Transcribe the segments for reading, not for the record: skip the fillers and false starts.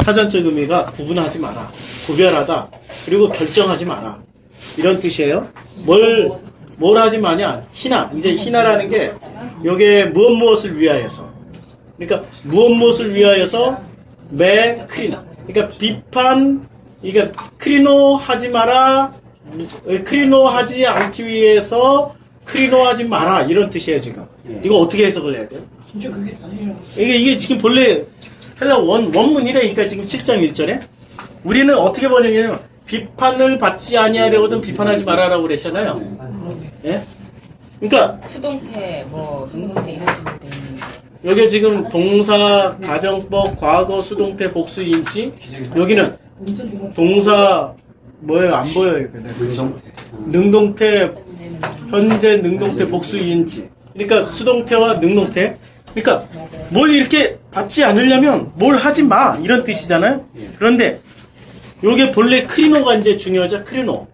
사전적 의미가 구분하지 마라, 구별하다, 그리고 결정하지 마라, 이런 뜻이에요. 뭘 하지 마냐? 희나. 이제 희나라는 게 요게 무엇을 위하여서. 그러니까 무엇을 위하여서 매 크리나. 그러니까 비판, 이게 크리노 하지 마라, 크리노 하지 않기 위해서 크리노 하지 마라, 이런 뜻이에요 지금. 이거 어떻게 해석을 해야 돼요? 진짜 그게 아니라. 이게 지금 본래 헬라 원문이라니까 지금 7장 1절에 우리는 어떻게 번역하냐면 비판을 받지 아니하려거든 비판하지 말아라고 그랬잖아요. 예? 그러니까 수동태, 뭐 능동태 이런 식으로 돼 있는데. 여기 지금 동사, 가정법, 과거, 수동태, 복수, 인치. 여기는 동사 뭐예요? 안 보여요. 능동태, 현재, 능동태, 복수, 인치. 그러니까 수동태와 능동태. 그러니까 뭘 이렇게 받지 않으려면 뭘 하지 마, 이런 뜻이잖아요. 그런데 요게 본래 크리노가 이제 중요하죠. 크리노.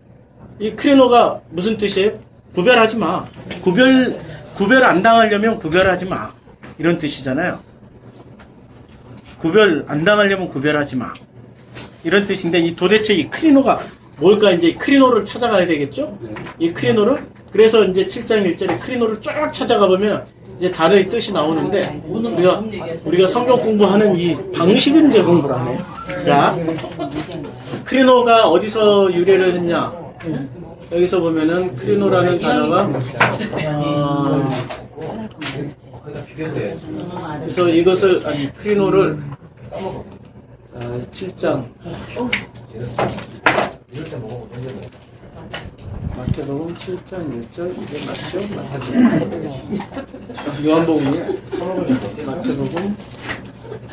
이 크리노가 무슨 뜻이에요? 구별하지 마. 구별 안 당하려면 구별하지 마, 이런 뜻이잖아요. 구별 안 당하려면 구별하지 마, 이런 뜻인데, 이 도대체 이 크리노가 뭘까? 이제 크리노를 찾아가야 되겠죠? 이 크리노를. 그래서 이제 7장 1절에 크리노를 쫙 찾아가 보면 이제 단어의 뜻이 나오는데, 우리가 성경 공부하는 이 방식은 이제 공부를 하네요. 자, 크리노가 어디서 유래를 했냐? 여기서 보면은 크리노라는 단어가 그래서 이것을 크리노를 7장 마태복음 7장 1절 이게 맞죠? 요한복음이에요. 마태복음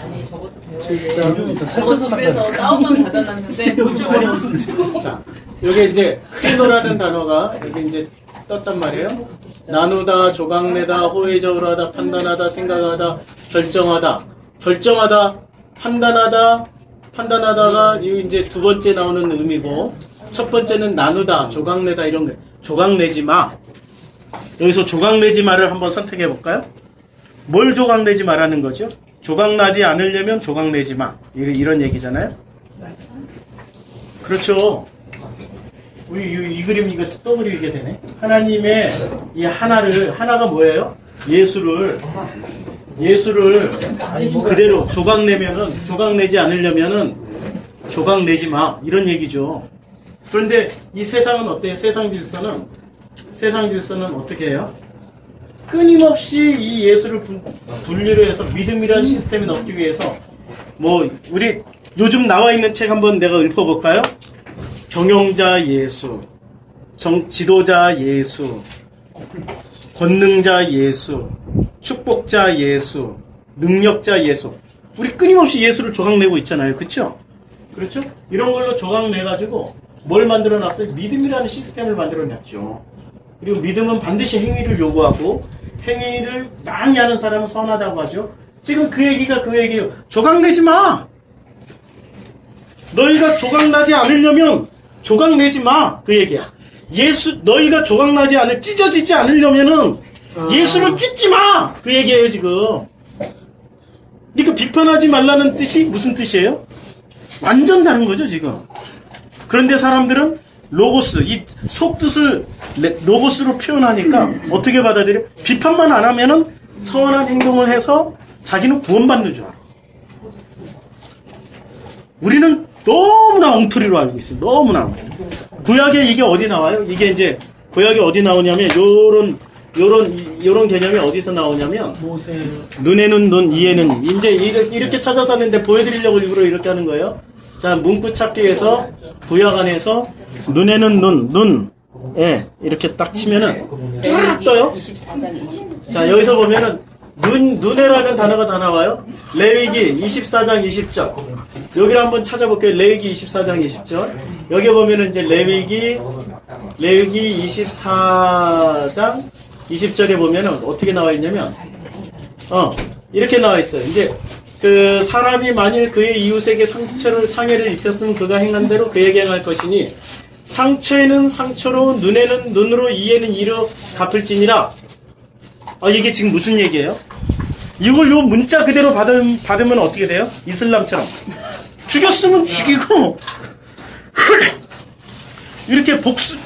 아니 저것도 7장 저 집에서 싸움만 받아놨는데 본줄 몰랐어. 자, 여기 이제 크리노라는 단어가 여기 이제 떴단 말이에요. 나누다, 조각내다, 호의적으로 하다, 판단하다, 생각하다, 결정하다, 판단하다가 이제 두 번째 나오는 의미고, 첫 번째는 나누다, 조각내다, 이런 게. 조각내지 마. 여기서 조각내지 마를 한번 선택해 볼까요? 뭘 조각내지 마라는 거죠? 조각나지 않으려면 조각내지 마, 이런 얘기잖아요. 그렇죠. 우리 이 그림 이거 또 그리게 되네. 하나님의 이 하나가 뭐예요? 예수를 그대로 조각내지 않으려면은 조각내지 마, 이런 얘기죠. 그런데 이 세상은 어때요? 세상 질서는 어떻게 해요? 끊임없이 이 예수를 분류를 해서 믿음이라는 시스템에 넣기 위해서, 뭐 우리 요즘 나와 있는 책 한번 내가 읊어볼까요? 경영자 예수, 지도자 예수, 권능자 예수, 축복자 예수, 능력자 예수. 우리 끊임없이 예수를 조각내고 있잖아요. 그렇죠? 이런 걸로 조각내가지고 뭘 만들어놨어요? 믿음이라는 시스템을 만들어놨죠. 그리고 믿음은 반드시 행위를 요구하고, 행위를 많이 하는 사람은 선하다고 하죠. 지금 그 얘기가 그 얘기예요. 조각내지 마. 너희가 조각나지 않으려면 조각내지 마, 그 얘기야. 너희가 조각나지 찢어지지 않으려면은 예수를 찢지 마, 그 얘기예요 지금. 그러니까 비판하지 말라는 뜻이 무슨 뜻이에요? 완전 다른 거죠 지금. 그런데 사람들은 로고스, 이 속뜻을 로고스로 표현하니까 어떻게 받아들여? 비판만 안 하면은 선한 행동을 해서 자기는 구원받는 줄 알아. 우리는 너무나 엉터리로 알고 있어요. 너무나. 구약에 이게 어디 나와요? 이게 이제 구약에 어디 나오냐면 요런 개념이 어디서 나오냐면, 눈에는 눈, 이에는 이제 이렇게 찾아서 하는데 보여드리려고 일부러 이렇게 하는 거예요. 자, 문구 찾기에서 구약 안에서 눈에는 눈, 예, 이렇게 딱 치면은 쫙 떠요. 24장 20절. 자, 여기서 보면은 눈에라는 단어가 다 나와요. 레위기 24장 20절. 여기를 한번 찾아볼게요. 레위기 24장 20절. 여기 보면은 이제 레위기 24장 20절에 보면은 어떻게 나와 있냐면, 이렇게 나와 있어요. 이제 그 사람이 만일 그의 이웃에게 상해를 입혔으면 그가 행한 대로 그에게 행할 것이니, 상처에는 상처로, 눈에는 눈으로, 이에는 이로 갚을지니라. 이게 지금 무슨 얘기예요? 이걸 요 문자 그대로 받으면 어떻게 돼요? 이슬람처럼 죽였으면 죽이고 이렇게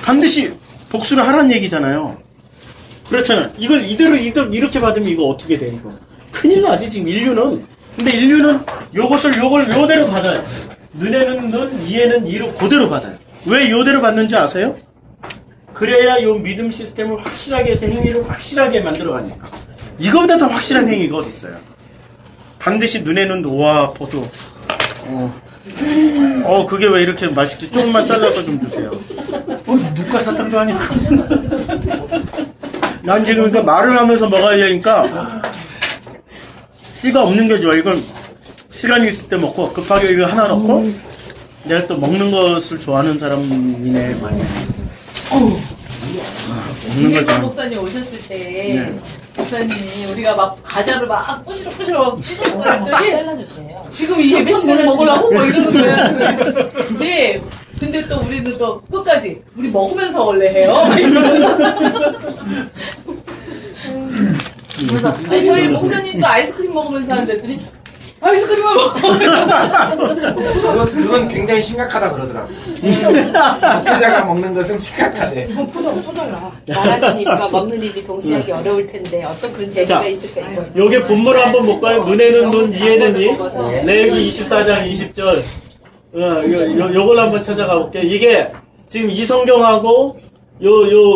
반드시 복수를 하라는 얘기잖아요. 그렇잖아요. 이걸 이대로 이렇게 받으면 이거 어떻게 돼, 이거. 큰일 나지, 지금 인류는. 근데 인류는 요것을 요대로 받아요. 눈에는 눈, 이에는 이로 그대로 받아요. 왜 요대로 받는 줄 아세요? 그래야 요 믿음 시스템을 확실하게 해서 행위를 확실하게 만들어 가니까. 이거보다 더 확실한 행위가 어디 있어요? 반드시 눈에는 우와, 포도. 그게 왜 이렇게 맛있지? 조금만 잘라서 좀 주세요. 누가 사탕도 아니고. 난 지금 그 말을 하면서 먹으려니까 씨가 없는 게 좋아. 이걸 시간이 있을 때 먹고 급하게 이거 하나 넣고 내가 또 먹는 것을 좋아하는 사람이네. 많이. 먹는 걸 김경철 좋아하는. 목사님 오셨을 때 네. 목사님 우리가 막 과자를 막 꼬시락꼬시락 막 찢었어요. 막 저기 잘라주세요. 지금 이 예배 시간에 먹으려고 뭐 이러는 거야. 근데 또 우리는 또 끝까지 우리 먹으면서 원래 해요. 아니 저희 목사님도 아이스크림 먹으면서 하는데 아이스크림을 먹어. 그건 굉장히 심각하다 그러더라고. 목회자가 먹는 것은 심각하대. 말하니까 먹는 입이 동시하기 어려울 텐데 어떤 그런 재미가 자, 있을까 이거. 요게 본문을 한번 볼까요? 눈에는 눈, 이에는 이. 레위기 24장 20절. 요걸 한번 찾아가 볼게요. 이게 지금 이 성경하고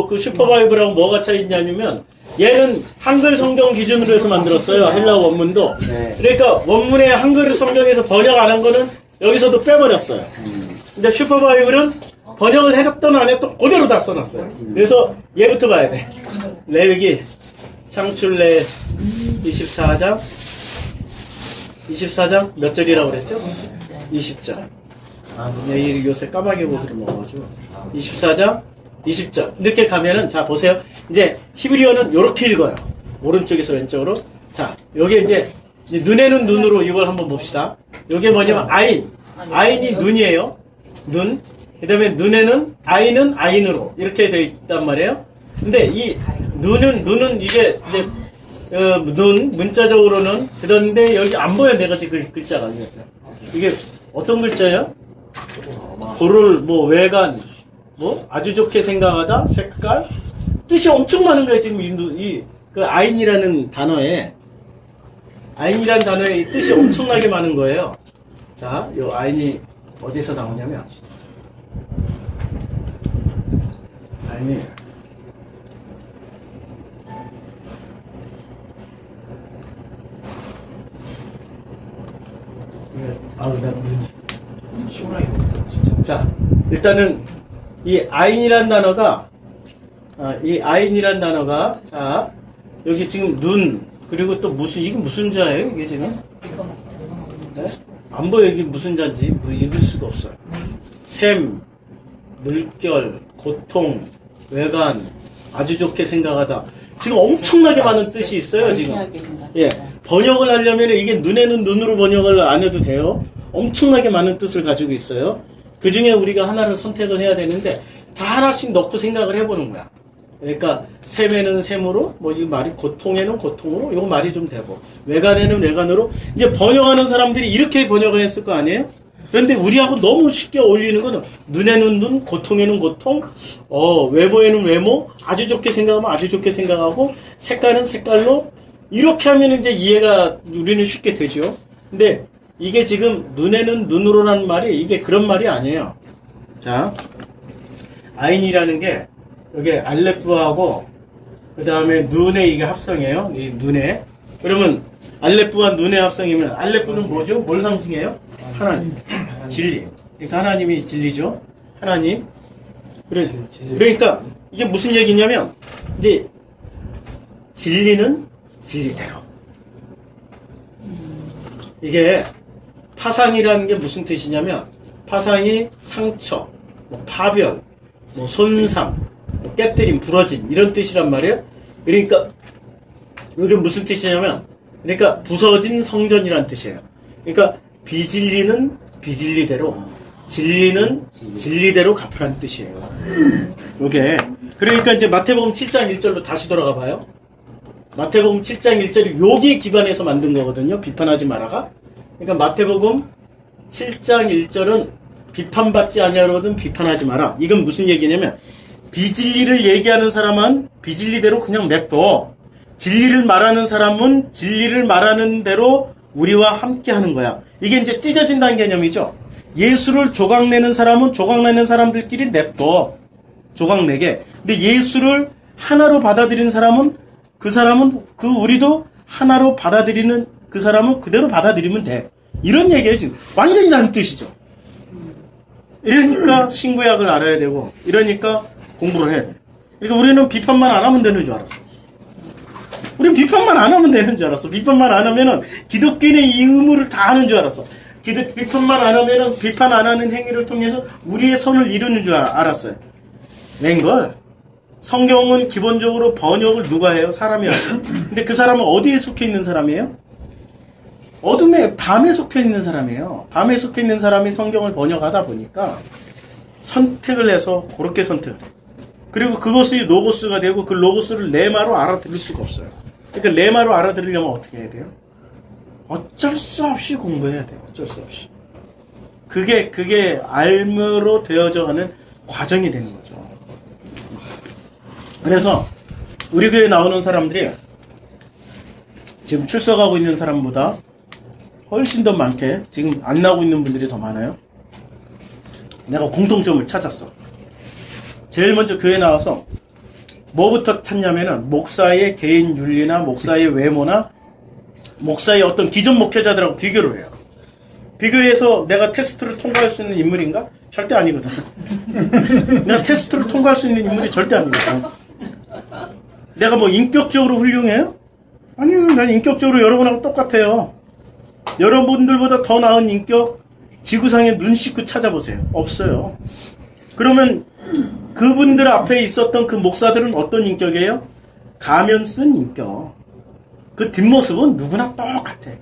그 슈퍼바이블하고 뭐가 차이 있냐면 얘는 한글 성경 기준으로 해서 만들었어요. 헬라어 원문도. 네. 그러니까 원문에 한글 성경에서 번역 안 한 거는 여기서도 빼버렸어요. 근데 슈퍼바이블은 번역을 했던 안 했던 그대로 다 써놨어요. 그래서 얘부터 봐야 돼. 레위기 창출래 24장 몇 절이라고 그랬죠? 20절. 내일 요새 까마귀 보기로 먹어가지고 24장 20절 이렇게 가면은 자 보세요. 이제 히브리어는 이렇게 읽어요. 오른쪽에서 왼쪽으로. 자 여기 이제 눈에는 눈으로 이걸 한번 봅시다. 이게 뭐냐면 아인이 눈이에요. 눈. 그 다음에 눈에는 아인은 아인으로 이렇게 되어 있단 말이에요. 근데 이 눈은 이게 이제 눈 문자적으로는 그런데 여기 안 보여. 내가 지금 글자가 이게 어떤 글자예요? 볼을 뭐 외관 뭐 아주 좋게 생각하다 색깔 뜻이 엄청 많은 거예요. 지금 그 아인이라는 단어에 이 뜻이 엄청나게 많은 거예요. 자, 요 아인이 어디서 나오냐면 아인이 자, 일단은 이 아인이란 단어가 자 여기 지금 눈 그리고 또 이게 무슨 자예요? 이게 지금 네? 안 보여. 이게 무슨 자인지 읽을 수가 없어요. 샘, 물결, 고통, 외관, 아주 좋게 생각하다. 지금 엄청나게 많은 뜻이 있어요. 지금. 예, 번역을 하려면 이게 눈에는 눈으로 번역을 안 해도 돼요. 엄청나게 많은 뜻을 가지고 있어요. 그 중에 우리가 하나를 선택을 해야 되는데 다 하나씩 넣고 생각을 해보는 거야. 그러니까 샘에는 샘으로, 뭐 이 말이 고통에는 고통으로, 요거 말이 좀 되고 외관에는 외관으로. 이제 번역하는 사람들이 이렇게 번역을 했을 거 아니에요? 그런데 우리하고 너무 쉽게 어울리는 거는 눈에는 눈, 고통에는 고통, 외모에는 외모, 아주 좋게 생각하면 아주 좋게 생각하고 색깔은 색깔로 이렇게 하면 이제 이해가 우리는 쉽게 되죠. 근데 이게 지금 눈에는 눈으로라는 말이 이게 그런 말이 아니에요. 자, 아인이라는 게 여기 알레프하고 그 다음에 눈에 이게 합성이에요. 이 눈에. 그러면 알레프와 눈의 합성이면 알레프는 뭐죠? 뭘 상징해요? 하나님. 진리. 그러니까 하나님이 진리죠. 하나님. 그러니까 이게 무슨 얘기냐면 이제 진리는 진리대로. 이게 파상이라는 게 무슨 뜻이냐면 파상이 상처, 뭐 파별, 뭐 손상, 뭐 깨뜨림, 부러짐 이런 뜻이란 말이에요. 그러니까 이게 무슨 뜻이냐면 그러니까 부서진 성전이란 뜻이에요. 그러니까 비진리는 비진리대로, 진리는 진리대로 갚으라는 뜻이에요. 이게 그러니까 이제 마태복음 7장 1절로 다시 돌아가 봐요. 마태복음 7장 1절이 여기에 기반해서 만든 거거든요. 비판하지 마라가. 그러니까 마태복음 7장 1절은 비판받지 아니하거든 비판하지 마라. 이건 무슨 얘기냐면 비진리를 얘기하는 사람은 비진리대로 그냥 냅둬. 진리를 말하는 사람은 진리를 말하는 대로 우리와 함께 하는 거야. 이게 이제 찢어진다는 개념이죠. 예수를 조각내는 사람은 조각내는 사람들끼리 냅둬. 조각내게. 근데 예수를 하나로 받아들이는 사람은 우리도 하나로 받아들이는 그 사람은 그대로 받아들이면 돼. 이런 얘기예요, 지금. 완전히 다른 뜻이죠. 이러니까 신구약을 알아야 되고, 이러니까 공부를 해야 돼. 그러니까 우리는 비판만 안 하면 되는 줄 알았어. 우리는 비판만 안 하면 되는 줄 알았어. 비판만 안 하면은 기독교인의 이 의무를 다 하는 줄 알았어. 비판만 안 하면은 비판 안 하는 행위를 통해서 우리의 선을 이루는 줄 알았어요. 웬걸? 성경은 기본적으로 번역을 누가 해요? 사람이 하죠. 근데 그 사람은 어디에 속해 있는 사람이에요? 어둠에, 밤에 속해 있는 사람이에요. 밤에 속해 있는 사람이 성경을 번역하다 보니까 선택을 해서 그렇게 선택을 해요. 그리고 그것이 로고스가 되고 그 로고스를 레마로 알아들을 수가 없어요. 그러니까 레마로 알아들으려면 어떻게 해야 돼요? 어쩔 수 없이 공부해야 돼요. 어쩔 수 없이. 그게 알므로 되어져 가는 과정이 되는 거죠. 그래서 우리 교회에 나오는 사람들이 지금 출석하고 있는 사람보다 훨씬 더 많게 지금 안 나오고 있는 분들이 더 많아요. 내가 공통점을 찾았어. 제일 먼저 교회 나와서 뭐부터 찾냐면은 목사의 개인 윤리나 목사의 외모나 목사의 어떤 기존 목회자들하고 비교를 해요. 비교해서 내가 테스트를 통과할 수 있는 인물인가? 절대 아니거든. 내가 테스트를 통과할 수 있는 인물이 절대 아니거든. 내가 뭐 인격적으로 훌륭해요? 아니요, 난 인격적으로 여러분하고 똑같아요. 여러분들보다 더 나은 인격 지구상에 눈 씻고 찾아보세요. 없어요. 그러면 그분들 앞에 있었던 그 목사들은 어떤 인격이에요? 가면 쓴 인격. 그 뒷모습은 누구나 똑같아.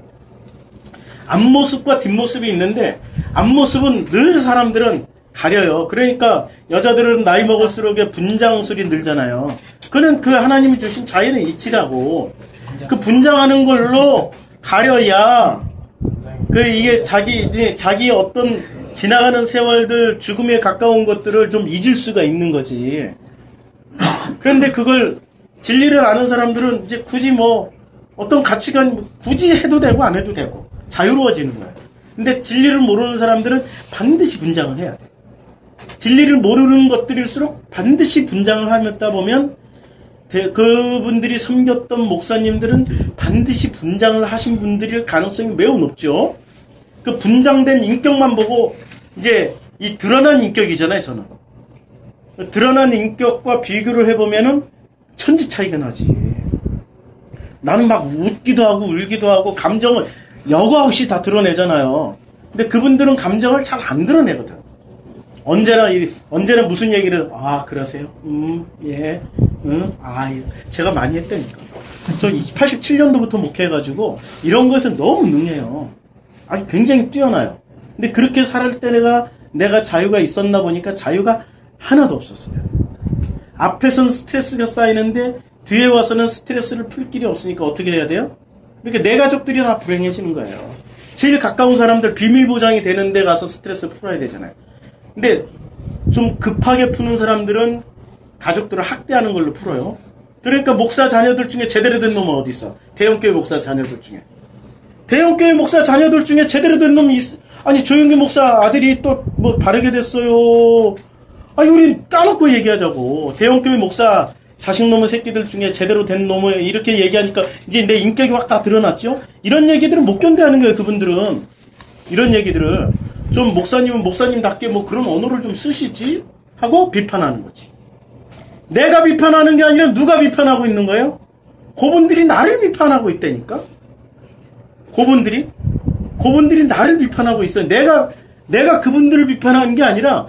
앞모습과 뒷모습이 있는데 앞모습은 늘 사람들은 가려요. 그러니까 여자들은 나이 먹을수록 분장술이 늘잖아요. 그는 그 하나님이 주신 자연의 이치라고. 그 분장하는 걸로 가려야 이게 자기 어떤 지나가는 세월들 죽음에 가까운 것들을 좀 잊을 수가 있는 거지. 그런데 그걸 진리를 아는 사람들은 이제 굳이 뭐 어떤 가치관 굳이 해도 되고 안 해도 되고 자유로워지는 거야. 근데 진리를 모르는 사람들은 반드시 분장을 해야 돼. 진리를 모르는 것들일수록 반드시 분장을 하다 보면 그분들이 섬겼던 목사님들은 반드시 분장을 하신 분들일 가능성이 매우 높죠. 그 분장된 인격만 보고 이제 이 드러난 인격이잖아요, 저는. 드러난 인격과 비교를 해보면은 천지 차이가 나지. 나는 막 웃기도 하고 울기도 하고 감정을 여과 없이 다 드러내잖아요. 근데 그분들은 감정을 잘 안 드러내거든. 언제나 무슨 얘기를, 그러세요? 예, 제가 많이 했다니까. 저 87년도부터 목회해가지고 이런 것은 너무 능해요. 아주 굉장히 뛰어나요. 근데 그렇게 살을 때 내가 자유가 있었나 보니까 자유가 하나도 없었어요. 앞에서는 스트레스가 쌓이는데 뒤에 와서는 스트레스를 풀 길이 없으니까 어떻게 해야 돼요? 그러니까 내 가족들이 다 불행해지는 거예요. 제일 가까운 사람들 비밀 보장이 되는 데 가서 스트레스 풀어야 되잖아요. 근데 좀 급하게 푸는 사람들은 가족들을 학대하는 걸로 풀어요. 그러니까 목사 자녀들 중에 제대로 된 놈은 어디 있어? 대형교회 목사 자녀들 중에. 대형교회 목사 자녀들 중에 제대로 된 놈이 있어. 아니 조용기 목사 아들이 또 뭐 바르게 됐어요. 아니 우리 까놓고 얘기하자고. 대형교회 목사 자식놈의 새끼들 중에 제대로 된 놈을 이렇게 얘기하니까 이제 내 인격이 확 다 드러났죠? 이런 얘기들은 못 견뎌하는 거예요, 그분들은. 이런 얘기들을. 좀 목사님은 목사님답게 뭐 그런 언어를 좀 쓰시지? 하고 비판하는 거지. 내가 비판하는 게 아니라 누가 비판하고 있는 거예요? 그분들이 나를 비판하고 있다니까? 그분들이 나를 비판하고 있어요. 내가 그분들을 비판하는 게 아니라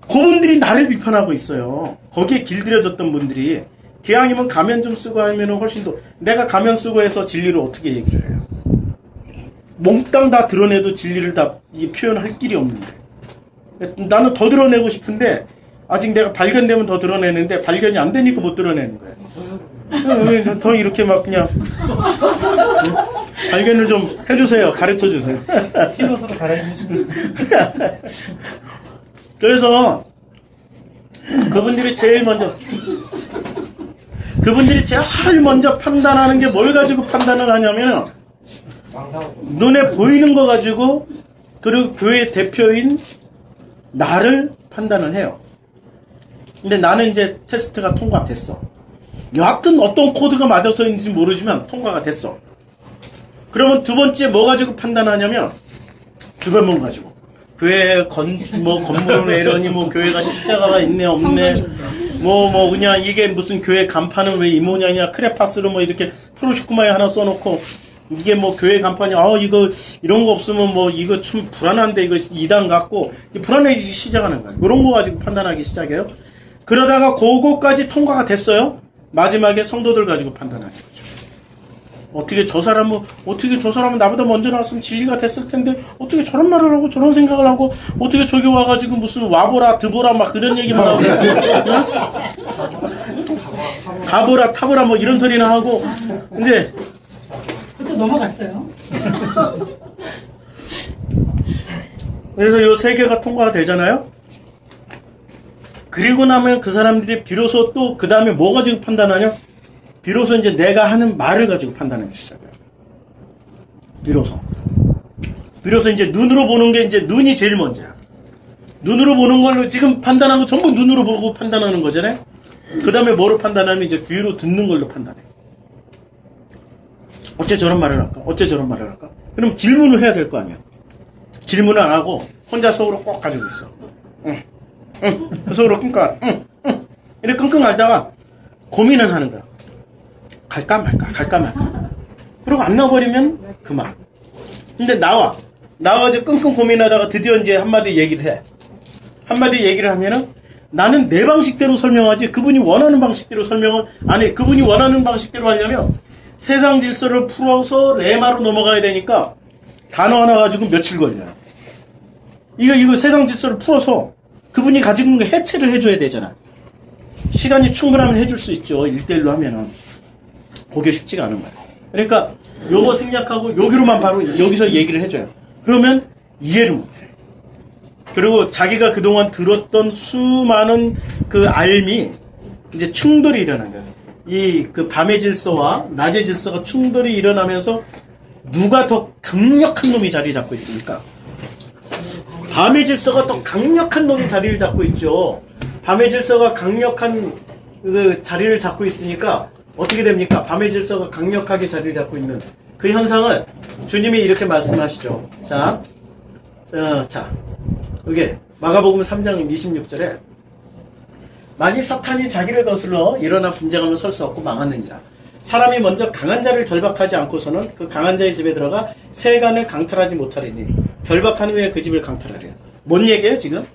그분들이 나를 비판하고 있어요. 거기에 길들여졌던 분들이. 기왕이면 가면 좀 쓰고 하면 훨씬 더. 내가 가면 쓰고 해서 진리를 어떻게 얘기를 해요? 몽땅 다 드러내도 진리를 다 표현할 길이 없는데. 나는 더 드러내고 싶은데 아직 내가 발견되면 더 드러내는데 발견이 안 되니까 못 드러내는 거예요. 더 이렇게 막 그냥 발견을 좀 해주세요. 가르쳐주세요. 힐러스로 갈아입으시면 그래서 그분들이 제일 먼저 판단하는 게 뭘 가지고 판단을 하냐면 눈에 보이는 거 가지고 그리고 교회 대표인 나를 판단을 해요. 근데 나는 이제 테스트가 통과됐어. 여하튼 어떤 코드가 맞아서인지 모르지만 통과가 됐어. 그러면 두 번째 뭐 가지고 판단하냐면 주변문 가지고 교회 건물은 왜 이러니 뭐 교회가 십자가가 있네 없네 뭐 그냥 이게 무슨 교회 간판은 왜 이 모양이냐 크레파스로 뭐 이렇게 프로시쿠마에 하나 써놓고 이게 뭐 교회 간판이 이거 이런 거 없으면 뭐 이거 좀 불안한데 이거 이단 같고 불안해지기 시작하는 거야. 이런 거 가지고 판단하기 시작해요. 그러다가 그거까지 통과가 됐어요. 마지막에 성도들 가지고 판단하는 거죠. 어떻게 저 사람은 나보다 먼저 나왔으면 진리가 됐을 텐데 어떻게 저런 말을 하고 저런 생각을 하고 어떻게 저기 와가지고 무슨 와보라 드보라 막 그런 얘기만 하고 가보라 타보라 뭐 이런 소리나 하고 이제 또 넘어갔어요. 그래서 요 세 개가 통과가 되잖아요. 그리고 나면 그 사람들이 비로소 또 그 다음에 뭐 가지고 판단하냐? 비로소 이제 내가 하는 말을 가지고 판단하기 시작해요. 비로소 이제 눈으로 보는 게 이제 눈이 제일 먼저야. 눈으로 보는 걸로 지금 판단하는 거 전부 눈으로 보고 판단하는 거잖아요. 그 다음에 뭐로 판단하면 이제 귀로 듣는 걸로 판단해. 어째 저런 말을 할까? 그럼 질문을 해야 될 거 아니야. 질문을 안 하고 혼자 속으로 꼭 가지고 있어. 응. 속으로 끙끙 이렇게 끙끙 앓다가 고민을 하는 거야. 갈까 말까. 그러고 안 나와버리면 그만. 근데 나와가지고 끙끙 고민하다가 드디어 이제 한마디 얘기를 해. 한마디 얘기를 하면은 나는 내 방식대로 설명하지 그분이 원하는 방식대로 설명을 안 해. 그분이 원하는 방식대로 하려면 세상 질서를 풀어서 레마로 넘어가야 되니까 단어 하나 가지고 며칠 걸려요. 이거 세상 질서를 풀어서 그분이 가지고 있는 거 해체를 해줘야 되잖아. 시간이 충분하면 해줄 수 있죠. 1대1로 하면은. 그게 쉽지가 않은 거야. 그러니까 요거 생략하고 여기로만 바로 여기서 얘기를 해줘요. 그러면 이해를 못해. 그리고 자기가 그동안 들었던 수많은 그 알미 이제 충돌이 일어난 거야. 그 밤의 질서와 낮의 질서가 충돌이 일어나면서 누가 더 강력한 놈이 자리 잡고 있습니까? 밤의 질서가 더 강력한 놈이 자리를 잡고 있죠. 밤의 질서가 강력한 그 자리를 잡고 있으니까 어떻게 됩니까? 밤의 질서가 강력하게 자리를 잡고 있는 그 현상을 주님이 이렇게 말씀하시죠. 자, 여기 마가복음 3장 26절에 만일 사탄이 자기를 거슬러 일어나 분쟁하면 설 수 없고 망하느니라. 사람이 먼저 강한 자를 결박하지 않고서는 그 강한 자의 집에 들어가 세간을 강탈하지 못하리니 결박한 후에 그 집을 강탈하리라. 뭔 얘기예요 지금?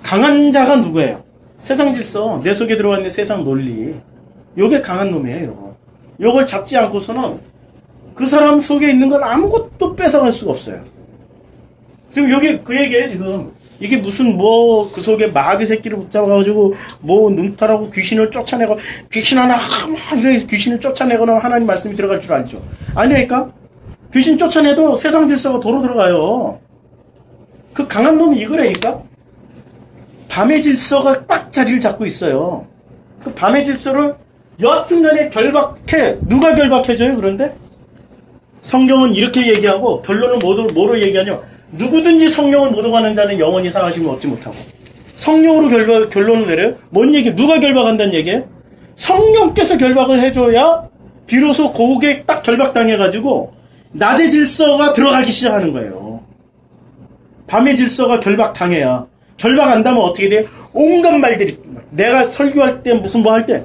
강한 자가 누구예요? 세상 질서, 내 속에 들어와 있는 세상 논리. 요게 강한 놈이에요. 요거. 요걸 잡지 않고서는 그 사람 속에 있는 걸 아무것도 뺏어갈 수가 없어요. 지금 여기 그 얘기예요 지금. 이게 무슨 그 속에 마귀 새끼를 붙잡아가지고 능탈하고 귀신을 쫓아내고 귀신 하나 이렇게 귀신을 쫓아내거나 하나님 말씀이 들어갈 줄 알죠. 아니니까 귀신 쫓아내도 세상 질서가 도로 들어가요. 그 강한 놈이 이거라니까. 밤의 질서가 빡 자리를 잡고 있어요. 그 밤의 질서를 여하튼간에 결박해. 누가 결박해줘요? 그런데 성경은 이렇게 얘기하고 결론은 뭐로 얘기하냐? 누구든지 성령을 못 오가는 자는 영원히 살아심을 얻지 못하고. 성령으로 결론을 내려요? 뭔 얘기? 누가 결박한다는 얘기예요? 성령께서 결박을 해줘야 비로소 거기에 딱 결박당해가지고 낮의 질서가 들어가기 시작하는 거예요. 밤의 질서가 결박당해야. 결박 안 되면 어떻게 돼요? 온갖 말들이, 내가 설교할 때 무슨 뭐 할 때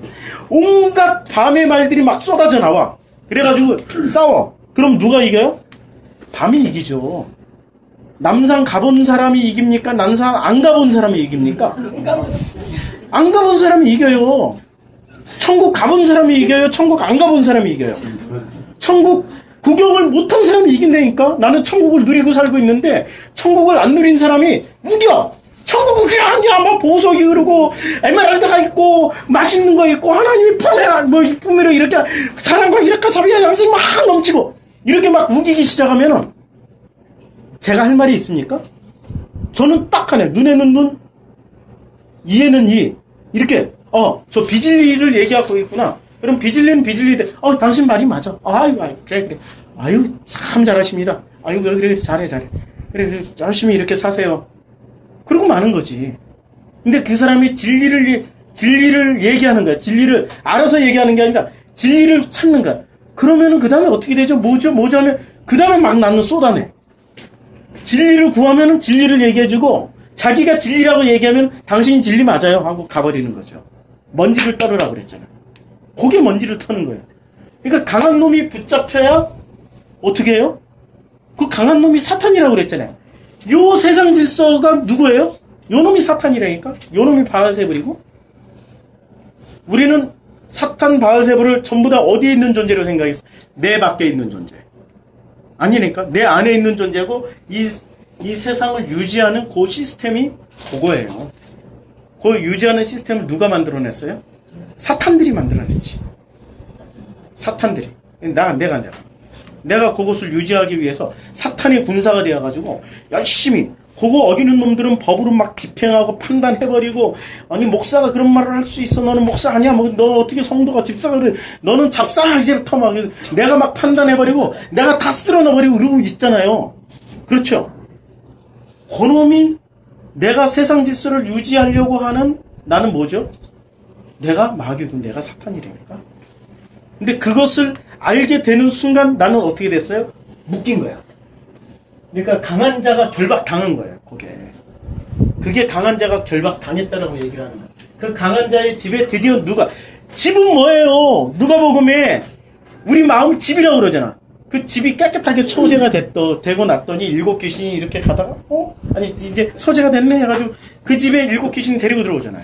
온갖 밤의 말들이 막 쏟아져 나와. 그래가지고 싸워. 그럼 누가 이겨요? 밤이 이기죠. 남산 가본 사람이 이깁니까? 남산 안 가본 사람이 이깁니까? 안 가본 사람이 이겨요. 천국 가본 사람이 이겨요? 천국 안 가본 사람이 이겨요? 천국 구경을 못한 사람이 이긴다니까? 나는 천국을 누리고 살고 있는데 천국을 안 누린 사람이 우겨! 천국은 그냥 뭐 보석이 흐르고 에메랄드가 있고 맛있는 거 있고 하나님이 품으로 이렇게 사랑과 이렇게 자비와 양심이 막 넘치고 이렇게 막 우기기 시작하면은 제가 할 말이 있습니까? 저는 딱 하네. 눈에는 눈, 이에는 이. 이렇게 저 비진리를 얘기하고 있구나. 그럼 비진리는 비진리대. 당신 말이 맞아. 아유, 그래. 아유, 참 잘하십니다. 아유, 그래, 잘해. 그래, 열심히 이렇게 사세요. 그러고 마는 거지. 근데 그 사람이 진리를 얘기하는 거야. 진리를 알아서 얘기하는 게 아니라 진리를 찾는 거야. 그러면은 그 다음에 어떻게 되죠? 뭐죠 하면 그 다음에 막 나는 쏟아내. 진리를 구하면은 진리를 얘기해주고 자기가 진리라고 얘기하면 당신이 진리 맞아요 하고 가버리는 거죠. 먼지를 떨으라고 그랬잖아. 그게 먼지를 터는 거예요. 그러니까 강한 놈이 붙잡혀야 어떻게 해요? 그 강한 놈이 사탄이라고 그랬잖아요. 요 세상 질서가 누구예요? 요 놈이 사탄이라니까? 요 놈이 바알세불이고 우리는 사탄 바알세불을 전부 다 어디에 있는 존재로 생각했어? 내 밖에 있는 존재. 아니니까 내 안에 있는 존재고 이 세상을 유지하는 그 시스템이 그거예요. 그 유지하는 시스템을 누가 만들어냈어요? 사탄들이 만들어냈지. 사탄들이. 내가 그것을 유지하기 위해서 사탄의 군사가 되어가지고 열심히 그거 어기는 놈들은 법으로 막 집행하고 판단해버리고 아니 목사가 그런 말을 할 수 있어. 너는 목사 아니야. 너 어떻게 성도가 집사가 그래. 너는 잡사 이제부터 막 내가 막 판단해버리고 내가 다 쓸어넣어버리고 그러고 있잖아요. 그렇죠. 그놈이 내가 세상 질서를 유지하려고 하는 나는 뭐죠? 내가 마귀고 내가 사탄이라니까. 근데 그것을 알게 되는 순간 나는 어떻게 됐어요? 묶인 거야. 그러니까 강한 자가 결박당한 거예요. 그게 강한 자가 결박당했다라고 얘기를 하는 거예요. 그 강한 자의 집에 드디어 집은 뭐예요? 누가복음에 우리 마음 집이라고 그러잖아. 그 집이 깨끗하게 소재가 되고 났더니 7 귀신이 이렇게 가다가 아니 이제 소재가 됐네 해가지고 그 집에 7 귀신이 데리고 들어오잖아요.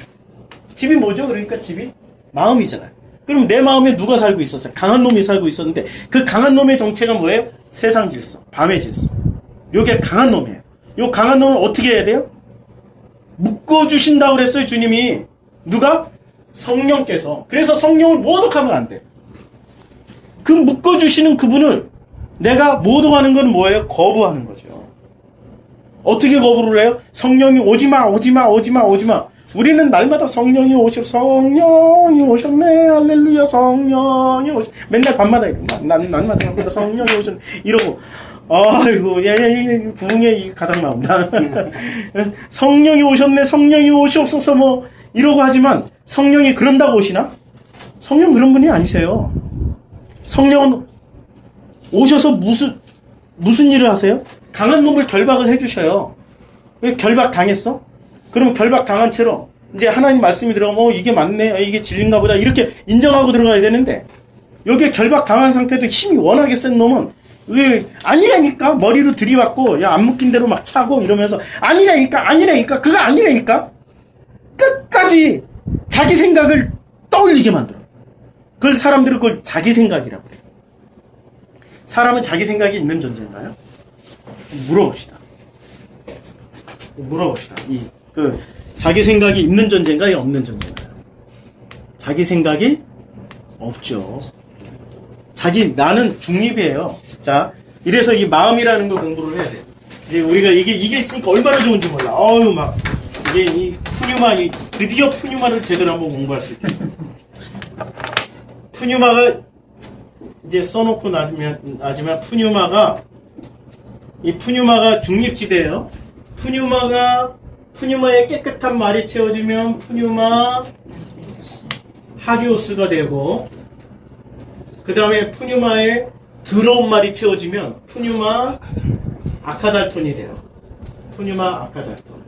집이 뭐죠? 그러니까 집이 마음이잖아요. 그럼 내 마음에 누가 살고 있었어요? 강한 놈이 살고 있었는데 그 강한 놈의 정체가 뭐예요? 세상 질서, 밤의 질서. 요게 강한 놈이에요. 요 강한 놈을 어떻게 해야 돼요? 묶어주신다고 그랬어요, 주님이. 누가? 성령께서. 그래서 성령을 모독하면 안 돼. 그 묶어주시는 그분을 내가 모독하는 건 뭐예요? 거부하는 거죠. 어떻게 거부를 해요? 성령이 오지마. 우리는 날마다 성령이 오셨네. 할렐루야, 성령이 오셨네. 맨날 밤마다 날마다 성령이 오셨네. 이러고. 아이고, 부흥의 이 가닥 나온다. 성령이 오셨네, 성령이 오시옵소서, 이러고 하지만, 성령이 그런다고 오시나? 성령 그런 분이 아니세요. 성령은 오셔서 무슨 일을 하세요? 강한 놈을 결박을 해주셔요. 왜 결박 당했어? 그러면 결박 당한 채로, 이제 하나님 말씀이 들어가면, 이게 맞네, 이게 진리인가 보다, 이렇게 인정하고 들어가야 되는데, 여기에 결박 당한 상태도 힘이 워낙에 센 놈은, 왜 아니라니까 머리로 들이받고 안 묶인 대로 막 차고 이러면서 아니라니까 그거 아니라니까 끝까지 자기 생각을 떠올리게 만들어. 그걸 사람들은 그걸 자기 생각이라고 그래요. 사람은 자기 생각이 있는 존재인가요? 물어봅시다. 자기 생각이 있는 존재인가요? 없는 존재인가요? 자기 생각이 없죠. 나는 중립이에요. 자, 이래서 이 마음이라는 걸 공부를 해야 돼. 이제 우리가 이게 있으니까 얼마나 좋은지 몰라. 이제 이 드디어 푸뉴마를 제대로 한번 공부할 수 있다. 푸뉴마가 이제 써놓고 나지만 푸뉴마가 중립지대예요. 푸뉴마의 깨끗한 말이 채워지면 푸뉴마 하기오스가 되고, 그 다음에 푸뉴마의 더러운 말이 채워지면 푸뉴마 아카달톤이 돼요. 푸뉴마 아카달톤.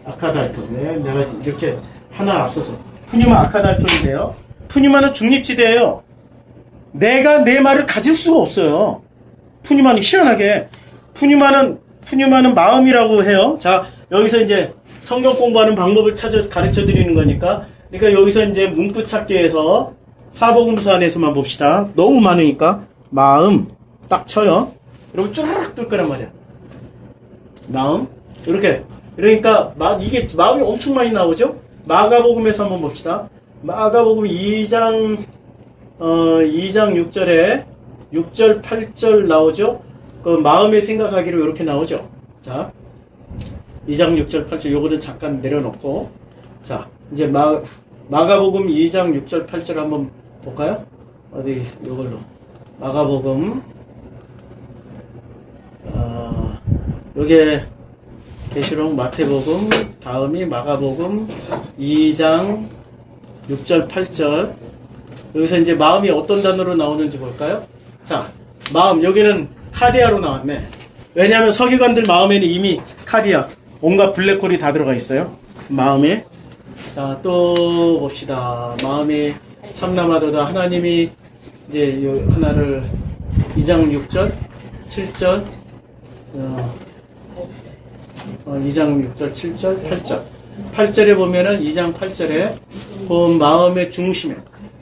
아카달톤. 네, 내가 이렇게 하나 앞서서 푸뉴마 아카달톤이 돼요. 푸뉴마는 중립지대예요. 내가 내 말을 가질 수가 없어요. 푸뉴마는 희한하게 푸뉴마는 마음이라고 해요. 자, 여기서 이제 성경 공부하는 방법을 가르쳐 드리는 거니까. 그러니까 여기서 이제 문구 찾기에서 사복음서 안에서만 봅시다. 너무 많으니까 마음 딱 쳐요. 그리고 쭈르륵 뜰 거란 말이야. 마음 이렇게. 그러니까 이게 마음이 엄청 많이 나오죠. 마가복음에서 한번 봅시다. 마가복음 2장 6절에 6절, 8절 나오죠? 그 마음에 생각하기로 이렇게 나오죠? 자, 2장 6절, 8절 요거를 잠깐 내려놓고 자, 이제 마가복음 2장 6절, 8절 한번 볼까요? 어디 요걸로 마가복음 요게 계시록 마태복음 다음이 마가복음 2장 6절, 8절 여기서 이제 마음이 어떤 단어로 나오는지 볼까요? 자, 마음 여기는 카디아로 나왔네. 왜냐하면 서기관들 마음에는 이미 카디아 온갖 블랙홀이 다 들어가 있어요. 마음에. 자, 또 봅시다. 마음이 참남하도다. 하나님이 이제 요 하나를 2장 6절, 7절, 2장 6절, 7절, 8절. 8절에 보면은 2장 8절에 그 마음의 중심에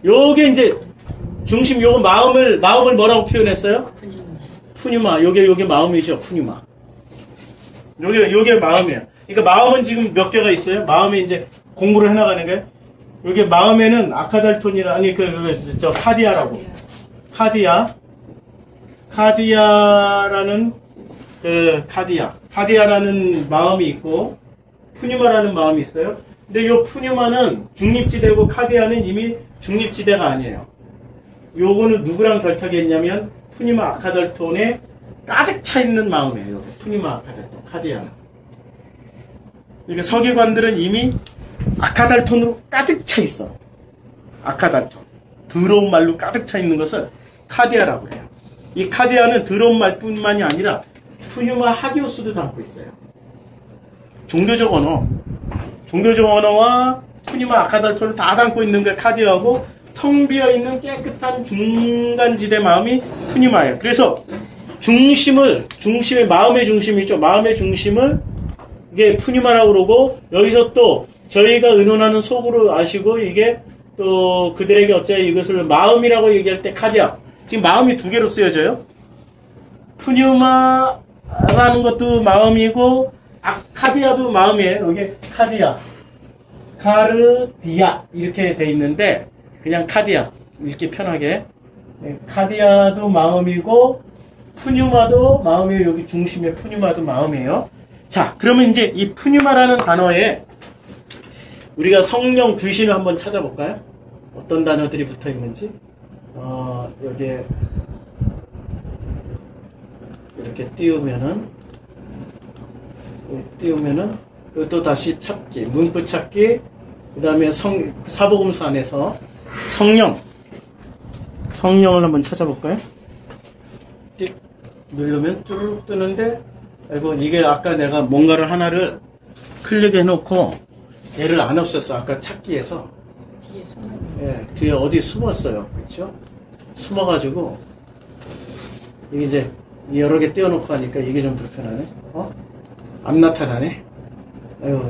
요게 이제 중심 요거 마음을 뭐라고 표현했어요? 푸뉴마. 요게 마음이죠. 푸뉴마. 요게 마음이에요. 그러니까 마음은 지금 몇 개가 있어요? 마음이 이제 공부를 해나가는 거예요. 요게 마음에는 아카달톤이라 아니 저 카디아라고. 카디아라는 카디아라는 마음이 있고 푸뉴마라는 마음이 있어요. 근데 요 푸뉴마는 중립지대고 카디아는 이미 중립지대가 아니에요. 요거는 누구랑 결탁이 했냐면 푸뉴마 아카달톤에 가득 차 있는 마음이에요. 요게 푸뉴마 아카달톤, 카디아는. 그러니까 서기관들은 이미 아카달톤으로 가득 차 있어. 아카달톤. 더러운 말로 가득 차 있는 것을 카디아라고 해요. 이 카디아는 더러운 말뿐만이 아니라 푸뉴마 하기오스도 담고 있어요. 종교적 언어와 푸뉴마 아카달톤을 다 담고 있는 게 카디아고 텅 비어있는 깨끗한 중간지대 마음이 푸뉴마예요. 그래서 마음의 중심이죠. 마음의 중심을 이게 푸뉴마라고 그러고 여기서 또 저희가 의논하는 속으로 아시고 이게 또 그들에게 어째 이것을 마음이라고 얘기할 때 카디아. 지금 마음이 두 개로 쓰여져요. 푸뉴마라는 것도 마음이고 카디아도 마음이에요. 여기 카디아. 카르디아 이렇게 돼 있는데 그냥 카디아 읽기 편하게 카디아도 마음이고 푸뉴마도 마음이에요. 여기 중심에 푸뉴마도 마음이에요. 자, 그러면 이제 이 푸뉴마라는 단어에 우리가 성령 귀신을 한번 찾아볼까요? 어떤 단어들이 붙어 있는지 여기에 이렇게 띄우면은 또 다시 찾기, 문구 찾기, 그 다음에 사복음서 안에서 성령을 한번 찾아볼까요? 띡 누르면 뚜루룩 뜨는데, 아이고, 이게 아까 내가 뭔가를 하나를 클릭해 놓고 얘를 안 없앴어. 아까 찾기에서. 뒤에 숨어. 예, 뒤에 어디 숨었어요. 그렇죠? 숨어가지고, 이게 이제 여러 개 띄워놓고 하니까 이게 좀 불편하네. 안 나타나네. 아유,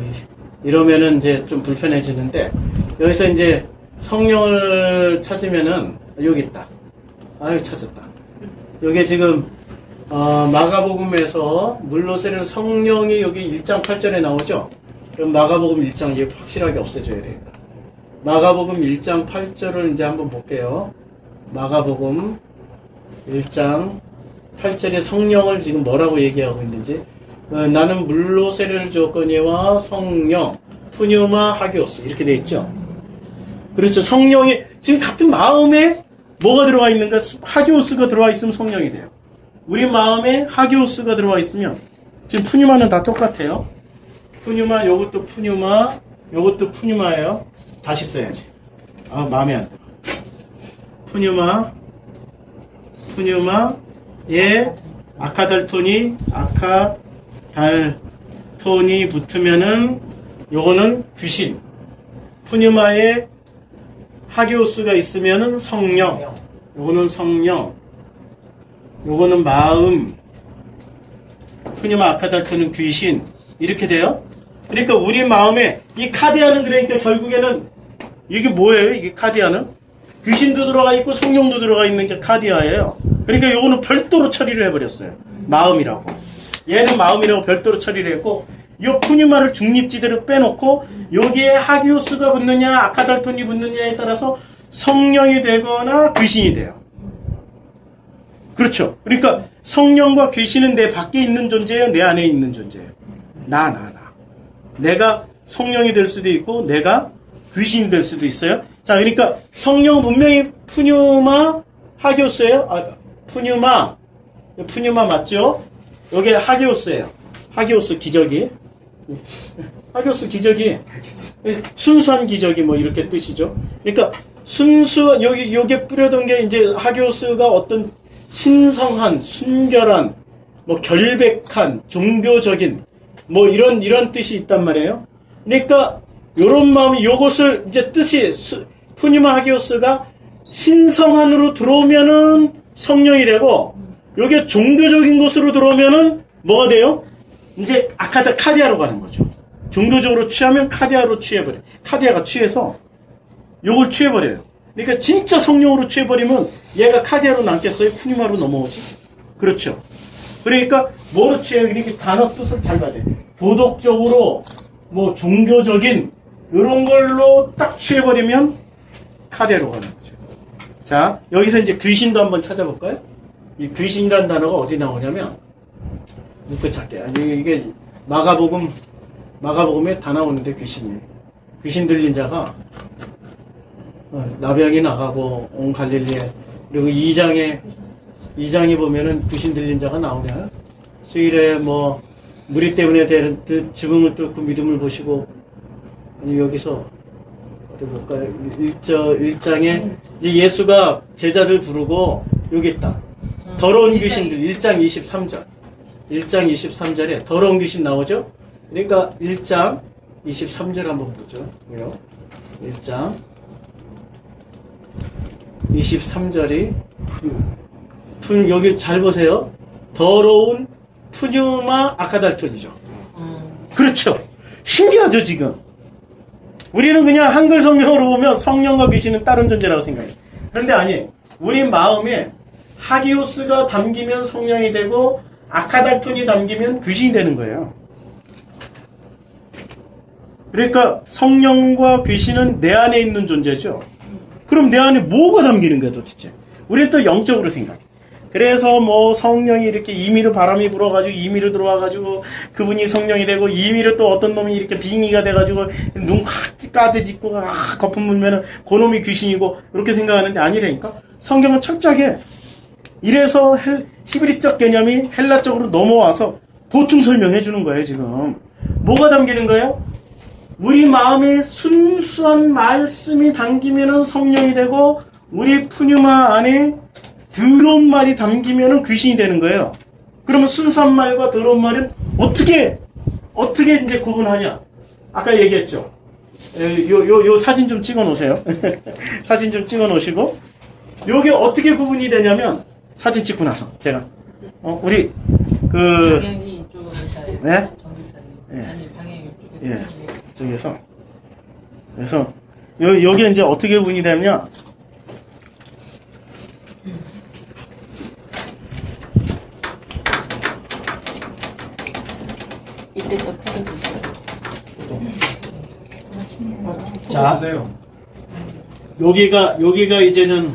이러면은 이제 좀 불편해지는데, 여기서 이제 성령을 찾으면은, 여기 있다. 아유, 찾았다. 여기 지금, 마가복음에서 물로새는 성령이 여기 1장 8절에 나오죠? 그럼 마가복음 1장 이게 확실하게 없애줘야 되겠다. 마가복음 1장 8절을 이제 한번 볼게요. 마가복음 1장 8절에 성령을 지금 뭐라고 얘기하고 있는지, 나는 물로 세례를 주었거니와 성령, 푸뉴마, 하기오스 이렇게 돼 있죠. 그렇죠. 성령이 지금 같은 마음에 뭐가 들어가 있는가? 하기오스가 들어와 있으면 성령이 돼요. 우리 마음에 하기오스가 들어와 있으면 지금 푸뉴마는 다 똑같아요. 푸뉴마, 요것도 푸뉴마, 요것도 푸뉴마예요. 다시 써야지. 마음에 안 들어. 푸뉴마에 아카달톤이 붙으면은 요거는 귀신. 푸뉴마에 하기오스가 있으면은 성령. 요거는 성령. 요거는 마음. 푸뉴마 아카달톤은 귀신. 이렇게 돼요. 그러니까 우리 마음에 이 카디아는 그러니까 결국에는 이게 뭐예요? 이게 카디아는? 귀신도 들어가 있고 성령도 들어가 있는 게 카디아예요. 그러니까 요거는 별도로 처리를 해버렸어요. 마음이라고. 얘는 마음이라고 별도로 처리를 했고 요 푸뉴마를 중립지대로 빼놓고 여기에 하기오스가 붙느냐 아카달톤이 붙느냐에 따라서 성령이 되거나 귀신이 돼요. 그렇죠. 그러니까 성령과 귀신은 내 밖에 있는 존재예요, 내 안에 있는 존재예요. 나. 내가 성령이 될 수도 있고 내가 귀신이 될 수도 있어요. 자, 그러니까 성령 분명히 푸뉴마 하기오스예요. 푸뉴마 맞죠? 여기 하기오스예요. 하기오스 기저귀. 하기오스 기저귀. 순수한 기저귀 뭐 이렇게 뜻이죠. 그러니까 순수한 요게 뿌려둔 게 이제 하기오스가 어떤 신성한, 순결한, 뭐 결백한, 종교적인 뭐 이런 뜻이 있단 말이에요. 그러니까 요런 마음이 요것을 이제 뜻이 푸뉴마 하기오스가 신성한으로 들어오면은 성령이 되고 요게 종교적인 것으로 들어오면은 뭐가 돼요? 이제 카디아로 가는 거죠. 종교적으로 취하면 카디아로 취해버려요. 카디아가 취해서 요걸 취해버려요. 그러니까 진짜 성령으로 취해버리면 얘가 카디아로 남겠어요? 푸뉴마로 넘어오지? 그렇죠. 그러니까 뭐로 취해요? 이렇게 단어 뜻을 잘 받아야 돼요. 도덕적으로 뭐 종교적인 이런 걸로 딱 취해버리면 카디아로 가는 거죠. 자, 여기서 이제 귀신도 한번 찾아볼까요? 이 귀신이라는 단어가 어디 나오냐면 묶어 찾게. 이게 마가복음에 다 나오는데 귀신이. 귀신 들린 자가 나병이 나가고 온 갈릴리에 그리고 2장에 보면은 귀신 들린 자가 나오냐. 수일에 뭐 무리 때문에 되는 듯 죽음을 뚫고 믿음을 보시고 아니 여기서 어디 볼까요? 1장에 이제 예수가 제자들 부르고 여기 있다. 더러운 귀신들 1장 23절. 1장 23절에 더러운 귀신 나오죠? 그러니까 1장 23절 한번 보죠. 왜요? 1장 23절이 여기 잘 보세요. 더러운 푸뉴마 아카달톤이죠. 그렇죠. 신기하죠, 지금. 우리는 그냥 한글 성경으로 보면 성령과 귀신은 다른 존재라고 생각해요. 그런데 아니에요. 우리 마음에 하기오스가 담기면 성령이 되고 아카달톤이 담기면 귀신이 되는 거예요. 그러니까 성령과 귀신은 내 안에 있는 존재죠. 그럼 내 안에 뭐가 담기는 거야 도대체? 우리는 또 영적으로 생각해. 그래서 뭐 성령이 이렇게 임의로 바람이 불어가지고 임의로 들어와가지고 그분이 성령이 되고 임의로 또 어떤 놈이 이렇게 빙의가 돼가지고 눈 까대짓고 거품 물면은 그놈이 귀신이고 이렇게 생각하는데 아니라니까. 성경은 철저하게 이래서 히브리적 개념이 헬라적으로 넘어와서 보충 설명해 주는 거예요. 지금 뭐가 담기는 거예요? 우리 마음에 순수한 말씀이 담기면은 성령이 되고 우리 푸뉴마 안에 더러운 말이 담기면은 귀신이 되는 거예요. 그러면 순수한 말과 더러운 말은 어떻게 이제 구분하냐? 아까 얘기했죠. 요 사진 좀 찍어 놓으세요. 사진 좀 찍어 놓으시고 요게 어떻게 구분이 되냐면 사진 찍고 나서 제가 우리 방향이 이쪽으로 하셔야죠. 네? 정 기사님. 아니 방향이 이쪽으로. 예. 저기에서 그래서 여기 이제 어떻게 구분이 되냐? 이때 또 포도 드시고. 자, 여기가 이제는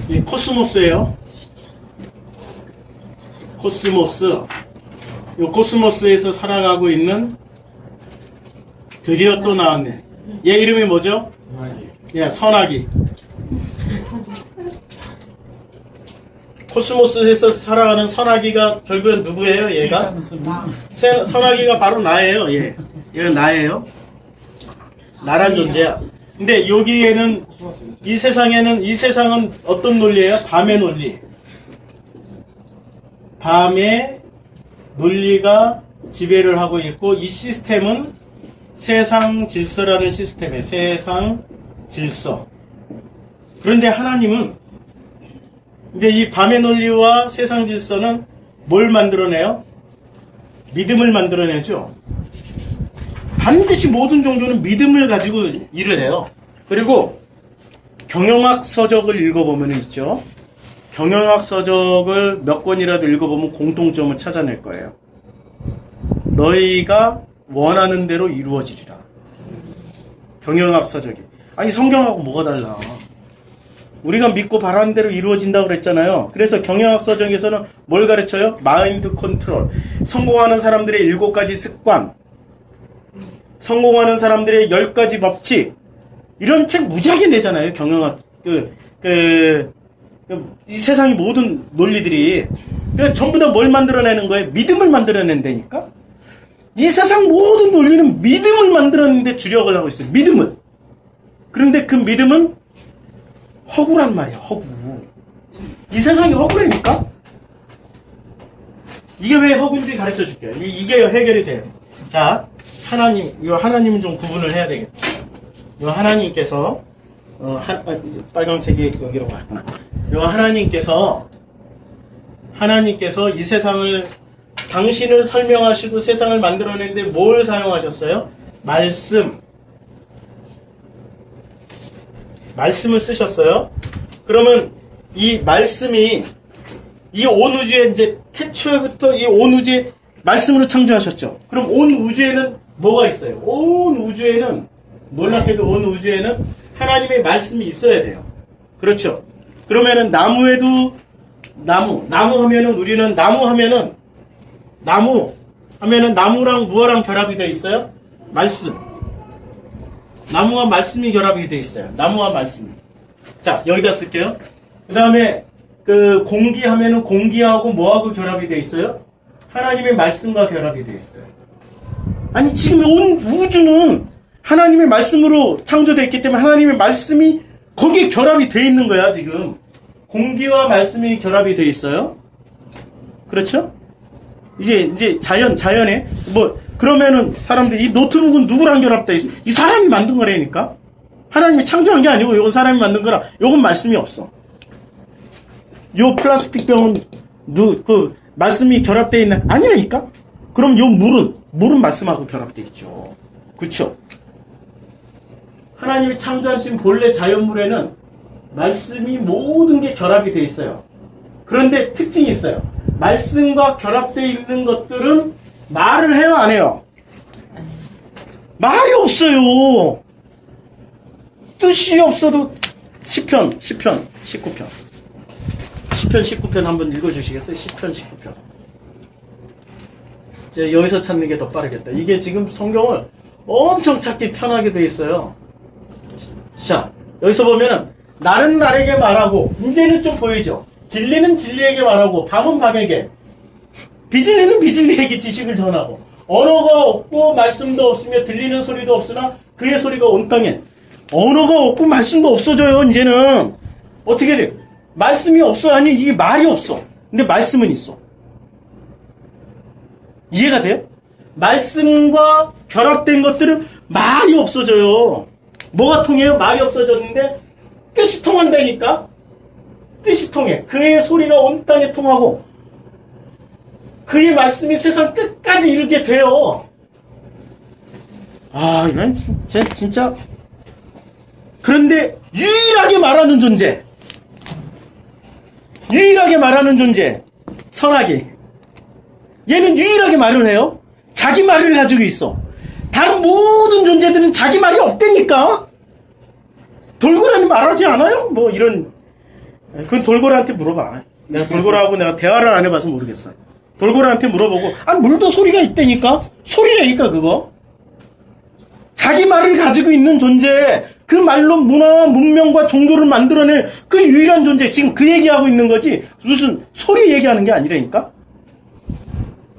이 코스모스예요. 코스모스. 요 코스모스에서 살아가고 있는 드디어 또 나왔네. 얘 이름이 뭐죠? 예, 선아기. 코스모스에서 살아가는 선아기가 결국엔 누구예요? 얘가? 선아기가 바로 나예요. 얘. 얘가 나예요. 나란 존재야. 근데 여기에는 이 세상은 어떤 논리예요? 밤의 논리. 밤의 논리가 지배를 하고 있고 이 시스템은 세상 질서라는 시스템이에요. 세상 질서. 그런데 하나님은 근데 이 밤의 논리와 세상 질서는 뭘 만들어내요? 믿음을 만들어내죠. 반드시 모든 종교는 믿음을 가지고 일을 해요. 그리고 경영학 서적을 읽어보면 있죠. 경영학 서적을 몇 권이라도 읽어보면 공통점을 찾아낼 거예요. 너희가 원하는 대로 이루어지리라. 경영학서적이. 아니 성경하고 뭐가 달라. 우리가 믿고 바라는 대로 이루어진다고 그랬잖아요. 그래서 경영학서적에서는 뭘 가르쳐요? 마인드 컨트롤. 성공하는 사람들의 7가지 습관. 성공하는 사람들의 10가지 법칙. 이런 책 무지하게 내잖아요. 경영학, 이 세상의 모든 논리들이. 그러니까 전부 다 뭘 만들어내는 거예요? 믿음을 만들어낸다니까? 이 세상 모든 논리는 믿음을 만들어내는데 주력을 하고 있어요. 믿음을. 그런데 그 믿음은 허구란 말이야, 허구. 이 세상이 허구라니까? 이게 왜 허구인지 가르쳐 줄게요. 이게 해결이 돼요. 자, 하나님은 좀 구분을 해야 되겠다. 요 하나님께서, 빨간색이 여기로 갔구나. 요 하나님께서 이 세상을, 당신을 설명하시고 세상을 만들어내는데 뭘 사용하셨어요? 말씀을 쓰셨어요. 그러면 이 말씀이 이 온 우주에 이제 태초부터 이 온 우주에 말씀으로 창조하셨죠. 그럼 온 우주에는 뭐가 있어요? 온 우주에는 놀랍게도 온 우주에는 하나님의 말씀이 있어야 돼요. 그렇죠. 그러면은 나무에도 나무 하면은 우리는 나무 하면은 나무랑 무엇랑 결합이 되어 있어요? 말씀. 나무와 말씀이 결합이 되어 있어요. 나무와 말씀이. 자, 여기다 쓸게요. 그 다음에, 공기 하면은 공기하고 뭐하고 결합이 되어 있어요? 하나님의 말씀과 결합이 되어 있어요. 아니, 지금 온 우주는 하나님의 말씀으로 창조되어 있기 때문에 하나님의 말씀이 거기에 결합이 되어 있는 거야, 지금. 공기와 말씀이 결합이 되어 있어요. 그렇죠? 이제 자연에, 그러면은 사람들이 이 노트북은 누구랑 결합되어 있어? 이 사람이 만든 거라니까? 하나님이 창조한 게 아니고 이건 사람이 만든 거라. 이건 말씀이 없어. 요 플라스틱 병은 말씀이 결합되어 있나? 아니라니까? 그럼 요 물은 말씀하고 결합되어 있죠. 그쵸? 하나님이 창조하신 본래 자연물에는 말씀이 모든 게 결합이 되어 있어요. 그런데 특징이 있어요. 말씀과 결합되어 있는 것들은 말을 해요, 안 해요? 말이 없어요. 뜻이 없어도 시편 19편 한번 읽어주시겠어요? 시편 19편. 이제 여기서 찾는 게 더 빠르겠다. 이게 지금 성경을 엄청 찾기 편하게 돼 있어요. 자, 여기서 보면은 날은 날에게 말하고, 이제는 좀 보이죠? 진리는 진리에게 말하고, 밤은 밤에게, 비진리는 비진리에게 지식을 전하고, 언어가 없고 말씀도 없으며 들리는 소리도 없으나 그의 소리가 온 땅에. 언어가 없고 말씀도 없어져요. 이제는 어떻게 돼요? 말씀이 없어. 아니 이게 말이 없어. 근데 말씀은 있어. 이해가 돼요? 말씀과 결합된 것들은 말이 없어져요. 뭐가 통해요? 말이 없어졌는데 뜻이 통한다니까. 뜻이 통해. 그의 소리가 온 땅에 통하고 그의 말씀이 세상 끝까지 이르게 돼요. 아, 난 진짜. 그런데 유일하게 말하는 존재. 선하기. 얘는 유일하게 말을 해요. 자기 말을 가지고 있어. 다른 모든 존재들은 자기 말이 없다니까. 돌고래는 말하지 않아요? 뭐 이런. 그건 돌고래한테 물어봐. 내가 돌고래하고 내가 대화를 안 해봐서 모르겠어. 돌고래한테 물어보고, 물도 소리가 있다니까? 소리라니까, 그거. 자기 말을 가지고 있는 존재, 그 말로 문화와 문명과 종교를 만들어낸 그 유일한 존재, 지금 그 얘기하고 있는 거지, 무슨 소리 얘기하는 게 아니라니까?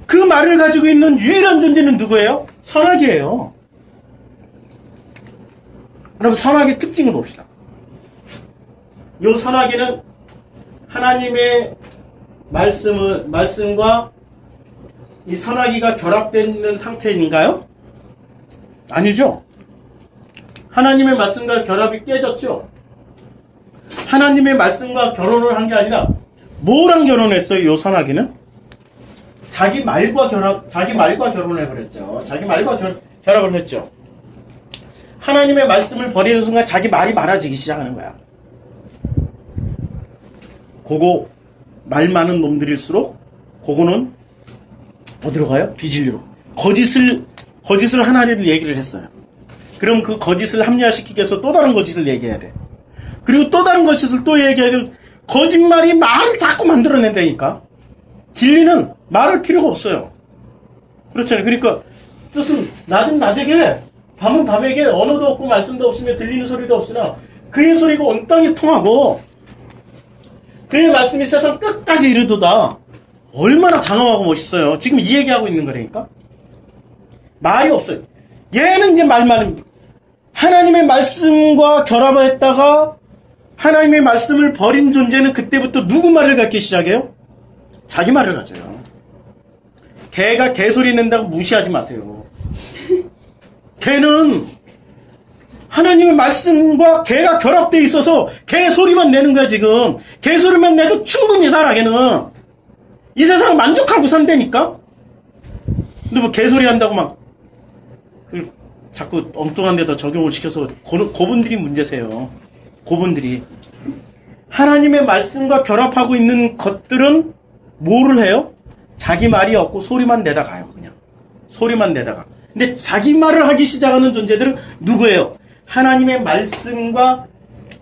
그 말을 가지고 있는 유일한 존재는 누구예요? 선하기예요. 그럼 선하기 특징을 봅시다. 요 선하기는 하나님의 말씀과 이 선하기가 결합되어 있는 상태인가요? 아니죠. 하나님의 말씀과 결합이 깨졌죠. 하나님의 말씀과 결혼을 한 게 아니라 뭐랑 결혼했어요? 요 선하기는? 자기 말과 결혼을 해버렸죠. 자기 말과 결합을 했죠. 하나님의 말씀을 버리는 순간 자기 말이 많아지기 시작하는 거야. 그거 말 많은 놈들일수록 그거는 어디로 가요? 비진리로. 거짓을 하나를 얘기를 했어요. 그럼 그 거짓을 합리화시키기 위해서 또 다른 거짓을 얘기해야 돼. 그리고 또 다른 거짓을 또 얘기해야 돼. 거짓말이 말을 자꾸 만들어낸다니까. 진리는 말할 필요가 없어요. 그렇잖아요. 그러니까 뜻은 낮은 낮에게, 밤은 밤에게 언어도 없고 말씀도 없으며 들리는 소리도 없으나 그의 소리가 온 땅에 통하고 그의 말씀이 세상 끝까지 이르도다. 얼마나 장엄하고 멋있어요. 지금 이 얘기하고 있는 거라니까. 말이 없어요. 얘는 이제 말만, 하나님의 말씀과 결합을 했다가 하나님의 말씀을 버린 존재는 그때부터 누구 말을 갖기 시작해요? 자기 말을 가져요. 개가 개소리 낸다고 무시하지 마세요. 개는 하나님의 말씀과 개가 결합되어 있어서 개소리만 내는 거야 지금. 개소리만 내도 충분히 살아 걔는. 이 세상 만족하고 산다니까. 근데 뭐 개소리 한다고 막 자꾸 엉뚱한 데다 적용을 시켜서 고분들이 문제세요. 고분들이. 하나님의 말씀과 결합하고 있는 것들은 뭐를 해요? 자기 말이 없고 소리만 내다 가요. 그냥 소리만 내다가. 근데 자기 말을 하기 시작하는 존재들은 누구예요? 하나님의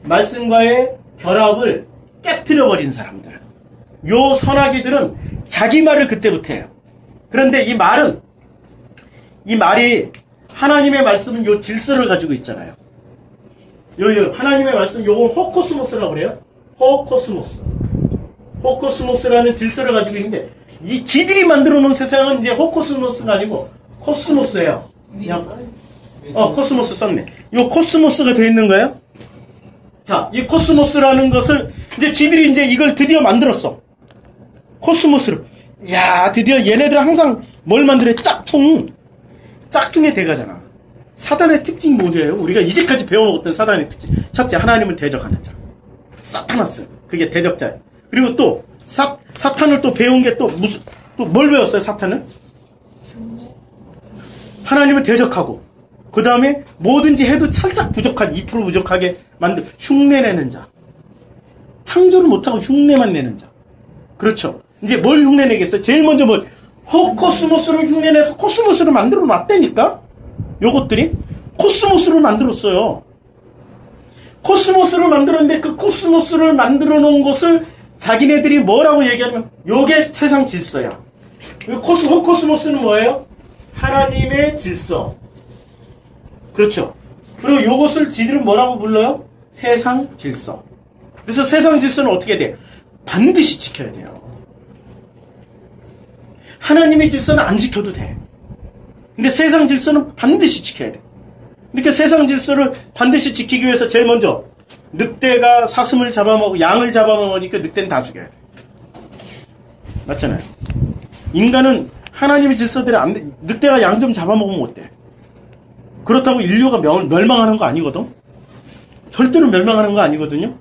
말씀과의 결합을 깨트려버린 사람들. 요 선하기들은 자기 말을 그때부터 해요. 그런데 이 말이 하나님의 말씀은 요 질서를 가지고 있잖아요. 요 하나님의 말씀 요건 호코스모스라고 그래요. 호코스모스라는 질서를 가지고 있는데 이 지들이 만들어 놓은 세상은 이제 호코스모스가 아니고 코스모스예요. 그냥 코스모스 썼네. 요 코스모스가 되어 있는 거예요. 자, 이 코스모스라는 것을 이제 지들이 이제 이걸 드디어 만들었어. 코스모스를. 야, 드디어 얘네들 항상 뭘 만들어? 짝퉁의 대가잖아. 사단의 특징이 뭐예요? 우리가 이제까지 배워먹었던 사단의 특징. 첫째, 하나님을 대적하는 자. 사타나스. 그게 대적자예요. 그리고 또 사탄을 또 배운 게 또 뭘 배웠어요? 사탄은? 하나님을 대적하고 그 다음에 뭐든지 해도 살짝 부족한 2% 부족하게 만들 흉내내는 자. 창조를 못하고 흉내만 내는 자. 그렇죠. 이제 뭘 흉내내겠어요? 제일 먼저 코스모스를 흉내내서 코스모스를 만들어 놨다니까? 요것들이 코스모스를 만들었어요. 코스모스를 만들었는데 그 코스모스를 만들어 놓은 것을 자기네들이 뭐라고 얘기하냐면 요게 세상 질서야. 코스모스는 뭐예요? 하나님의 질서. 그렇죠. 그리고 요것을 지들은 뭐라고 불러요? 세상 질서. 그래서 세상 질서는 어떻게 돼? 반드시 지켜야 돼요. 하나님의 질서는 안 지켜도 돼. 근데 세상 질서는 반드시 지켜야 돼. 그러니까 세상 질서를 반드시 지키기 위해서 제일 먼저 늑대가 사슴을 잡아먹고 양을 잡아먹으니까 늑대는 다 죽여야 돼. 맞잖아요. 인간은 하나님의 질서대로 안 돼. 늑대가 양 좀 잡아먹으면 어때? 그렇다고 인류가 멸망하는 거 아니거든? 절대로 멸망하는 거 아니거든요?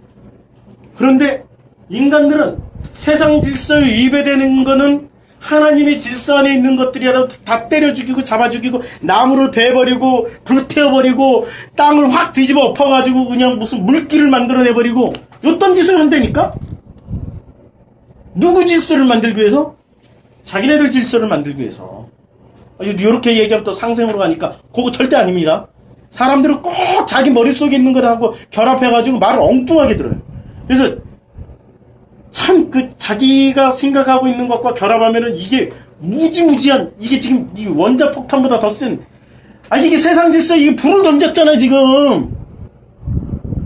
그런데 인간들은 세상 질서에 위배되는 거는 하나님의 질서 안에 있는 것들이라도 다 때려 죽이고 잡아 죽이고 나무를 베버리고 불태워버리고 땅을 확 뒤집어 엎어가지고 그냥 무슨 물길을 만들어내버리고 어떤 짓을 한다니까? 누구 질서를 만들기 위해서? 자기네들 질서를 만들기 위해서. 이렇게 얘기하면 또 상생으로 가니까 그거 절대 아닙니다. 사람들은 꼭 자기 머릿속에 있는 거하고 결합해가지고 말을 엉뚱하게 들어요. 그래서 참 자기가 생각하고 있는 것과 결합하면은 이게 무지무지한, 이게 지금 이 원자폭탄보다 더 센, 이게 세상 질서에 이게 불을 던졌잖아요 지금.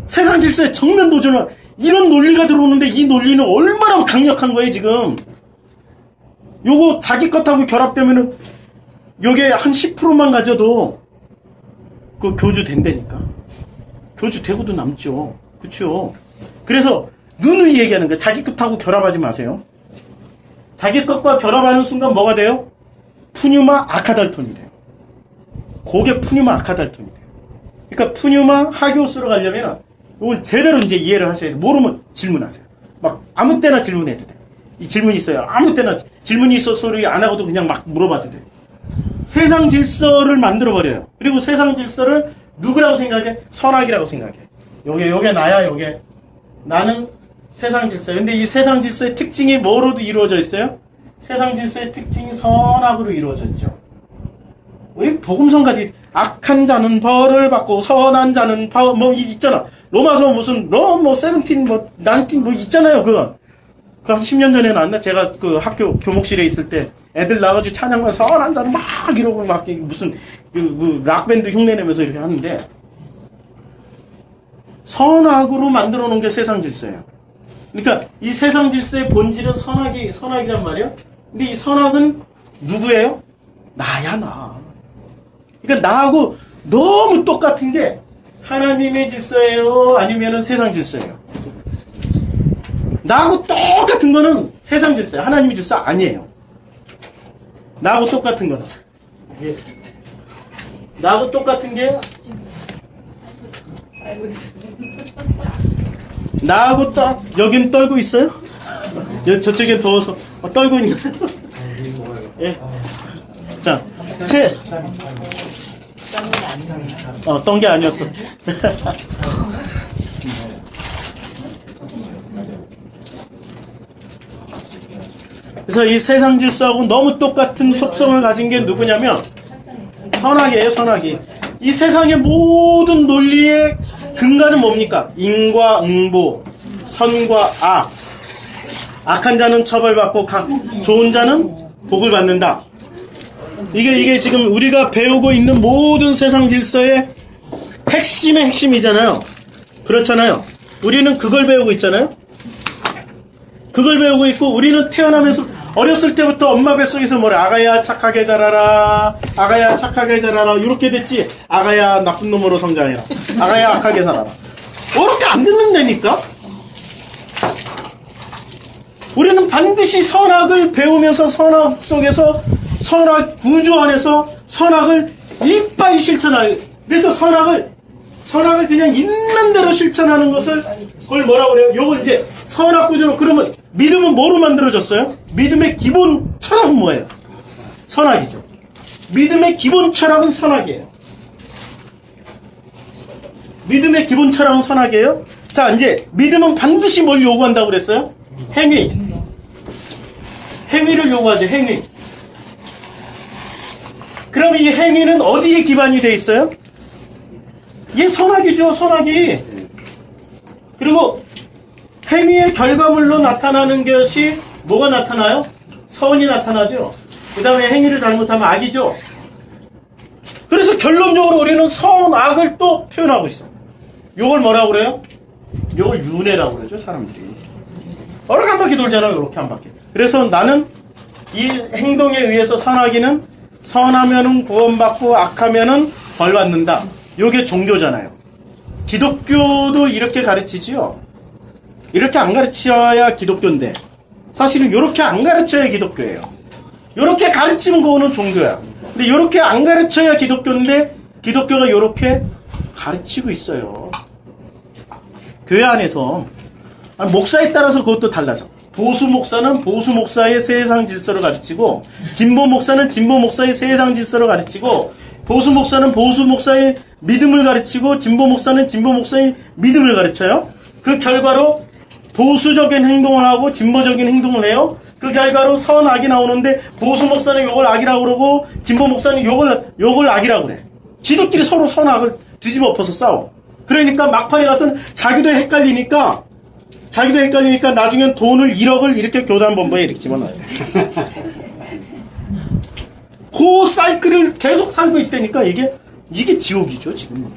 세상 질서에 정면 도전을, 이런 논리가 들어오는데 이 논리는 얼마나 강력한 거예요 지금. 요거 자기 것하고 결합되면은 요게 한 10%만 가져도 그 교주 된다니까. 교주 되고도 남죠. 그쵸? 그래서 누누이 얘기하는 거예요. 자기 것하고 결합하지 마세요. 자기 것과 결합하는 순간 뭐가 돼요? 푸뉴마 아카달톤이 돼요. 그게 푸뉴마 아카달톤이 돼요. 그러니까 푸뉴마 하기오스로 가려면 이걸 제대로 이제 이해를 하셔야 돼요. 모르면 질문하세요. 막 아무 때나 질문해도 돼요. 이 질문이 있어요. 아무 때나 질문이 있어서 소리 안 하고도 그냥 막 물어봐도 돼요. 세상 질서를 만들어버려요. 그리고 세상 질서를 누구라고 생각해? 선악이라고 생각해. 요게 나야, 요게. 나는 세상 질서. 근데 이 세상 질서의 특징이 뭐로도 이루어져 있어요? 세상 질서의 특징이 선악으로 이루어져 있죠. 우리 복음성가지 악한 자는 벌을 받고 선한 자는 뭐 있잖아. 로마서 무슨 뭐 17, 뭐 19, 뭐 있잖아요. 그거 한 10년 전에 나왔나? 제가 그 학교 교목실에 있을 때 애들 나가지고 찬양만 선한 자는 막 이러고 막 무슨 그 락밴드 흉내내면서 이렇게 하는데, 선악으로 만들어 놓은 게 세상 질서예요. 그러니까 이 세상 질서의 본질은 선악이란 말이에요. 근데 이 선악은 누구예요? 나야, 나. 그러니까 나하고 너무 똑같은 게 하나님의 질서예요? 아니면은 세상 질서예요? 나하고 똑같은 거는 세상 질서예요. 하나님의 질서 아니에요. 나하고 똑같은 거는. 예. 나하고 똑같은 게, 나하고 딱, 여긴 떨고 있어요? 저쪽엔 더워서, 떨고 있는. 예. 자, 떤 게 아니었어. 그래서 이 세상 질서하고 너무 똑같은 속성을 가진 게 누구냐면, 선악이에요, 선악이. 이 세상의 모든 논리의 근간은 뭡니까? 인과 응보, 선과 악. 악한 자는 처벌받고 좋은 자는 복을 받는다. 이게 지금 우리가 배우고 있는 모든 세상 질서의 핵심의 핵심이잖아요. 그렇잖아요. 우리는 그걸 배우고 있잖아요. 그걸 배우고 있고, 우리는 태어나면서 어렸을 때부터 엄마 뱃속에서 뭐래, 아가야 착하게 자라라, 아가야 착하게 자라라, 이렇게 됐지. 아가야 나쁜 놈으로 성장해라, 아가야 악하게 살아라. 이렇게 안 듣는다니까. 우리는 반드시 선악을 배우면서 선악 속에서, 선악 구조 안에서 선악을 이빨 실천하요. 그래서 선악을 그냥 있는 대로 실천하는 것을, 그걸 뭐라고 그래요? 요걸 이제 선악 구조로. 그러면 믿음은 뭐로 만들어졌어요? 믿음의 기본 철학은 뭐예요? 선악이죠. 믿음의 기본 철학은 선악이에요. 믿음의 기본 철학은 선악이에요. 자, 이제 믿음은 반드시 뭘 요구한다고 그랬어요? 행위를 요구하죠. 행위. 그럼 이 행위는 어디에 기반이 돼 있어요? 이게 선악이죠, 선악이. 그리고 행위의 결과물로 나타나는 것이 뭐가 나타나요? 선이 나타나죠. 그 다음에 행위를 잘못하면 악이죠. 그래서 결론적으로 우리는 선악을 또 표현하고 있어요. 요걸 뭐라고 그래요? 요걸 윤회라고 그러죠, 사람들이. 이렇게 한 바퀴 돌잖아요, 이렇게 한 바퀴. 그래서 나는 이 행동에 의해서 선하기는, 선하면은 구원받고 악하면은 벌받는다. 요게 종교잖아요. 기독교도 이렇게 가르치지요. 이렇게 안 가르쳐야 기독교인데, 사실은 이렇게 안 가르쳐야 기독교예요. 이렇게 가르치는 거는 종교야. 근데 이렇게 안 가르쳐야 기독교인데, 기독교가 이렇게 가르치고 있어요. 교회 안에서 목사에 따라서 그것도 달라져. 보수 목사는 보수 목사의 세상 질서를 가르치고, 진보 목사는 진보 목사의 세상 질서를 가르치고, 보수 목사는 보수 목사의 믿음을 가르치고, 진보 목사는 진보 목사의 믿음을 가르쳐요. 그 결과로 보수적인 행동을 하고 진보적인 행동을 해요. 그 결과로 선악이 나오는데, 보수 목사는 요걸 악이라고 그러고 진보 목사는 요걸 악이라고 그래. 지들끼리 서로 선악을 뒤집어 엎어서 싸워. 그러니까 막판에 가서는 자기도 헷갈리니까 나중엔 돈을 1억을 이렇게 교단본부에 이렇게 집어넣어요. 그 사이클을 계속 살고 있다니까. 이게 지옥이죠, 지금.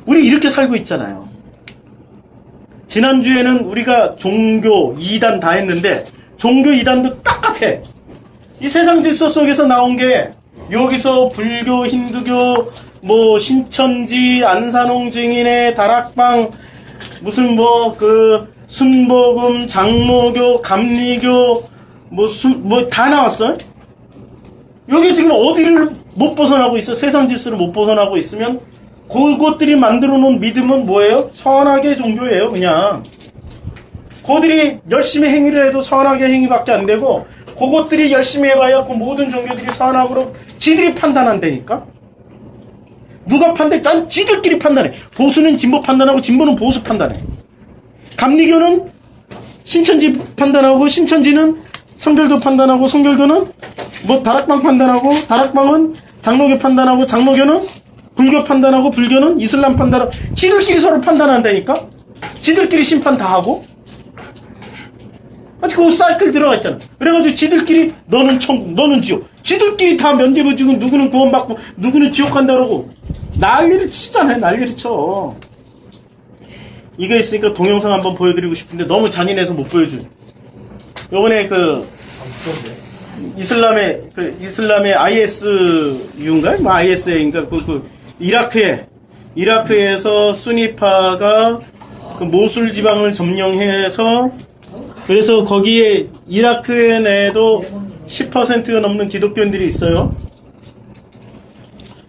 우리 이렇게 살고 있잖아요. 지난주에는 우리가 종교 2단 다 했는데, 종교 2단도 똑같아. 이 세상 질서 속에서 나온 게, 여기서 불교, 힌두교, 뭐 신천지, 안산홍 증인의 다락방, 무슨 순복음, 장로교, 감리교, 뭐 다 나왔어요. 여기 지금 어디를 못 벗어나고 있어? 세상 질서를 못 벗어나고 있으면, 그것들이 만들어 놓은 믿음은 뭐예요? 선악의 종교예요, 그냥. 그들이 열심히 행위를 해도 선악의 행위밖에 안 되고, 그것들이 열심히 해봐야 그 모든 종교들이 선악으로 지들이 판단한다니까? 누가 판단해? 난 지들끼리 판단해. 보수는 진보 판단하고 진보는 보수 판단해. 감리교는 신천지 판단하고, 신천지는 성결교 판단하고, 성결교는 다락방 판단하고, 다락방은 장로교 판단하고 장로교는 불교 판단하고 불교는 이슬람 판단하고 지들끼리 서로 판단한다니까? 지들끼리 심판 다 하고? 아직 그 사이클 들어가 있잖아. 그래가지고 지들끼리 너는 천국, 너는 지옥. 지들끼리 다 면죄부지고 누구는 구원받고 누구는 지옥 간다 그러고 난리를 치잖아요. 난리를 쳐. 이거 있으니까 동영상 한번 보여드리고 싶은데 너무 잔인해서 못 보여줘요. 요번에 이슬람의 ISU인가? 뭐 ISA인가? 이라크에서 수니파가 그 모술 지방을 점령해서 그래서 거기에 이라크 내에도 10%가 넘는 기독교인들이 있어요.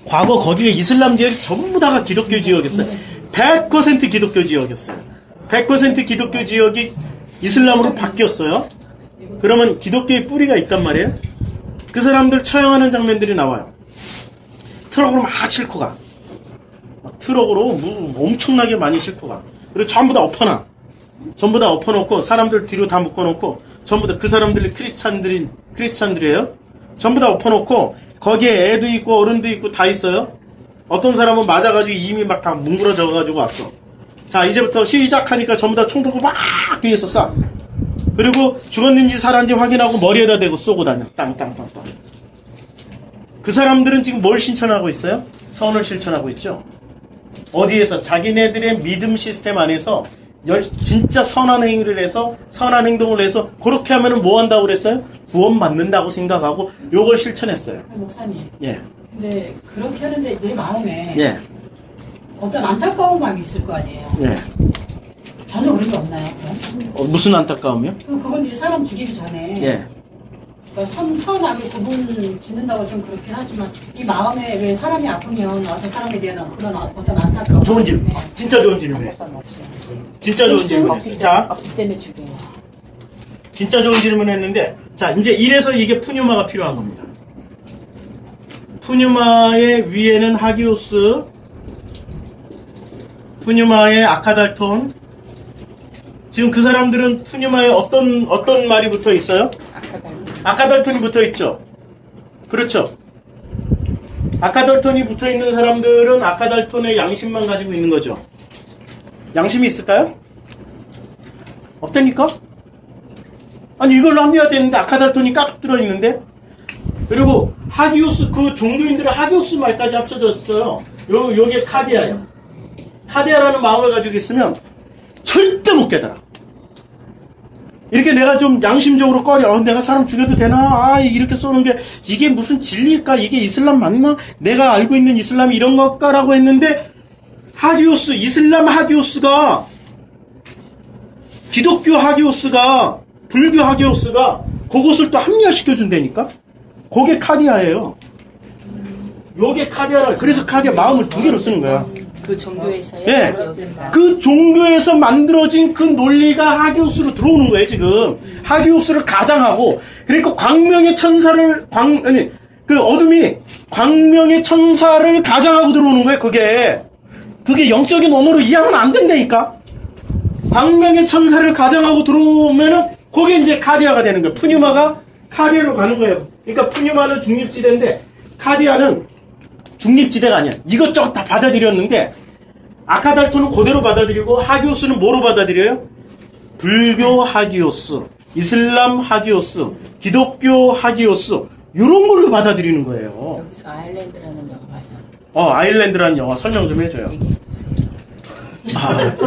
과거 거기에 이슬람 지역이 전부 다가 기독교 지역이었어요. 100% 기독교 지역이었어요. 100% 기독교 지역이 이슬람으로 바뀌었어요. 그러면 기독교의 뿌리가 있단 말이에요. 그 사람들 처형하는 장면들이 나와요. 트럭으로 막 싣고 가. 트럭으로 엄청나게 많이 싣고 가. 그리고 전부 다 엎어놔. 전부 다 엎어놓고 사람들 뒤로 다 묶어놓고 전부 다 그 사람들이 크리스찬들이에요. 전부 다 엎어놓고 거기에 애도 있고 어른도 있고 다 있어요. 어떤 사람은 맞아가지고 이미 막 다 뭉그러져가지고 왔어. 자 이제부터 시작하니까 전부 다 총 들고 막 뒤에서 쏴. 그리고 죽었는지 살았는지 확인하고 머리에다 대고 쏘고 다녀. 땅땅땅땅. 그 사람들은 지금 뭘 실천하고 있어요? 선을 실천하고 있죠. 어디에서? 자기네들의 믿음 시스템 안에서 진짜 선한 행위를 해서 선한 행동을 해서 그렇게 하면은 뭐 한다고 그랬어요? 구원 받는다고 생각하고 요걸 실천했어요. 목사님. 예. 근데 그렇게 하는데 내 마음에 예. 어떤 안타까운 마음이 있을 거 아니에요. 예. 전혀 그런 게 없나요? 무슨 안타까움이요? 그분들이 사람 죽이기 전에 예. 그러니까 선하게 구분 짓는다고 좀 그렇긴 하지만 이 마음에 왜 사람이 아프면 어떤 사람에 대한 그런 어떤 안타까움. 좋은 질문. 네. 진짜 좋은 질문이에요. 진짜 좋은 질문이에요. 자, 때문에 죽여요. 진짜 좋은 질문 했는데, 자, 이제 이래서 이게 푸뉴마가 필요한 겁니다. 푸뉴마의 위에는 하기오스, 푸뉴마의 아카달톤. 지금 그 사람들은 푸뉴마에 어떤 말이 붙어 있어요? 아카달톤이 붙어 있죠? 그렇죠? 아카달톤이 붙어 있는 사람들은 아카달톤의 양심만 가지고 있는 거죠. 양심이 있을까요? 없다니까? 아니 이걸로 합리화 되는데 아카달톤이 가득 들어있는데 그리고 하기오스 그 종교인들의 하기오스 말까지 합쳐졌어요. 요게 카디아예요. 카디아라는 마음을 가지고 있으면 절대 못 깨달아. 이렇게 내가 좀 양심적으로 꺼려. 내가 사람 죽여도 되나? 이렇게 쏘는 게 이게 무슨 진리일까? 이게 이슬람 맞나? 내가 알고 있는 이슬람이 이런 것까라고 했는데 하기오스, 이슬람 하기오스가 기독교 하기오스가 불교 하기오스가 그것을 또 합리화시켜준다니까? 그게 카디아예요. 요게 카디아라. 그래서 카디아 마음을 두 개로 쓰는 거야. 그 종교에서의 예. 하기오스가. 그 종교에서 만들어진 그 논리가 하기오스로 들어오는 거예요, 지금. 하기오스를 가장하고, 그러니까 광명의 천사를, 그 어둠이 광명의 천사를 가장하고 들어오는 거예요, 그게 영적인 언어로 이해하면 안 된다니까? 광명의 천사를 가장하고 들어오면은, 그게 이제 카디아가 되는 거예요. 푸뉴마가 카디아로 가는 거예요. 그러니까 푸뉴마는 중립지대인데, 카디아는 중립지대가 아니야. 이것저것 다 받아들였는데 아카달토는 그대로 받아들이고 하기오스는 뭐로 받아들여요? 불교 하기오스, 이슬람 하기오스, 기독교 하기오스 이런 걸로 받아들이는 거예요. 여기서 아일랜드라는 영화요. 아일랜드라는 영화 설명 좀 해줘요. 얘기해주세요.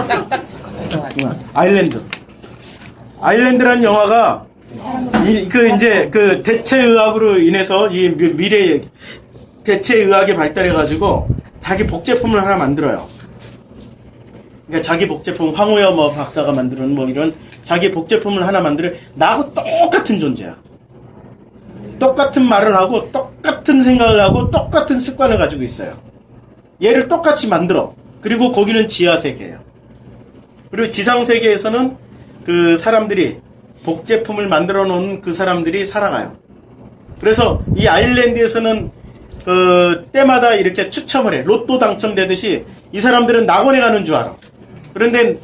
딱딱 적합할 것 같아요. 아일랜드라는 영화가 그 대체의학으로 인해서 이 미래의 대체의학이 발달해가지고 자기 복제품을 하나 만들어요. 그러니까 자기 복제품, 황우여 박사가 만드는 이런 자기 복제품을 하나 만들어. 나하고 똑같은 존재야. 똑같은 말을 하고 똑같은 생각을 하고 똑같은 습관을 가지고 있어요. 얘를 똑같이 만들어. 그리고 거기는 지하세계예요. 그리고 지상세계에서는 그 사람들이 복제품을 만들어 놓은 그 사람들이 살아가요. 그래서 이 아일랜드에서는 그 때마다 이렇게 추첨을 해. 로또 당첨되듯이 이 사람들은 낙원에 가는 줄 알아. 그런데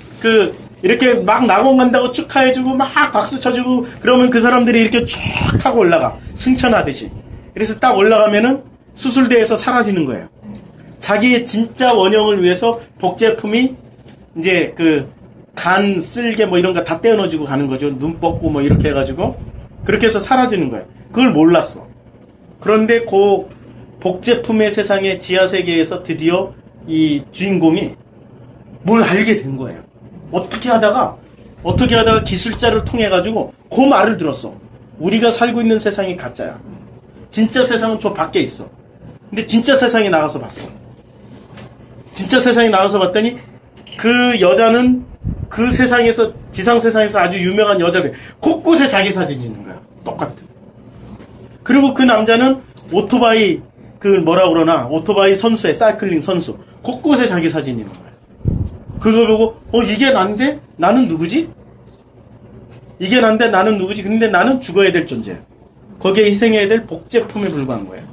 이렇게 막 낙원 간다고 축하해주고 막 박수 쳐주고 그러면 그 사람들이 이렇게 쭉 타고 올라가. 승천하듯이. 그래서 딱 올라가면은 수술대에서 사라지는 거예요. 자기의 진짜 원형을 위해서 복제품이 이제 그 간, 쓸개 뭐 이런 거 다 떼어넣어주고 가는 거죠. 눈 뻗고 뭐 이렇게 해가지고 그렇게 해서 사라지는 거예요. 그걸 몰랐어. 그런데 그 복제품의 세상의 지하세계에서 드디어 이 주인공이 뭘 알게 된 거예요. 어떻게 하다가 기술자를 통해 가지고 그 말을 들었어. 우리가 살고 있는 세상이 가짜야. 진짜 세상은 저 밖에 있어. 근데 진짜 세상에 나가서 봤어. 진짜 세상에 나가서 봤더니 그 여자는 그 세상에서, 지상 세상에서 아주 유명한 여자들 곳곳에 자기 사진이 있는 거야. 똑같은. 그리고 그 남자는 오토바이 오토바이 선수의 사이클링 선수 곳곳에 자기 사진이 있는 거야. 그걸 보고 이게 난데 나는 누구지? 이게 난데 나는 누구지? 근데 나는 죽어야 될 존재야. 거기에 희생해야 될 복제품에 불과한 거예요.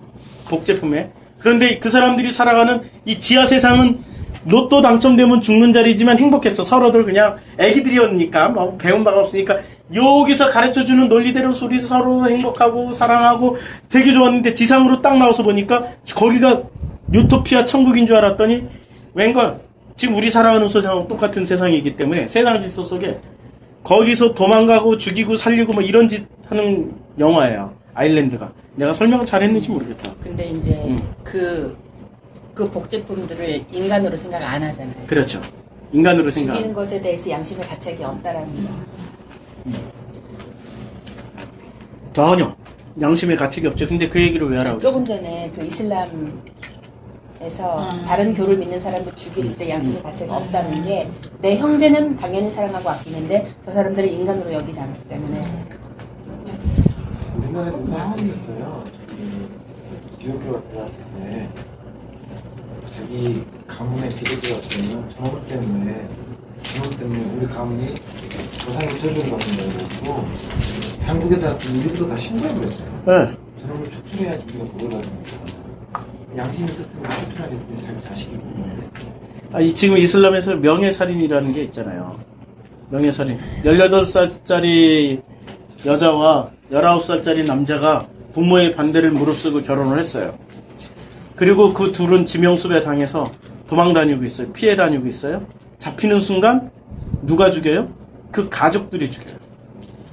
복제품에. 그런데 그 사람들이 살아가는 이 지하 세상은 로또 당첨되면 죽는 자리지만 행복했어. 서로들 그냥 애기들이었으니까 뭐 배운 바가 없으니까 여기서 가르쳐주는 논리대로 소리 서로 행복하고 사랑하고 되게 좋았는데 지상으로 딱 나와서 보니까 거기가 유토피아 천국인 줄 알았더니 웬걸 지금 우리 살아가는 세상하고 똑같은 세상이기 때문에 세상 질서 속에 거기서 도망가고 죽이고 살리고 뭐 이런 짓 하는 영화예요. 아일랜드가. 내가 설명을 잘했는지 모르겠다. 근데 이제 그 복제품들을 인간으로 생각 안 하잖아요. 그렇죠. 인간으로 생각. 죽이는 것에 대해서 양심의 가책이 없다라는 거. 전혀 양심의 가책이 없죠. 근데 그 얘기를 왜 하라고 조금 전에 그 이슬람에서 다른 교를 믿는 사람들 죽일 때 양심의 가책이 없다는 게 내 형제는 당연히 사랑하고 아끼는데 저 사람들을 인간으로 여기지 않기 때문에. 우리나라에 그런 거 있었어요. 기독교가 들어왔을 때 자기 가문의 비례대가 되면 전원 때문에 우리 가문이 조상이 쳐주는 것 같은데 그래가지고 한국에다 일부러 다 신고해버렸어요. 네. 저놈을 축출해야지 우리가 그걸 가지고 양심이 있었으면 축출하겠으면 자기 자식이고. 지금 이슬람에서 명예살인이라는 게 있잖아요. 명예살인. 18살짜리 여자와 19살짜리 남자가 부모의 반대를 무릅쓰고 결혼을 했어요. 그리고 그 둘은 지명수배 당해서 도망 다니고 있어요. 피해 다니고 있어요. 잡히는 순간 누가 죽여요? 그 가족들이 죽여요.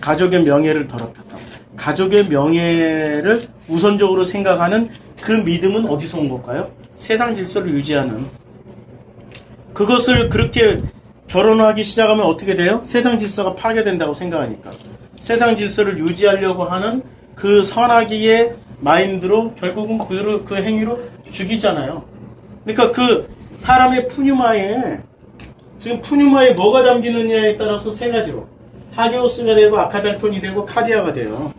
가족의 명예를 더럽혔다. 가족의 명예를 우선적으로 생각하는 그 믿음은 어디서 온 걸까요? 세상 질서를 유지하는. 그것을 그렇게 결혼하기 시작하면 어떻게 돼요? 세상 질서가 파괴된다고 생각하니까. 세상 질서를 유지하려고 하는 그 선악이의 마인드로 결국은 그 행위로 죽이잖아요. 그러니까 그 사람의 푸뉴마에 지금 푸뉴마에 뭐가 담기느냐에 따라서 세 가지로 하게오스가 되고 아카달톤이 되고 카디아가 돼요.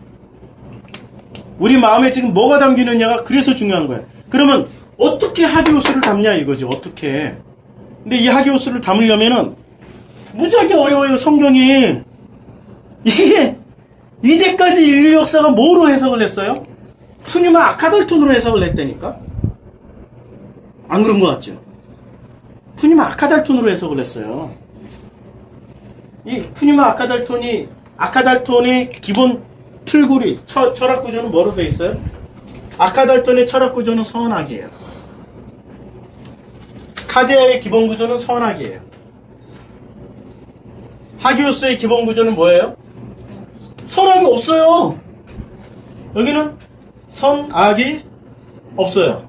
우리 마음에 지금 뭐가 담기느냐가 그래서 중요한 거예요. 그러면 어떻게 하게오스를 담냐 이거지. 어떻게. 근데 이 하게오스를 담으려면은 무지하게 어려워요. 성경이. 이게 이제까지 인류 역사가 뭐로 해석을 했어요? 푸뉴마 아카달톤으로 해석을 했다니까? 안 그런 것 같죠? 푸뉴마 아카달톤으로 해석을 했어요. 이 푸뉴마 아카달톤의 기본 틀구리, 철학 구조는 뭐로 돼 있어요? 아카달톤의 철학 구조는 선악이에요. 카디아의 기본 구조는 선악이에요. 하기오스의 기본 구조는 뭐예요? 선악이 없어요. 여기는 선악이 없어요.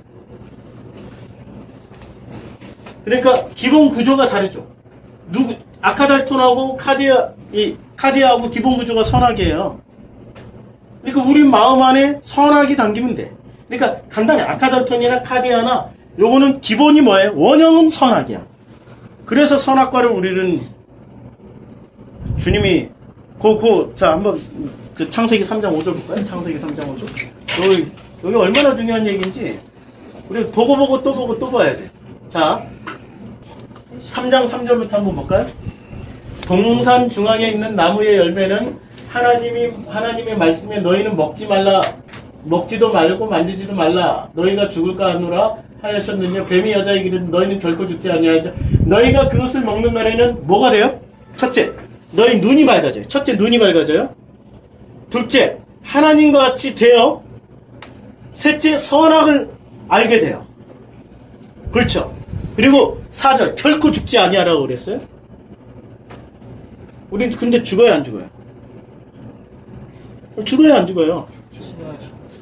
그러니까 기본 구조가 다르죠. 아카달톤하고 카디아하고 기본 구조가 선악이에요. 그러니까 우리 마음 안에 선악이 담기면 돼. 그러니까 간단히 아카달톤이나 카디아나 요거는 기본이 뭐예요? 원형은 선악이야. 그래서 선악과를 우리는 주님이 자 한번 그 창세기 3장 5절 볼까요? 창세기 3장 5절. 여기 얼마나 중요한 얘기인지 우리 보고 또 봐야 돼. 자 3장 3절부터 한번 볼까요? 동산 중앙에 있는 나무의 열매는 하나님의 말씀에 너희는 먹지도 말고 만지지도 말라. 너희가 죽을까 하노라 하셨느냐. 뱀이 여자에게 이르되 너희는 결코 죽지 아니하리라. 너희가 그것을 먹는 날에는 뭐가 돼요? 첫째, 너희 눈이 밝아져요. 첫째, 눈이 밝아져요. 둘째, 하나님과 같이 되어. 셋째, 선악을 알게 돼요. 그렇죠. 그리고 4절 결코 죽지 아니하라고 그랬어요. 우린 근데 죽어요 안 죽어요? 죽어요 안 죽어요?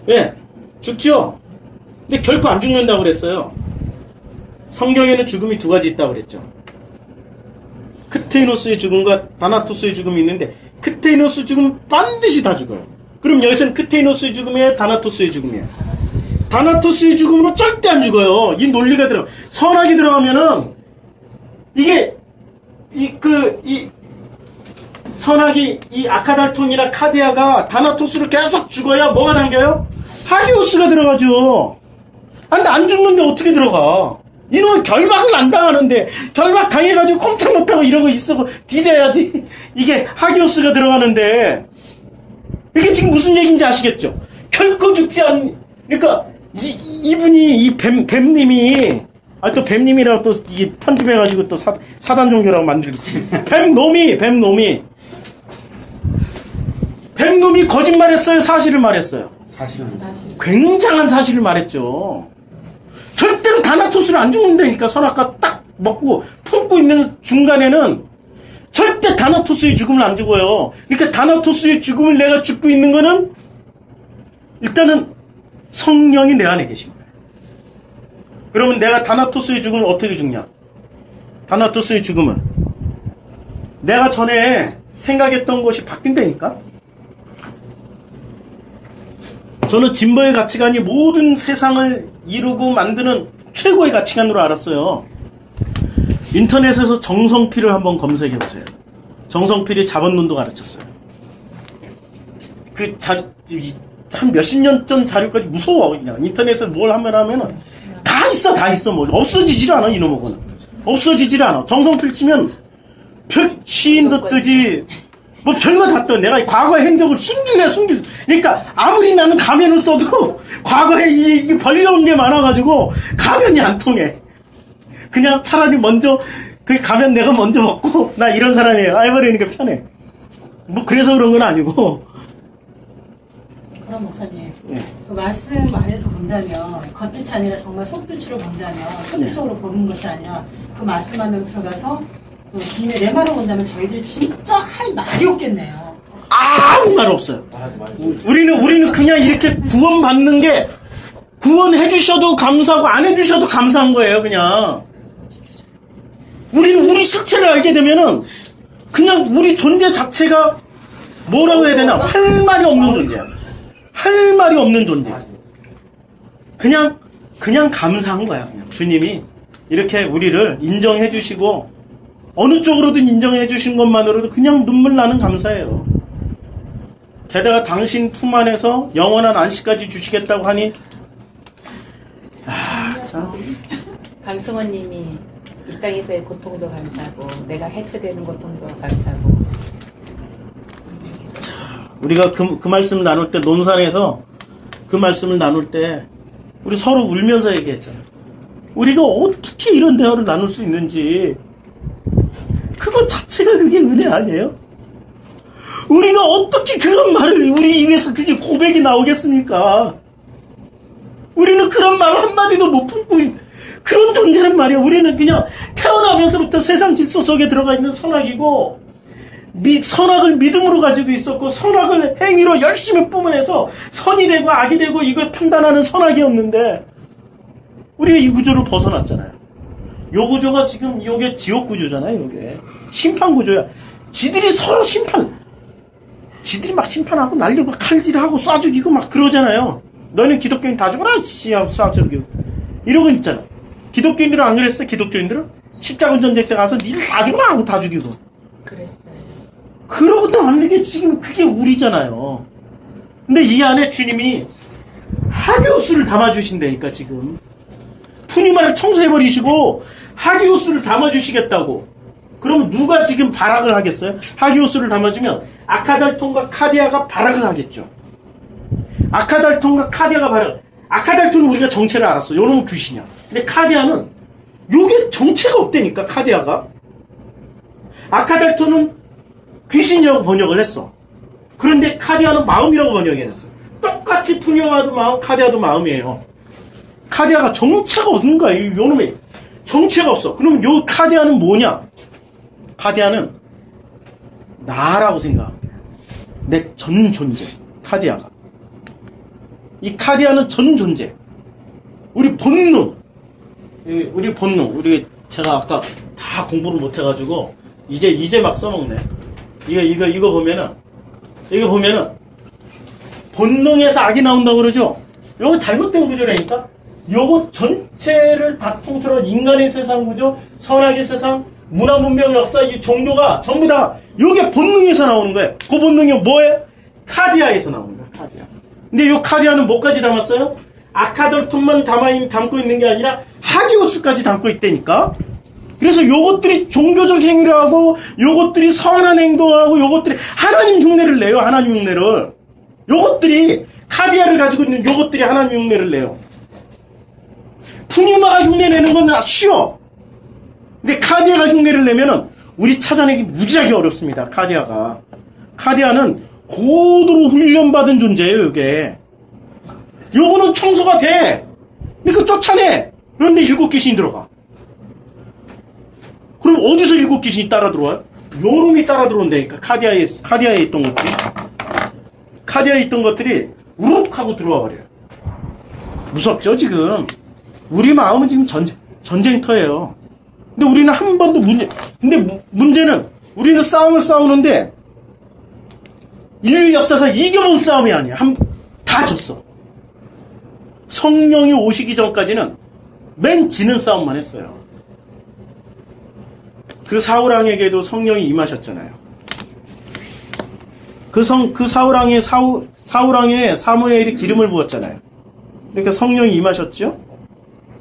왜? 죽죠. 근데 결코 안 죽는다고 그랬어요. 성경에는 죽음이 두 가지 있다고 그랬죠. 크테이노스의 죽음과 다나토스의 죽음이 있는데 크테이노스 죽음 반드시 다 죽어요. 그럼 여기서는 크테이노스의 죽음이에요? 다나토스의 죽음이에요? 다나토스의 죽음으로 절대 안 죽어요. 이 논리가 선악이 들어가면은 이게 선악이 이 아카달톤이나 카디아가 다나토스로 계속 죽어야 뭐가 당겨요? 하기오스가 들어가죠. 근데 안 죽는데 어떻게 들어가? 이놈은 결박을 안 당하는데 결박 당해가지고 꼼짝 못하고 이러고 있어 뒤져야지. 이게 하기오스가 들어가는데 이게 지금 무슨 얘기인지 아시겠죠? 결코 죽지 않은 그러니까 이분이 이 뱀님이 또 뱀님이라고 또 이게 편집해가지고 또 사단 종교라고 만들겠지. 뱀놈이 거짓말했어요? 사실을 말했어요? 사실은 굉장한 사실을 말했죠. 절대로 다나토스를 안 죽는다니까. 선악과 딱 먹고 품고 있는 중간에는 절대 다나토스의 죽음을 안 죽어요. 그러니까 다나토스의 죽음을 내가 죽고 있는 거는 일단은 성령이 내 안에 계신 거예요. 그러면 내가 다나토스의 죽음을 어떻게 죽냐? 다나토스의 죽음은 내가 전에 생각했던 것이 바뀐다니까. 저는 진보의 가치관이 모든 세상을 이루고 만드는 최고의 가치관으로 알았어요. 인터넷에서 정성필을 한번 검색해보세요. 정성필이 자본론도 가르쳤어요. 한 몇십 년 전 자료까지 무서워. 그냥 인터넷에 뭘 하면은 다 있어. 뭐 없어지질 않아. 이놈의 거는 없어지질 않아. 정성필 치면 시인도 뜨지. 뭐 별거 다 떠. 내가 과거의 행적을 숨길. 그러니까 아무리 나는 가면을 써도 과거에 이게 벌려온 게 많아가지고 가면이 안 통해. 그냥 차라리 먼저 그 가면 내가 먼저 먹고 나 이런 사람이에요. 해버리니까 편해. 뭐 그래서 그런 건 아니고. 그럼 목사님, 예. 그 말씀 안에서 본다면 겉끝이 아니라 정말 속끝으로 본다면 속끝적으로 보는 것이 아니라 그 말씀 안으로 들어가서 또 주님의 내 말을 본다면 저희들이 진짜 할 말이 없겠네요. 아무 말 없어요. 우리는 그냥 이렇게 구원받는 게 구원해 주셔도 감사하고 안 해주셔도 감사한 거예요. 그냥 우리는 우리 실체를 알게 되면은 그냥 우리 존재 자체가 뭐라고 해야 되나, 할 말이 없는 존재야. 할 말이 없는 존재. 그냥 감사한 거야. 그냥 주님이 이렇게 우리를 인정해 주시고 어느 쪽으로든 인정해 주신 것만으로도 그냥 눈물 나는 감사예요. 게다가 당신 품 안에서 영원한 안식까지 주시겠다고 하니 참. 강승원님이 이 땅에서의 고통도 감사하고 내가 해체되는 고통도 감사하고. 우리가 그 말씀을 나눌 때, 논산에서 그 말씀을 나눌 때 우리 서로 울면서 얘기했잖아요. 우리가 어떻게 이런 대화를 나눌 수 있는지, 그거 자체가 그게 은혜 아니에요? 우리가 어떻게 그런 말을 우리 입에서 그게 고백이 나오겠습니까? 우리는 그런 말 한마디도 못 품고 그런 존재란 말이야. 우리는 그냥 태어나면서부터 세상 질서 속에 들어가 있는 선악이고, 선악을 믿음으로 가지고 있었고, 선악을 행위로 열심히 뿜어내서 선이 되고 악이 되고 이걸 판단하는 선악이었는데, 우리가 이 구조를 벗어났잖아요. 요 구조가 지금 요게 지옥 구조잖아요. 요게 심판 구조야. 지들이 서로 지들이 막 심판하고 날리고 칼질하고 쏴 죽이고 막 그러잖아요. 너희는 기독교인 다 죽어라 씨 하고 쏴 죽이고 이러고 있잖아. 기독교인들은 안 그랬어? 기독교인들은 십자군 전쟁 때 가서 니들 다 죽어라 하고 다 죽이고 그랬어요. 그러고도 않는 게 지금 그게 우리잖아요. 근데 이 안에 주님이 하기오스를 담아주신다니까. 지금 푸니마를 청소해버리시고 하기오스를 담아주시겠다고. 그럼 누가 지금 발악을 하겠어요? 하기오스를 담아주면 아카달톤과 카디아가 발악을 하겠죠. 아카달톤과 카디아가 발악. 아카달톤은 우리가 정체를 알았어. 요놈은 귀신이야. 근데 카디아는 요게 정체가 없다니까. 카디아가 아카달톤은 귀신이라고 번역을 했어. 그런데 카디아는 마음이라고 번역을 했어. 똑같이 푸니마도 마음, 카디아도 마음이에요. 카디아가 정체가 없는 거야. 요 놈이 정체가 없어. 그럼 요 카디아는 뭐냐? 카디아는 나라고 생각합니다. 내 전 존재. 카디아가. 이 카디아는 전 존재. 우리 본능. 우리 본능. 제가 아까 다 공부를 못 해가지고, 이제 막 써먹네. 이거 보면은, 본능에서 악이 나온다고 그러죠? 요거 잘못된 구조라니까? 요거 전체를 다 통틀어 인간의 세상 구조, 선악의 세상, 문화, 문명, 역사, 이 종교가 전부 다 요게 본능에서 나오는 거예요. 그 본능이 뭐예요? 카디아에서 나오는 거예요, 카디아. 근데 요 카디아는 뭐까지 담았어요? 아카돌톤만 담고 있는 게 아니라 하기오스까지 담고 있다니까? 그래서 요것들이 종교적 행위를 하고, 요것들이 선한 행동을 하고, 요것들이 하나님 흉내를 내요, 하나님 흉내를. 요것들이, 카디아를 가지고 있는 요것들이 하나님 흉내를 내요. 푸뉴마가 흉내 내는 건 쉬워. 근데 카디아가 흉내를 내면은, 우리 찾아내기 무지하게 어렵습니다, 카디아가. 카디아는 고도로 훈련받은 존재예요, 요게. 요거는 청소가 돼. 그러니까 쫓아내. 그런데 7귀신이 들어가. 그럼 어디서 7귀신이 따라 들어와요? 요놈이 따라 들어온다니까. 카디아에 있던 것들이. 카디아에 있던 것들이 우룩 하고 들어와 버려요. 무섭죠, 지금. 우리 마음은 지금 전쟁터예요. 근데 우리는 한 번도 근데 문제는 우리는 싸움을 싸우는데 인류 역사상 이겨본 싸움이 아니야. 다 졌어. 성령이 오시기 전까지는 맨 지는 싸움만 했어요. 그 사울왕에게도 성령이 임하셨잖아요. 그 사울왕에 사무엘이 기름을 부었잖아요. 그러니까 성령이 임하셨죠?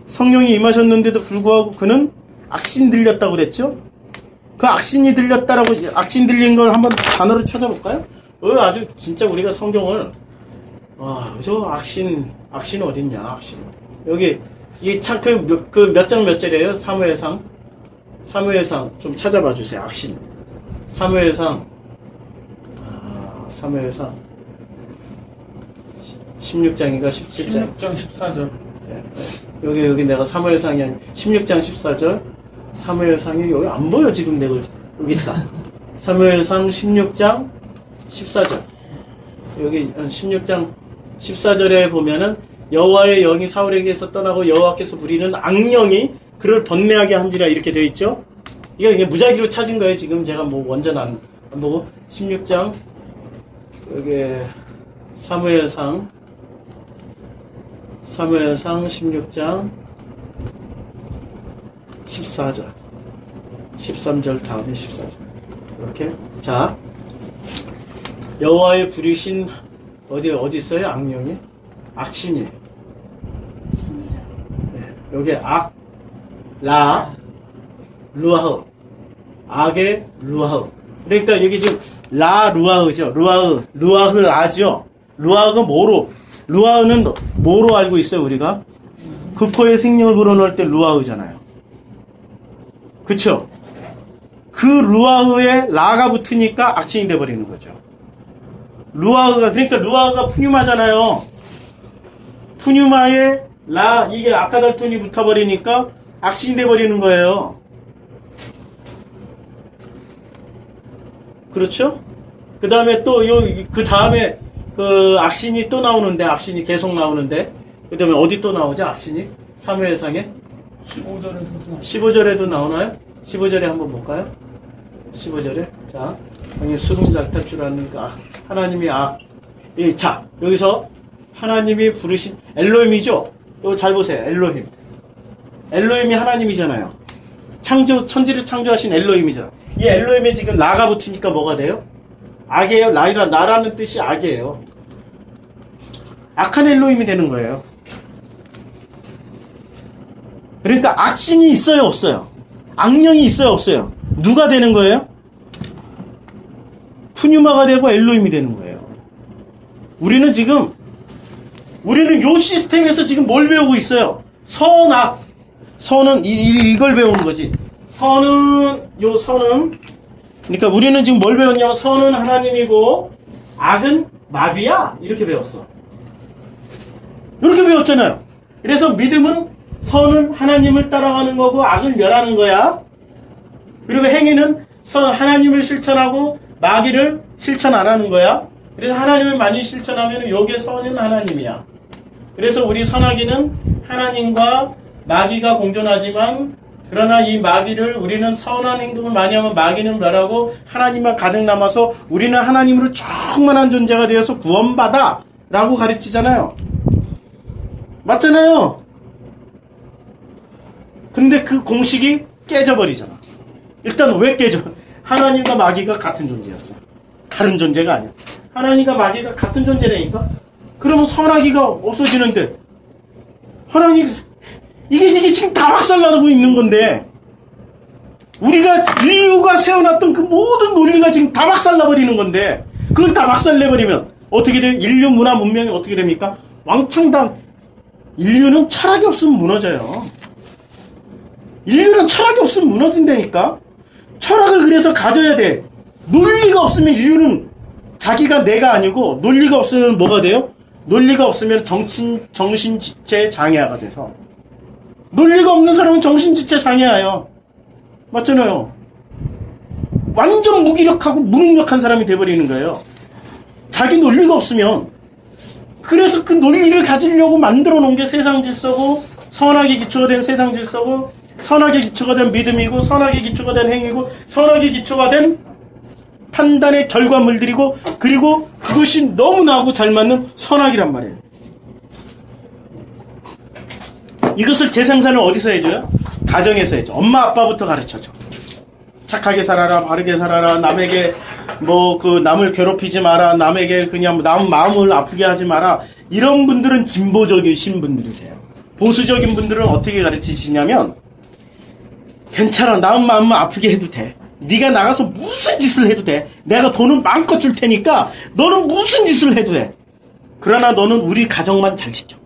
성령이 임하셨는데도 불구하고 그는 악신 들렸다고 그랬죠? 그 악신이 들렸다라고, 악신 들린 걸 한번 단어를 찾아볼까요? 아주 진짜 우리가 성경을, 저 악신 어딨냐, 악신. 여기, 몇 장 몇 절이에요? 사무엘상 좀 찾아봐 주세요. 악신. 사무엘상 16장인가 17장. 16장 14절. 여기 내가 사무엘상이 아니 16장 14절. 사무엘상이 여기 안 보여 지금 내가 여기 있다. 사무엘상 16장 14절. 여기 16장 14절에 보면은 여호와의 영이 사울에게서 떠나고 여호와께서 부리는 악령이 그를 번뇌하게 한지라 이렇게 되어 있죠. 이게 무작위로 찾은 거예요. 지금 제가 뭐 원전 안 보고 16장 여기 사무엘상 16장 14절 13절 다음에 14절 이렇게. 자, 여호와의 부리신 어디 있어요? 악령이? 악신이에요. 네, 여기 루아흐. 악의 루아흐. 그러니까 여기 지금 루아흐죠. 루아흐 라죠. 루아흐가 루아흐는 뭐로 알고 있어요, 우리가? 그 코에 생명을 불어넣을 때 루아흐잖아요. 그쵸? 그 루아흐에 라가 붙으니까 악신이 돼버리는 거죠. 그러니까 루아흐가 푸뉴마잖아요. 푸뉴마에 이게 아카달톤이 붙어버리니까 악신이 돼버리는 거예요. 그렇죠? 그 다음에 그 다음에 악신이 또 나오는데, 악신이 계속 나오는데, 그 다음에 어디 또 나오죠, 악신이? 사무엘상에? 15절에도 나오나요? 15절에 한번 볼까요? 15절에. 자, 여기 수금 잘 탈 줄 아는 하나님이 자, 여기서 하나님이 부르신 엘로힘이죠? 이거 잘 보세요, 엘로힘. 엘로힘이 하나님이잖아요. 천지를 창조하신 엘로힘이잖아요. 이 엘로힘에 지금 라가 붙으니까 뭐가 돼요? 악이에요. 나라는 뜻이 악이에요. 악한 엘로힘이 되는 거예요. 그러니까 악신이 있어요, 없어요? 악령이 있어요, 없어요? 누가 되는 거예요? 푸뉴마가 되고 엘로힘이 되는 거예요. 우리는 요 시스템에서 지금 뭘 배우고 있어요? 선악. 선은 이걸 배우는 거지. 선은 그러니까 우리는 지금 뭘 배웠냐면 선은 하나님이고 악은 마귀야. 이렇게 배웠어. 이렇게 배웠잖아요. 그래서 믿음은 선은 하나님을 따라가는 거고 악을 멸하는 거야. 그리고 행위는 하나님을 실천하고 마귀를 실천 안 하는 거야. 그래서 하나님을 많이 실천하면 요게 선은 하나님이야. 그래서 우리 선하기는 하나님과 마귀가 공존하지만 그러나 이 마귀를 우리는 선한 행동을 많이 하면 마귀는 멸하고 하나님만 가득 남아서 우리는 하나님으로 충만한 존재가 되어서 구원받아 라고 가르치잖아요. 맞잖아요. 근데 그 공식이 깨져버리잖아. 일단 왜 깨져? 하나님과 마귀가 같은 존재였어. 다른 존재가 아니야. 하나님과 마귀가 같은 존재라니까? 그러면 선하기가 없어지는데 하나님 이게 지금 다 박살나고 있는 건데 우리가 인류가 세워놨던 그 모든 논리가 지금 다 박살나버리는 건데 그걸 다 박살내버리면 어떻게 돼요? 인류 문화 문명이 어떻게 됩니까? 왕창 인류는 철학이 없으면 무너져요. 인류는 철학이 없으면 무너진다니까. 철학을 그래서 가져야 돼. 논리가 없으면 인류는 자기가 내가 아니고 논리가 없으면 뭐가 돼요? 논리가 없으면 정신지체 장애아가 돼서 논리가 없는 사람은 정신지체 장애아예요. 맞잖아요. 완전 무기력하고 무능력한 사람이 돼버리는 거예요. 자기 논리가 없으면. 그래서 그 논리를 가지려고 만들어 놓은 게 세상 질서고 선악의 기초가 된 세상 질서고 선악의 기초가 된 믿음이고 선악의 기초가 된 행위고 선악의 기초가 된 판단의 결과물들이고 그리고 그것이 너무나하고 잘 맞는 선악이란 말이에요. 이것을 재생산을 어디서 해줘요? 가정에서 해줘. 엄마 아빠부터 가르쳐줘. 착하게 살아라, 바르게 살아라, 남에게 남을 괴롭히지 마라, 남에게 그냥 남 마음을 아프게 하지 마라. 이런 분들은 진보적이신 분들이세요. 보수적인 분들은 어떻게 가르치시냐면 괜찮아, 남 마음을 아프게 해도 돼. 네가 나가서 무슨 짓을 해도 돼. 내가 돈은 마음껏 줄 테니까 너는 무슨 짓을 해도 돼. 그러나 너는 우리 가정만 잘 지켜.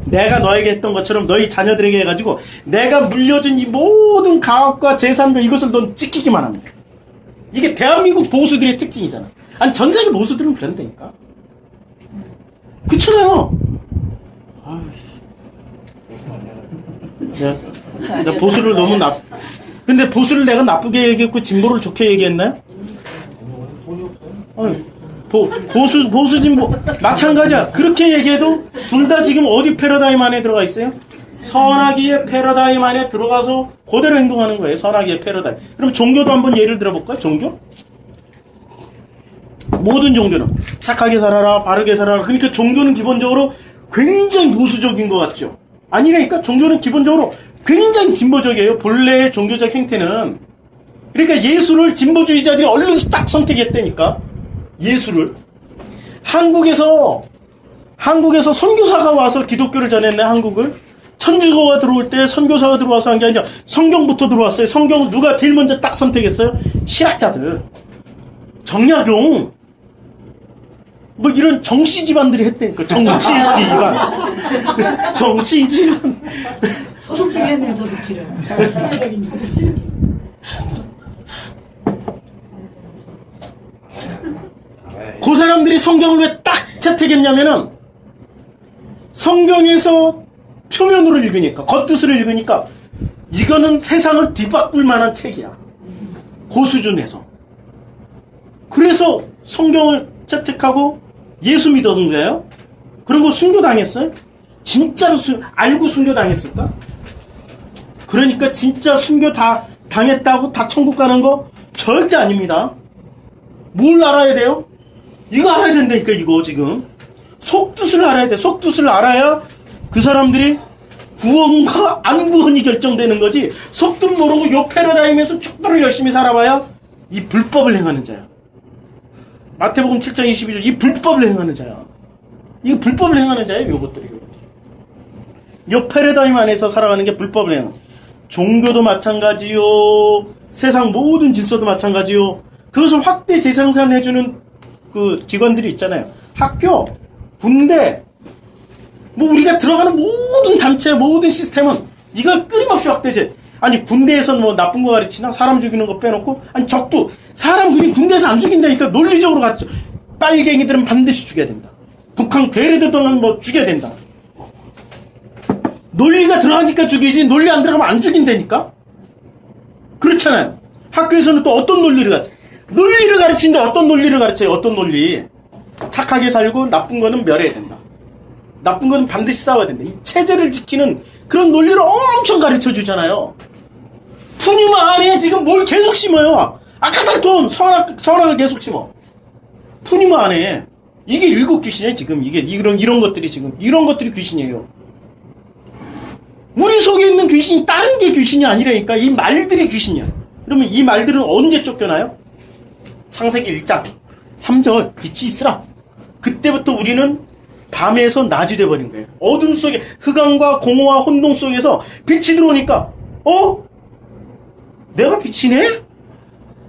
내가 너에게 했던 것처럼 너희 자녀들에게 해가지고 내가 물려준 이 모든 가업과 재산과 이것을 넌 지키기만 합니다. 이게 대한민국 보수들의 특징이잖아. 아니 전 세계 보수들은 그런다니까. 그렇잖아요. 내가 보수를 너무 근데 보수를 내가 나쁘게 얘기했고 진보를 좋게 얘기했나요? 보수 진보 마찬가지야. 그렇게 얘기해도 둘 다 지금 어디 패러다임 안에 들어가 있어요? 선악의 패러다임 안에 들어가서 그대로 행동하는 거예요. 선악의 패러다임. 그럼 종교도 한번 예를 들어볼까요? 종교? 모든 종교는 착하게 살아라, 바르게 살아라. 그러니까 종교는 기본적으로 굉장히 보수적인 것 같죠? 아니라니까. 종교는 기본적으로 굉장히 진보적이에요. 본래의 종교적 행태는. 그러니까 예수를 진보주의자들이 얼른 딱 선택했다니까. 예수를. 한국에서 선교사가 와서 기독교를 전했네. 한국을. 천주교가 들어올 때 선교사가 들어와서 한 게 아니라 성경부터 들어왔어요. 성경을 누가 제일 먼저 딱 선택했어요? 실학자들. 정약용. 이런 정씨 집안들이 했다니까. 정씨 집안. 정씨 집안. 도둑질 했네요, 도둑질을. 세계적인 도둑질. 그 사람들이 성경을 왜 딱 채택했냐면은 성경에서 표면으로 읽으니까, 겉뜻으로 읽으니까 이거는 세상을 뒤바꿀 만한 책이야. 그 수준에서. 그래서 성경을 채택하고 예수 믿었는 거예요. 그리고 순교당했어요. 진짜로 알고 순교당했을까? 그러니까 진짜 순교 다 당했다고 다 천국 가는 거 절대 아닙니다. 뭘 알아야 돼요? 이거 알아야 된다니까. 이거 지금 속뜻을 알아야 돼. 속뜻을 알아야 그 사람들이 구원과 안 구원이 결정되는 거지. 속뜻 모르고 요 패러다임에서 축도를 열심히 살아봐야 이 불법을 행하는 자야. 마태복음 7장 22절 이 불법을 행하는 자야. 이거 불법을 행하는 자예요. 요것들이. 요 패러다임 안에서 살아가는 게 불법을 행하는. 종교도 마찬가지요. 세상 모든 질서도 마찬가지요. 그것을 확대 재생산해주는 그 기관들이 있잖아요. 학교, 군대, 우리가 들어가는 모든 단체, 모든 시스템은 이걸 끊임없이 확대제. 아니, 군대에서는 나쁜 거 가르치나? 사람 죽이는 거 빼놓고? 아니, 적도, 사람 군대에서 안 죽인다니까 논리적으로 가르쳐. 빨갱이들은 반드시 죽여야 된다. 북한 괴뢰들은 죽여야 된다. 논리가 들어가니까 죽이지 논리 안 들어가면 안 죽인다니까? 그렇잖아요. 학교에서는 또 어떤 논리를 가르치는데 어떤 논리를 가르쳐요? 어떤 논리? 착하게 살고 나쁜 거는 멸해야 된다. 나쁜 거는 반드시 싸워야 된다. 이 체제를 지키는 그런 논리를 엄청 가르쳐 주잖아요. 푸뉴마 안에 지금 뭘 계속 심어요? 아카탈톤 선악을 계속 심어. 푸뉴마 안에 이게 일곱 귀신이에요. 지금 이런 것들이 이런 것들이 귀신이에요. 우리 속에 있는 귀신이 다른 게 귀신이 아니라니까. 이 말들이 귀신이야. 그러면 이 말들은 언제 쫓겨나요? 창세기 1장 3절 빛이 있으라. 그때부터 우리는 밤에서 낮이 돼버린 거예요. 어둠 속에 흑암과 공허와 혼동 속에서 빛이 들어오니까 내가 빛이네?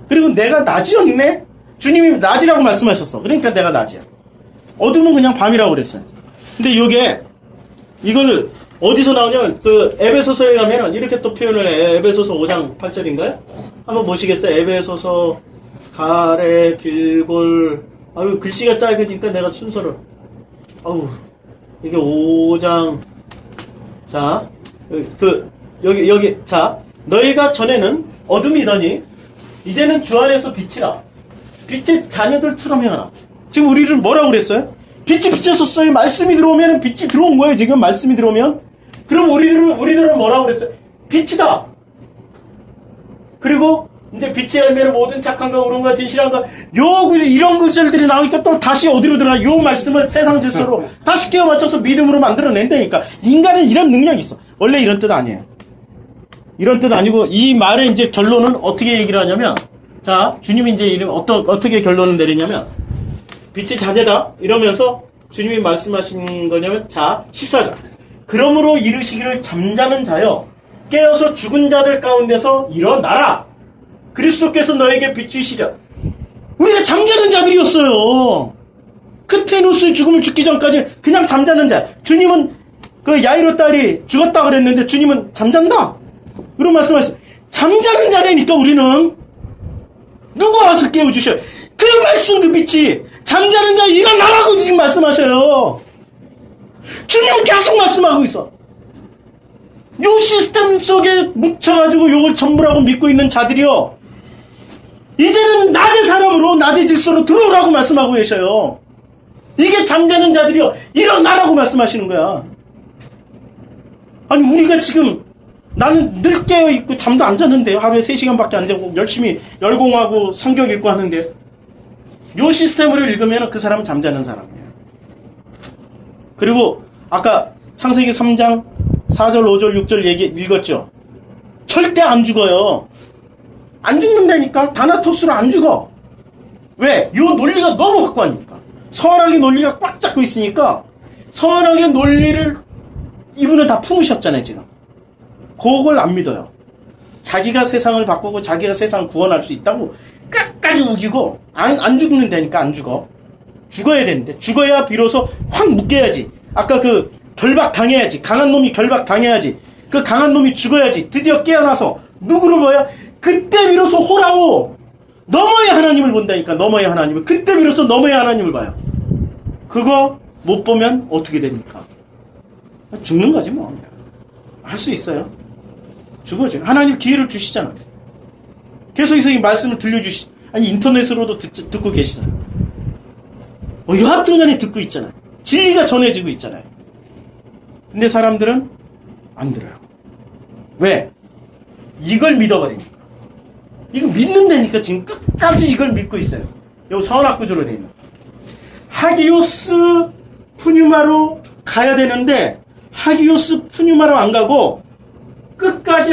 그리고 내가 낮이었네? 주님이 낮이라고 말씀하셨어. 그러니까 내가 낮이야. 어둠은 그냥 밤이라고 그랬어요. 근데 이거를 어디서 나오냐면 그 에베소서에 가면은 이렇게 또 표현을 해. 에베소서 5장 8절인가요? 한번 보시겠어요? 에베소서 가래 빌골 글씨가 짧으니까 내가 순서를 이게 5장 자 여기 자 너희가 전에는 어둠이더니 이제는 주 안에서 빛이라. 빛의 자녀들처럼 행하라. 지금 우리를 뭐라고 그랬어요? 빛이 비쳤었어요. 말씀이 들어오면 빛이 들어온 거예요. 지금 말씀이 들어오면. 그럼 우리들은 뭐라고 그랬어요? 빛이다. 그리고 이제 빛의 열매는 모든 착함과 의로움과 진실함과 이런 구절들이 나오니까 또 다시 어디로 들어가? 요 말씀을 세상 질서로 다시 끼워 맞춰서 믿음으로 만들어낸다니까. 인간은 이런 능력이 있어. 원래 이런 뜻 아니에요. 이런 뜻 아니고 이 말의 이제 결론은 어떻게 얘기를 하냐면 자 주님이 이제 어떻게 결론을 내리냐면 빛이 자제다 이러면서 주님이 말씀하신 거냐면 자 14절 그러므로 이르시기를 잠자는 자여 깨어서 죽은 자들 가운데서 일어나라. 그리스도께서 너에게 비추시려. 우리가 잠자는 자들이었어요. 크테누스의 죽음을 죽기 전까지 그냥 잠자는 자. 주님은 그 야이로 딸이 죽었다 그랬는데 주님은 잠잔다. 그런 말씀하셨어요. 잠자는 자라니까 우리는. 누가 와서 깨워주셔요? 그 말씀 그 빛이 잠자는 자 일어나라고 지금 말씀하셔요. 주님은 계속 말씀하고 있어. 요 시스템 속에 묻혀가지고 요걸 전부라고 믿고 있는 자들이요. 이제는 낮의 사람으로 낮의 질서로 들어오라고 말씀하고 계셔요. 이게 잠자는 자들이요. 일어나라고 말씀하시는 거야. 아니 우리가 지금 나는 늘 깨어있고 잠도 안 자는데요. 하루에 3시간밖에 안 자고 열심히 열공하고 성경 읽고 하는데 요 시스템으로 읽으면 그 사람은 잠자는 사람이에요. 그리고 아까 창세기 3장 4절 5절 6절 읽었죠. 절대 안 죽어요. 안 죽는다니까. 다나토스로 안 죽어. 왜? 요 논리가 너무 확고하니까. 선악의 논리가 꽉 잡고 있으니까 선악의 논리를 이분은 다 품으셨잖아요. 지금 그걸 안 믿어요. 자기가 세상을 바꾸고 자기가 세상을 구원할 수 있다고 끝까지 우기고 안 죽는다니까. 안 죽어. 죽어야 되는데 죽어야 비로소 확 묶여야지. 아까 그 결박 당해야지. 강한 놈이 결박 당해야지. 그 강한 놈이 죽어야지. 드디어 깨어나서 누구를 봐야 그때 비로소 호라오 넘어야 하나님을 본다니까. 넘어야 하나님을. 그때 비로소 넘어야 하나님을 봐요. 그거 못 보면 어떻게 됩니까? 죽는 거지 뭐. 할 수 있어요. 죽어죠. 하나님 기회를 주시잖아. 계속해서 이 말씀을 아니 인터넷으로도 듣고 계시잖아요. 여하튼간에 듣고 있잖아요. 진리가 전해지고 있잖아요. 근데 사람들은 안 들어요. 왜? 이걸 믿어버리니까. 이거 믿는다니까. 지금 끝까지 이걸 믿고 있어요. 여기 서원학구조로 되어 있는 하기오스 푸뉴마로 가야 되는데 하기오스 푸뉴마로 안 가고 끝까지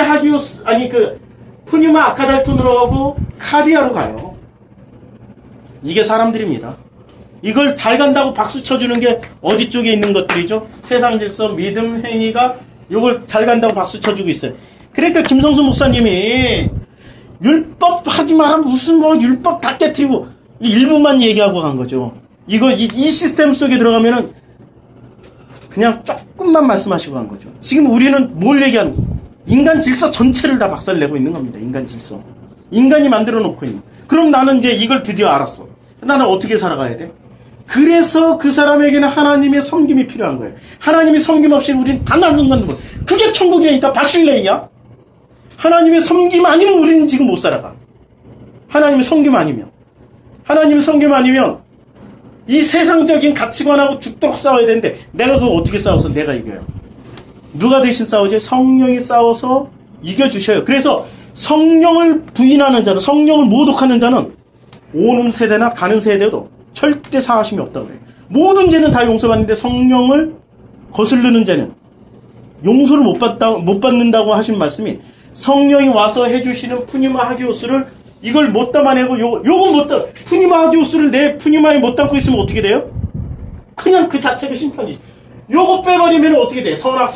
푸뉴마 아카달톤으로 가고 카디아로 가요. 이게 사람들입니다. 이걸 잘 간다고 박수 쳐주는 게 어디 쪽에 있는 것들이죠? 세상 질서, 믿음, 행위가 이걸 잘 간다고 박수 쳐주고 있어요. 그러니까 김성수 목사님이 율법 하지 마라 무슨 율법 다 깨트리고 일부만 얘기하고 간 거죠. 이 시스템 속에 들어가면은 그냥 조금만 말씀하시고 간 거죠. 지금 우리는 뭘 얘기하는 거예요? 인간 질서 전체를 다 박살내고 있는 겁니다. 인간 질서. 인간이 만들어 놓고 있는. 그럼 나는 이제 이걸 드디어 알았어. 나는 어떻게 살아가야 돼? 그래서 그 사람에게는 하나님의 섬김이 필요한 거예요. 하나님의 섬김 없이 우리는 단 한순간도 못. 그게 천국이라니까. 바실레이야. 하나님의 섬김 아니면 우리는 지금 못 살아가. 하나님의 섬김 아니면. 하나님의 섬김 아니면 이 세상적인 가치관하고 죽도록 싸워야 되는데 내가 그거 어떻게 싸워서 내가 이겨요? 누가 대신 싸우죠? 성령이 싸워서 이겨주셔요. 그래서 성령을 부인하는 자는, 성령을 모독하는 자는 오는 세대나 가는 세대도 절대 사하심이 없다고 그래요. 모든 죄는 다 용서받는데 성령을 거스르는 죄는 용서를 못 받는다고 하신 말씀이, 성령이 와서 해주시는 푸니마 하기오스를 이걸 못 담아내고 요건 못 담아, 푸니마 하기오스를 내 푸니마에 못 담고 있으면 어떻게 돼요? 그냥 그 자체가 심판이지. 요거 빼버리면 어떻게 돼? 선악.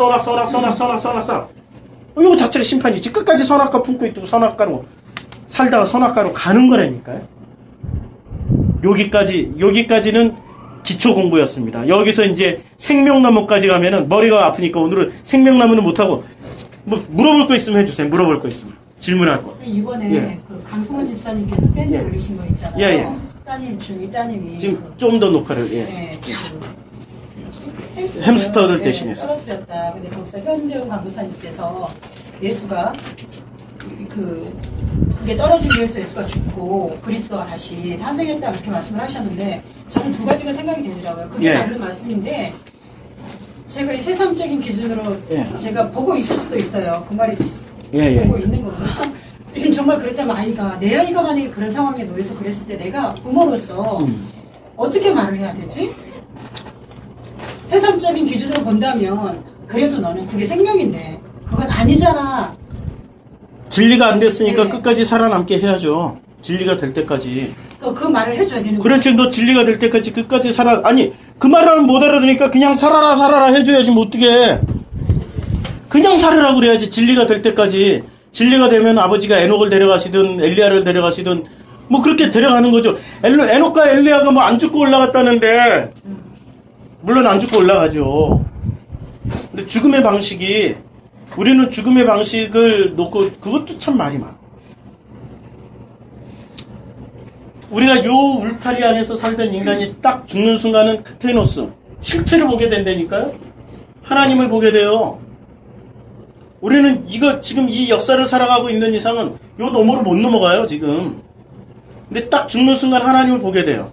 요거 자체가 심판이지. 끝까지 선악과 품고 있고 선악과로 살다가 선악과로 가는 거라니까요. 여기까지는 기초 공부였습니다. 여기서 이제 생명나무까지 가면은 머리가 아프니까 오늘은 생명나무는 못하고, 뭐 물어볼 거 있으면 해주세요. 물어볼 거 있으면. 질문할 거. 이번에 예. 그 강성원 집사님께서 밴드 올리신 거 있잖아요. 예. 따님 중이 따님이 지금 좀 더 녹화를, 예. 네, 햄스터를 대신해서. 떨어뜨렸다. 근데 거기서 현재훈 강도사님께서 예수가 그게 떨어지기 위해서 예수가 죽고 그리스도가 다시 탄생했다 이렇게 말씀을 하셨는데 저는 두 가지가 생각이 되더라고요. 그게 예. 맞는 말씀인데 제가 이 세상적인 기준으로 예. 제가 보고 있을 수도 있어요. 그 말이 예. 보고 있는 건가? 정말 그랬다면 내 아이가 만약에 그런 상황에 놓여서 그랬을 때 내가 부모로서 어떻게 말을 해야 되지? 세상적인 기준으로 본다면 그래도 너는 그게 생명인데 그건 아니잖아. 진리가 안 됐으니까 네. 끝까지 살아남게 해야죠. 진리가 될 때까지. 그 말을 해줘야 되는 거죠. 그렇지, 너 진리가 될 때까지 끝까지 아니, 그 말을 못 알아들으니까 그냥 살아라 해줘야지, 뭐 어떡해. 그냥 살으라고 그래야지, 진리가 될 때까지. 진리가 되면 아버지가 에녹을 데려가시든, 엘리야를 데려가시든, 뭐 그렇게 데려가는 거죠. 에녹과 엘리야가 뭐 안 죽고 올라갔다는데, 물론 안 죽고 올라가죠. 근데 죽음의 방식이, 우리는 죽음의 방식을 놓고, 그것도 참 말이 많아. 우리가 요 울타리 안에서 살던 인간이 딱 죽는 순간은 크테노스, 실체를 보게 된다니까요? 하나님을 보게 돼요. 우리는 지금 이 역사를 살아가고 있는 이상은 요 너머로 못 넘어가요, 지금. 근데 딱 죽는 순간 하나님을 보게 돼요.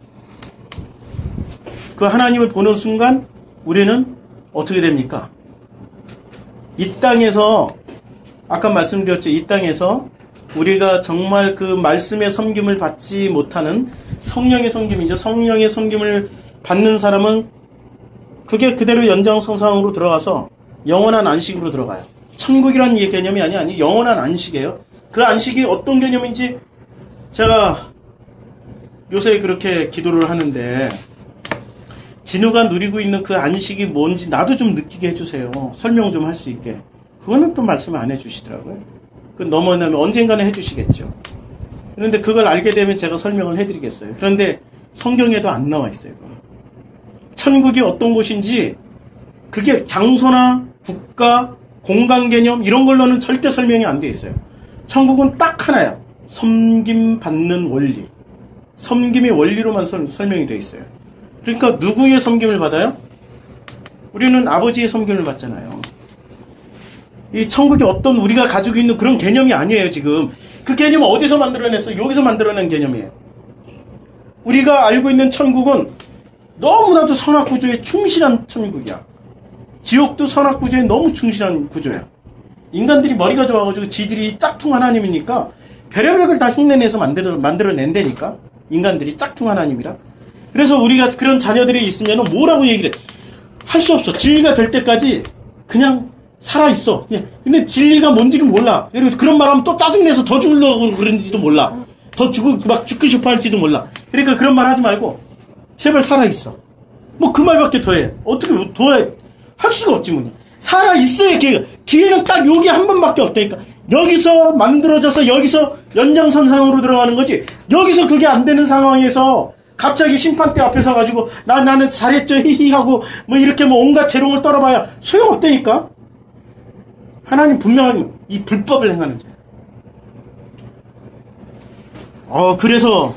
그 하나님을 보는 순간 우리는 어떻게 됩니까? 이 땅에서, 아까 말씀드렸죠, 이 땅에서 우리가 정말 그 말씀의 섬김을 받지 못하는 성령의 섬김이죠. 성령의 섬김을 받는 사람은 그게 그대로 연장선상으로 들어가서 영원한 안식으로 들어가요. 천국이라는 개념이 아니 영원한 안식이에요. 그 안식이 어떤 개념인지 제가 요새 그렇게 기도를 하는데, 진우가 누리고 있는 그 안식이 뭔지 나도 좀 느끼게 해주세요. 설명 좀 할 수 있게. 그거는 또 말씀을 안 해주시더라고요. 그 넘어나면 언젠가는 해주시겠죠. 그런데 그걸 알게 되면 제가 설명을 해드리겠어요. 그런데 성경에도 안 나와 있어요. 천국이 어떤 곳인지 그게 장소나 국가, 공간 개념 이런 걸로는 절대 설명이 안 돼 있어요. 천국은 딱 하나야. 섬김받는 원리. 섬김의 원리로만 설명이 돼 있어요. 그러니까 누구의 섬김을 받아요? 우리는 아버지의 섬김을 받잖아요. 이 천국이 어떤 우리가 가지고 있는 그런 개념이 아니에요, 지금. 그 개념은 어디서 만들어냈어요? 여기서 만들어낸 개념이에요. 우리가 알고 있는 천국은 너무나도 선악구조에 충실한 천국이야. 지옥도 선악구조에 너무 충실한 구조야. 인간들이 머리가 좋아가지고 지들이 짝퉁 하나님이니까 별의별 걸 다 흉내내서 만들어낸다니까. 인간들이 짝퉁 하나님이라. 그래서 우리가 그런 자녀들이 있으면 뭐라고 얘기를 해? 할 수 없어. 진리가 될 때까지 그냥 살아있어. 근데 진리가 뭔지를 몰라. 그런 말 하면 또 짜증내서 더 죽으려고 그러는지도 몰라. 막 죽고 싶어 할지도 몰라. 그러니까 그런 말 하지 말고, 제발 살아있어. 뭐 그 말밖에 더 해. 어떻게 더 해? 할 수가 없지, 뭐. 살아있어야 기회가. 기회는 딱 여기 한 번밖에 없다니까. 여기서 만들어져서 여기서 연장선상으로 들어가는 거지. 여기서 그게 안 되는 상황에서 갑자기 심판대 앞에 서가지고, 나는 잘했죠, 히히 하고, 뭐 이렇게 뭐 온갖 재롱을 떨어봐야 소용없다니까? 하나님 분명히 이 불법을 행하는 자예요. 그래서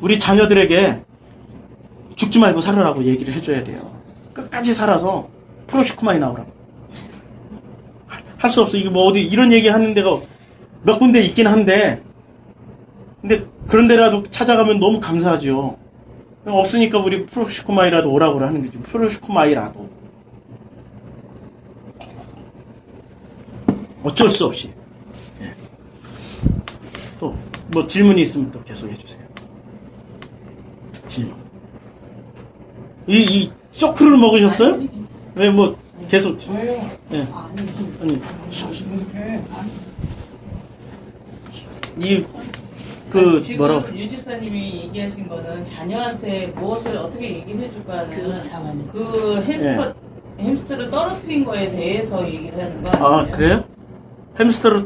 우리 자녀들에게 죽지 말고 살아라고 얘기를 해줘야 돼요. 끝까지 살아서 프로시코마에 나오라고. 할 수 없어. 이게 뭐 어디 이런 얘기 하는 데가 몇 군데 있긴 한데, 근데 그런 데라도 찾아가면 너무 감사하죠. 없으니까 우리 프로시코마이라도 오라고 하는 거죠. 프로시코마이라도. 어쩔 수 없이. 예. 또, 뭐 질문이 있으면 또 계속 해주세요. 질문. 이 소크를 먹으셨어요? 왜 뭐 계속. 저예요. 예. 아니, 지금 뭐라고. 유 집사님이 얘기하신 거는 자녀한테 무엇을 어떻게 얘기를 해줄까 하는 그 차원에서. 그 햄스터를 떨어뜨린 거에 대해서 얘기를 하는 거 아니에요? 아, 그래요? 햄스터를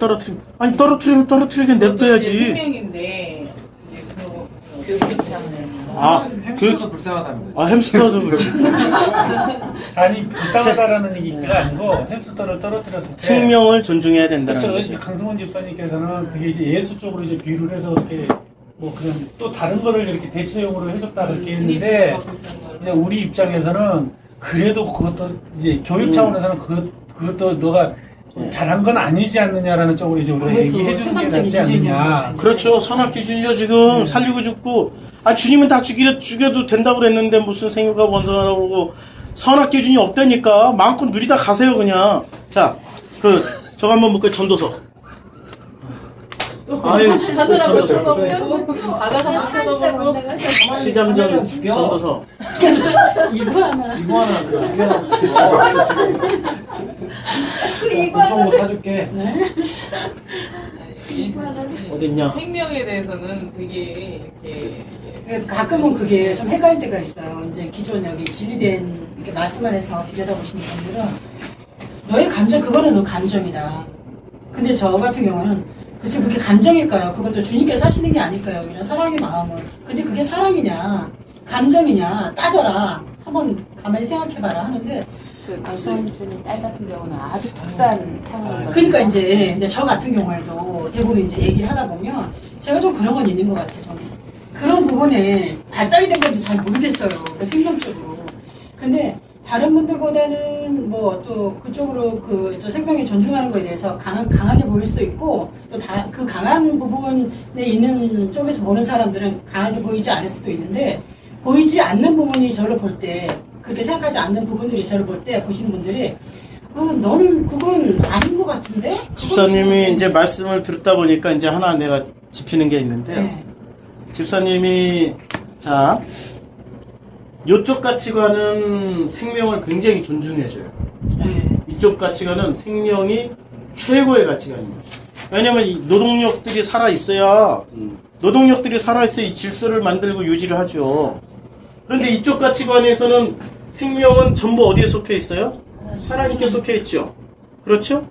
아니, 떨어뜨리게 냅둬야지. 생명인데, 이제 그거. 교육적 차원에서. 아, 햄스터도 불쌍하답니다. 햄스터도 아니 불쌍하다라는 얘기가 아니고 햄스터를 떨어뜨렸을 때 생명을 존중해야 된다는 그렇죠. 거지. 강승원 집사님께서는 그게 이제 예수 쪽으로 이제 비유를 해서 이렇게 뭐 그냥 또 다른 거를 이렇게 대체용으로 해줬다 그렇게 했는데 이제 우리 입장에서는 그래도 그것도 이제 교육 차원에서는 그것도 너가 잘한 건 아니지 않느냐라는 쪽으로 이제 우리가 얘기해 주는 게 낫지 않느냐. 그렇죠. 선악 기준이죠. 지금 살리고 죽고. 아, 주님은 다 죽여도 된다고 그랬는데 무슨 생육과 원성하라고 그러고 선악 기준이 없다니까. 마음껏 누리다 가세요 그냥. 자, 저거 한번 볼까요? 전도서. 아유, 하늘하고 전도서. 쳐다보고, 바다가 쳐다보고. 시장전 전도서. 이거 하나. 이거 하나 죽여놓고 사줄게. 어딨냐? 생명에 대해서는 되게 이렇게 가끔은 그게 좀 헷갈릴 때가 있어요. 이제 기존 여기 진리된 이렇게 말씀 안에서 들여다보시는 분들은 너의 감정, 그거는 너 감정이다. 근데 저 같은 경우는 글쎄 그게 감정일까요? 그것도 주님께서 하시는 게 아닐까요? 이런 사랑의 마음은. 근데 그게 사랑이냐, 감정이냐 따져라. 한번 가만히 생각해봐라 하는데 그 강성원 집사님 딸 같은 경우는 아주 특수한 상황인 거죠. 그러니까 이제 저 같은 경우에도 대부분 이제 얘기를 하다 보면 제가 좀 그런 건 있는 것 같아요. 저는 그런 부분에 발달이 된 건지 잘 모르겠어요. 그 생명적으로. 근데 다른 분들보다는 뭐 또 그쪽으로 또 생명을 존중하는 거에 대해서 강하게 보일 수도 있고 또 그 강한 부분에 있는 쪽에서 보는 사람들은 강하게 보이지 않을 수도 있는데 보이지 않는 부분이 저를 볼 때 그렇게 생각하지 않는 부분들이 저를 볼 때 보시는 분들이 너는 그건 아닌 것 같은데? 집사님이 이제 말씀을 듣다 보니까 이제 하나 내가 짚히는 게 있는데요. 네. 집사님이 자 이쪽 가치관은 생명을 굉장히 존중해줘요. 네. 이쪽 가치관은 생명이 최고의 가치관입니다. 왜냐면 이 노동력들이 살아있어야 이 질서를 만들고 유지를 하죠. 그런데 이쪽 가치관에서는 생명은 전부 어디에 속해 있어요? 하나님께 속해 있죠. 그렇죠?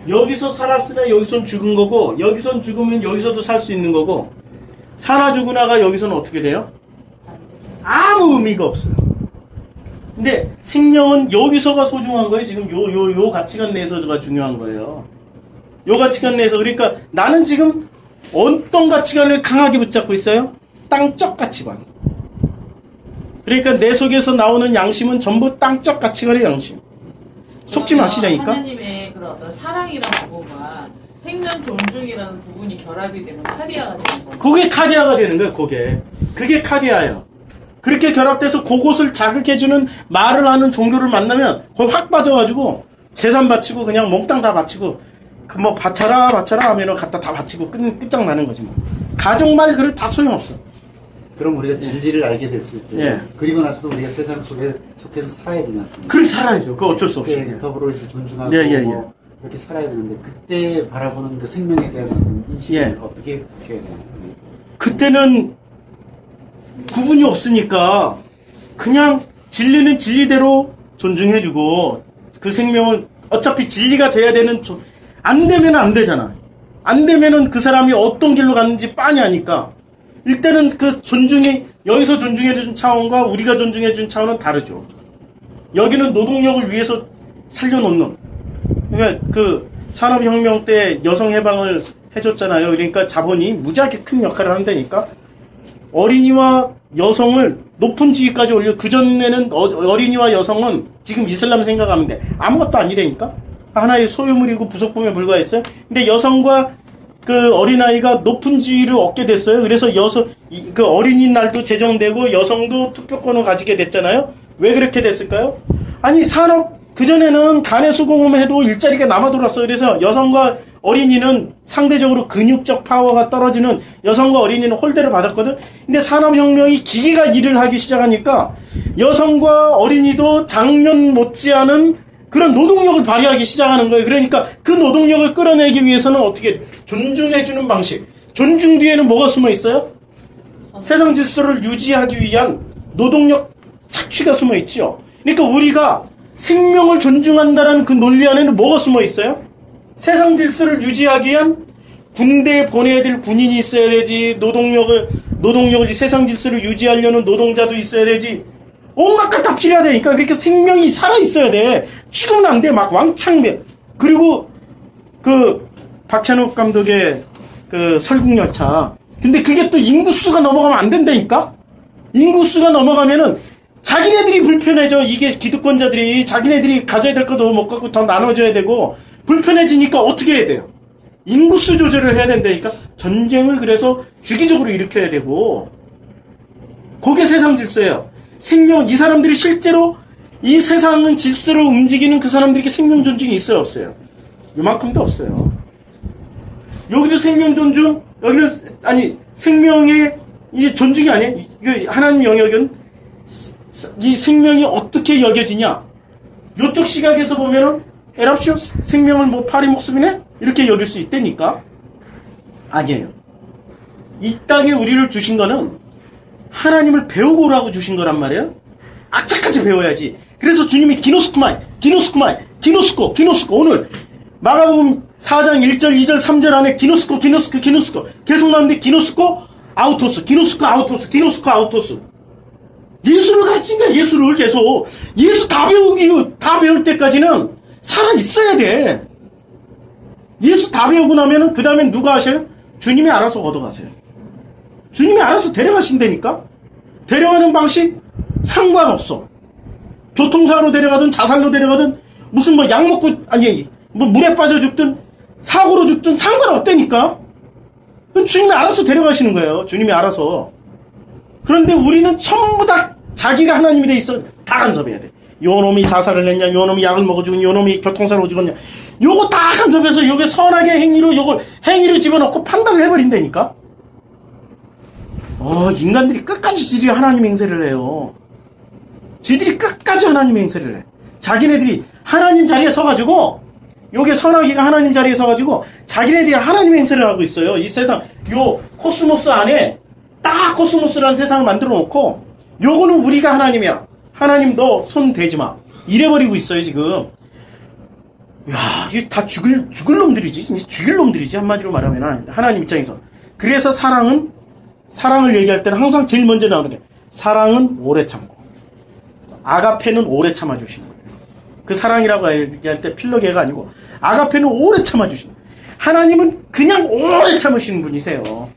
여기서 살았으면 여기선 죽은 거고 여기선 죽으면 여기서도 살 수 있는 거고 살아 죽으나가 여기서는 어떻게 돼요? 아무 의미가 없어요. 근데 생명은 여기서가 소중한 거예요. 지금 요 가치관 내에서가 중요한 거예요. 요 가치관 내에서. 그러니까 나는 지금 어떤 가치관을 강하게 붙잡고 있어요? 땅적 가치관. 그러니까 내 속에서 나오는 양심은 전부 땅적 가치관의 양심. 속지 마시라니까. 하나님의 그런 어떤 사랑이라는 부분과 생명 존중이라는 부분이 결합이 되면 카디아가 되는 거예요. 그게 카디아가 되는 거예요. 그게 카디아예요. 그렇게 결합돼서 그곳을 자극해주는 말을 하는 종교를 만나면 거기 확 빠져가지고 재산 바치고 그냥 몽땅 다 바치고 뭐 바쳐라 하면은 갖다 다 바치고 끝장나는 거지 뭐. 가정말 그릇 다 소용없어. 그럼 우리가 진리를 알게 됐을 때 예. 그리고 나서도 우리가 세상 속에 속해서 살아야 되지 않습니까? 그렇게 살아야죠. 그거 어쩔 수 없이. 그때 더불어서 존중하고 예. 뭐 그렇게 살아야 되는데 그때 바라보는 그 생명에 대한 어떤 인식을 예. 어떻게 해야 돼요? 그때는 구분이 없으니까 그냥 진리는 진리대로 존중해주고 그 생명은 어차피 진리가 돼야 되는 안 되면 안 되잖아. 안 되면은 그 사람이 어떤 길로 갔는지 빤히 아니까 일단은 그 존중이 여기서 존중해준 차원과 우리가 존중해준 차원은 다르죠. 여기는 노동력을 위해서 살려놓는 그러니까 그 산업혁명 때 여성 해방을 해줬잖아요. 그러니까 자본이 무지하게 큰 역할을 한다니까. 어린이와 여성을 높은 지위까지 올려. 그전에는 어린이와 여성은 지금 이슬람 생각하면 돼. 아무것도 아니라니까? 하나의 소유물이고 부속품에 불과했어요. 근데 여성과 그 어린아이가 높은 지위를 얻게 됐어요. 그래서 그 어린이날도 제정되고 여성도 투표권을 가지게 됐잖아요. 왜 그렇게 됐을까요? 아니, 그전에는 간의 수공업해도 일자리가 남아 돌았어요. 그래서 여성과 어린이는 상대적으로 근육적 파워가 떨어지는 여성과 어린이는 홀대를 받았거든. 근데 산업혁명이 기계가 일을 하기 시작하니까 여성과 어린이도 작년 못지않은 그런 노동력을 발휘하기 시작하는 거예요. 그러니까 그 노동력을 끌어내기 위해서는 어떻게 존중해주는 방식. 존중 뒤에는 뭐가 숨어 있어요? 세상 질서를 유지하기 위한 노동력 착취가 숨어 있죠. 그러니까 우리가 생명을 존중한다는 그 논리 안에는 뭐가 숨어 있어요? 세상 질서를 유지하기 위한 군대에 보내야 될 군인이 있어야 되지. 노동력을 세상 질서를 유지하려는 노동자도 있어야 되지. 온갖 것 다 필요하다니까. 그러니까 생명이 살아있어야 돼. 죽으면 안 돼. 막 왕창. 그리고 그 박찬욱 감독의 그 설국열차. 근데 그게 또 인구수가 넘어가면 안 된다니까? 인구수가 넘어가면은 자기네들이 불편해져. 이게 기득권자들이 자기네들이 가져야 될 것도 못 갖고 더 나눠줘야 되고 불편해지니까 어떻게 해야 돼요? 인구수 조절을 해야 된다니까? 전쟁을 그래서 주기적으로 일으켜야 되고 그게 세상 질서예요. 이 사람들이 실제로 이 세상은 질서로 움직이는 그 사람들에게 생명 존중이 있어요, 없어요? 요만큼도 없어요. 여기도 생명 존중, 여기는, 생명의, 이게 존중이 아니에요. 이거 하나님 영역은 이 생명이 어떻게 여겨지냐? 요쪽 시각에서 보면은, 에랍시오 생명을 뭐 파리 목숨이네? 이렇게 여길 수 있다니까? 아니에요. 이 땅에 우리를 주신 거는 하나님을 배우고 오라고 주신 거란 말이에요. 악착같이 배워야지. 그래서 주님이 기노스코 오늘 마가복음 4장 1절 2절 3절 안에 기노스코 계속 나오는데 기노스코 아우토스 예수를 가르친 거야. 예수를 계속 예수 다 배울 때까지는 살아 있어야 돼. 예수 다 배우고 나면은 그 다음엔 누가 하셔요? 주님이 알아서 걷어가세요. 주님이 알아서 데려가신다니까? 데려가는 방식 상관없어. 교통사고로 데려가든 자살로 데려가든 무슨 뭐 약 먹고 뭐 물에 빠져 죽든 사고로 죽든 상관없다니까? 그럼 주님이 알아서 데려가시는 거예요. 주님이 알아서. 그런데 우리는 전부 다 자기가 하나님이 돼 있어 다 간섭해야 돼. 요 놈이 자살을 했냐, 요 놈이 약을 먹어 죽은, 요 놈이 교통사고로 죽었냐. 요거 다 간섭해서 요게 선하게 행위로 집어넣고 판단을 해버린다니까? 인간들이 끝까지 지들이 하나님 행세를 해요. 지들이 끝까지 하나님 행세를 해. 자기네들이 하나님 자리에 서가지고, 요게 선하기가 하나님 자리에 서가지고, 자기네들이 하나님 행세를 하고 있어요. 이 세상, 요 코스모스 안에, 딱 코스모스라는 세상을 만들어 놓고, 요거는 우리가 하나님이야. 하나님 너 손 대지 마. 이래버리고 있어요, 지금. 야, 이게 다 죽일 놈들이지. 죽일 놈들이지. 한마디로 말하면, 하나님 입장에서. 그래서 사랑을 얘기할 때는 항상 제일 먼저 나오는 게 사랑은 오래 참고 아가페는 오래 참아주시는 거예요. 그 사랑이라고 얘기할 때 필러게가 아니고 아가페는 오래 참아주시는 거예요. 하나님은 그냥 오래 참으시는 분이세요.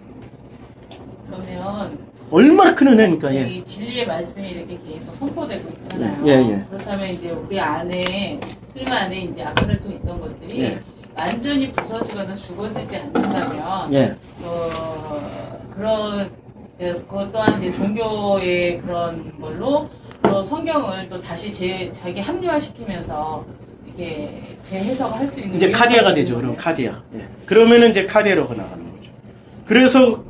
그러면 얼마나 큰 은혜입니까? 예. 이 진리의 말씀이 이렇게 계속 선포되고 있잖아요. 예. 그렇다면 이제 우리 안에 삶 안에 이제 아까들도 있던 것들이 예. 완전히 부서지거나 죽어지지 않는다면 예. 그것 또한 이제 종교의 그런 걸로 또 성경을 또 다시 자기 합리화시키면서 이렇게 재해석을 할 수 있는 이제 카디아가 되죠. 그럼 카디아. 예. 그러면은 이제 카디아로 나가는 거죠.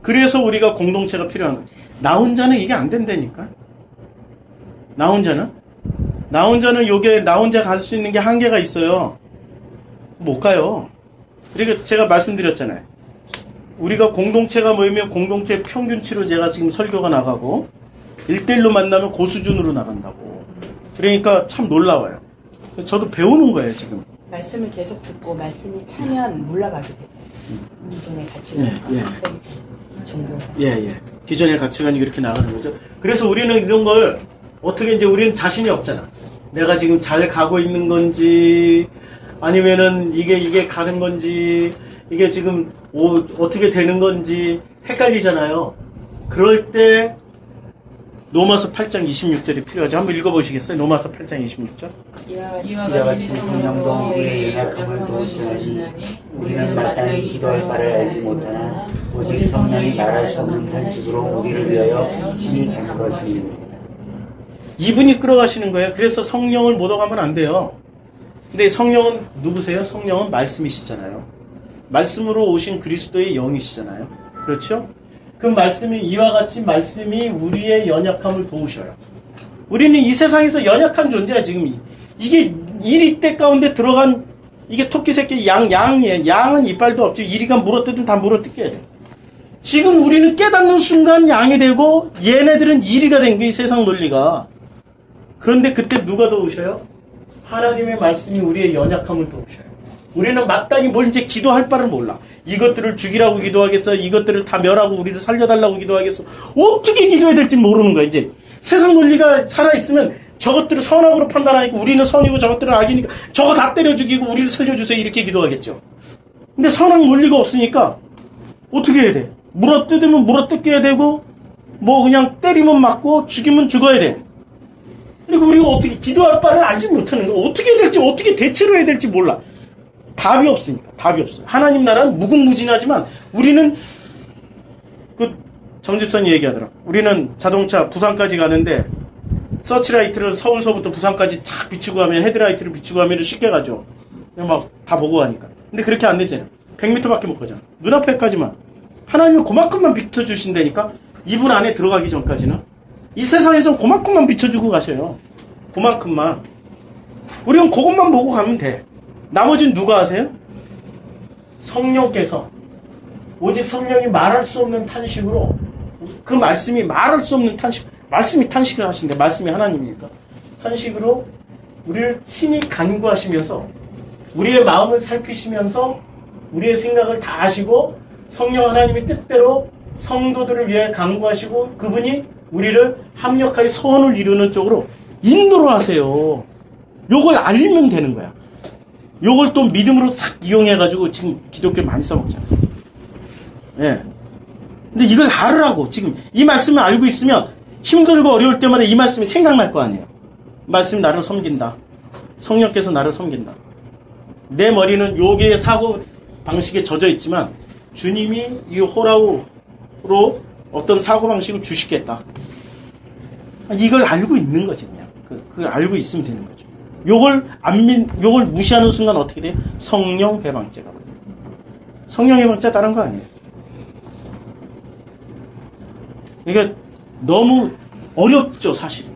그래서 우리가 공동체가 필요한 거예요. 나 혼자는 이게 안 된다니까. 나 혼자는 요게 나 혼자 갈 수 있는 게 한계가 있어요. 못 가요. 그러니까 제가 말씀드렸잖아요. 우리가 공동체가 모이면 공동체 평균치로 제가 지금 설교가 나가고 1대1로 만나면 고수준으로 나간다고. 그러니까 참 놀라워요. 저도 배우는 거예요, 지금. 말씀을 계속 듣고 말씀이 차면 물러가게 되죠. 기존의 가치관. 종교가. 기존의 가치관이 그렇게 나가는 거죠. 그래서 우리는 이런 걸 어떻게 이제 우리는 자신이 없잖아. 내가 지금 잘 가고 있는 건지 아니면은 이게 가는 건지 이게 지금 어떻게 되는 건지 헷갈리잖아요. 그럴 때 로마서 8장 26절이 필요하죠. 한번 읽어보시겠어요? 로마서 8장 26절. 이와 이와 같이 성령도 우리의 연약함을 도우시나니 우리는 마땅히 기도할 바를 알지 못하나 오직 성령이 말할 수 없는 탄식으로 우리를 위하여 친히 간구하시니 이분이 끌어가시는 거예요. 그래서 성령을 못 얻어가면 안 돼요. 근데 성령은 누구세요? 성령은 말씀이시잖아요. 말씀으로 오신 그리스도의 영이시잖아요. 그렇죠? 그 말씀이 이와 같이 말씀이 우리의 연약함을 도우셔요. 우리는 이 세상에서 연약한 존재야. 지금 이게 이리 때 가운데 들어간 이게 토끼 새끼 양이에요. 양은 이빨도 없지. 이리가 물어뜯으면 다 물어뜯겨야 돼. 지금 우리는 깨닫는 순간 양이 되고 얘네들은 이리가 된 게 이 세상 논리가. 그런데 그때 누가 도우셔요? 하나님의 말씀이 우리의 연약함을 도우셔요. 우리는 마땅히 뭘 이제 기도할 바를 몰라. 이것들을 죽이라고 기도하겠어? 이것들을 다 멸하고 우리를 살려달라고 기도하겠어? 어떻게 기도해야 될지 모르는 거야, 이제. 세상 논리가 살아있으면 저것들을 선악으로 판단하니까 우리는 선이고 저것들은 악이니까 저거 다 때려 죽이고 우리를 살려주세요. 이렇게 기도하겠죠. 근데 선악 논리가 없으니까 어떻게 해야 돼? 물어뜯으면 물어뜯겨야 되고 뭐 그냥 때리면 맞고 죽이면 죽어야 돼. 그리고 우리가 어떻게 기도할 바를 알지 못하는 거야. 어떻게 해야 될지 어떻게 대처를 해야 될지 몰라. 답이 없으니까. 답이 없어요. 하나님 나라는 무궁무진하지만 우리는 정집선이 얘기하더라. 우리는 자동차 부산까지 가는데 서치라이트를 서울서부터 부산까지 탁 비추고 가면 헤드라이트를 비추고 가면 쉽게 가죠. 그냥 막 다 보고 가니까. 근데 그렇게 안 되잖아. 100m밖에 못 가잖아. 눈앞에까지만. 하나님은 그만큼만 비춰주신다니까. 이분 안에 들어가기 전까지는. 이 세상에서 그만큼만 비춰주고 가셔요. 그만큼만. 우리는 그것만 보고 가면 돼. 나머지는 누가 하세요? 성령께서 오직 성령이 말할 수 없는 탄식으로 그 말씀이 말할 수 없는 탄식, 말씀이 탄식을 하신대. 말씀이 하나님이니까. 탄식으로 우리를 친히 간구하시면서 우리의 마음을 살피시면서 우리의 생각을 다 아시고 성령 하나님의 뜻대로 성도들을 위해 간구하시고 그분이 우리를 합력하여 소원을 이루는 쪽으로 인도를 하세요. 요걸 알면 되는 거야. 요걸 또 믿음으로 싹 이용해가지고 지금 기독교 많이 써먹잖아. 예. 근데 이걸 알으라고. 지금 이 말씀을 알고 있으면 힘들고 어려울 때마다 이 말씀이 생각날 거 아니에요. 말씀이 나를 섬긴다. 성령께서 나를 섬긴다. 내 머리는 요괴의 사고 방식에 젖어 있지만 주님이 이 호라우로 어떤 사고 방식을 주시겠다. 이걸 알고 있는 거지 그냥. 그걸 알고 있으면 되는 거죠. 요걸 무시하는 순간 어떻게 돼요? 성령 해방죄가 걸려요. 성령 해방죄 다른 거 아니에요. 그러니까 너무 어렵죠, 사실은.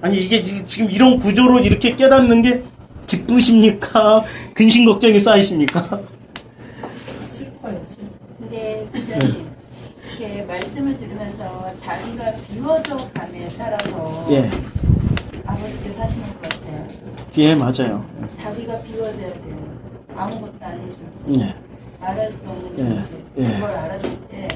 아니, 이게 지금 이런 구조로 이렇게 깨닫는 게 기쁘십니까? 근심 걱정이 쌓이십니까? 싫어요, 싫어. 근데 부장님 이렇게 말씀을 들으면서 자기가 비워져 감에 따라서 예. 아버지께서 하시는 것 같아요. 예, 맞아요. 자기가 비워져야 돼요. 아무것도 아닌 존재. 예. 말할 수 없는 예. 존재. 예. 그걸 알았을 때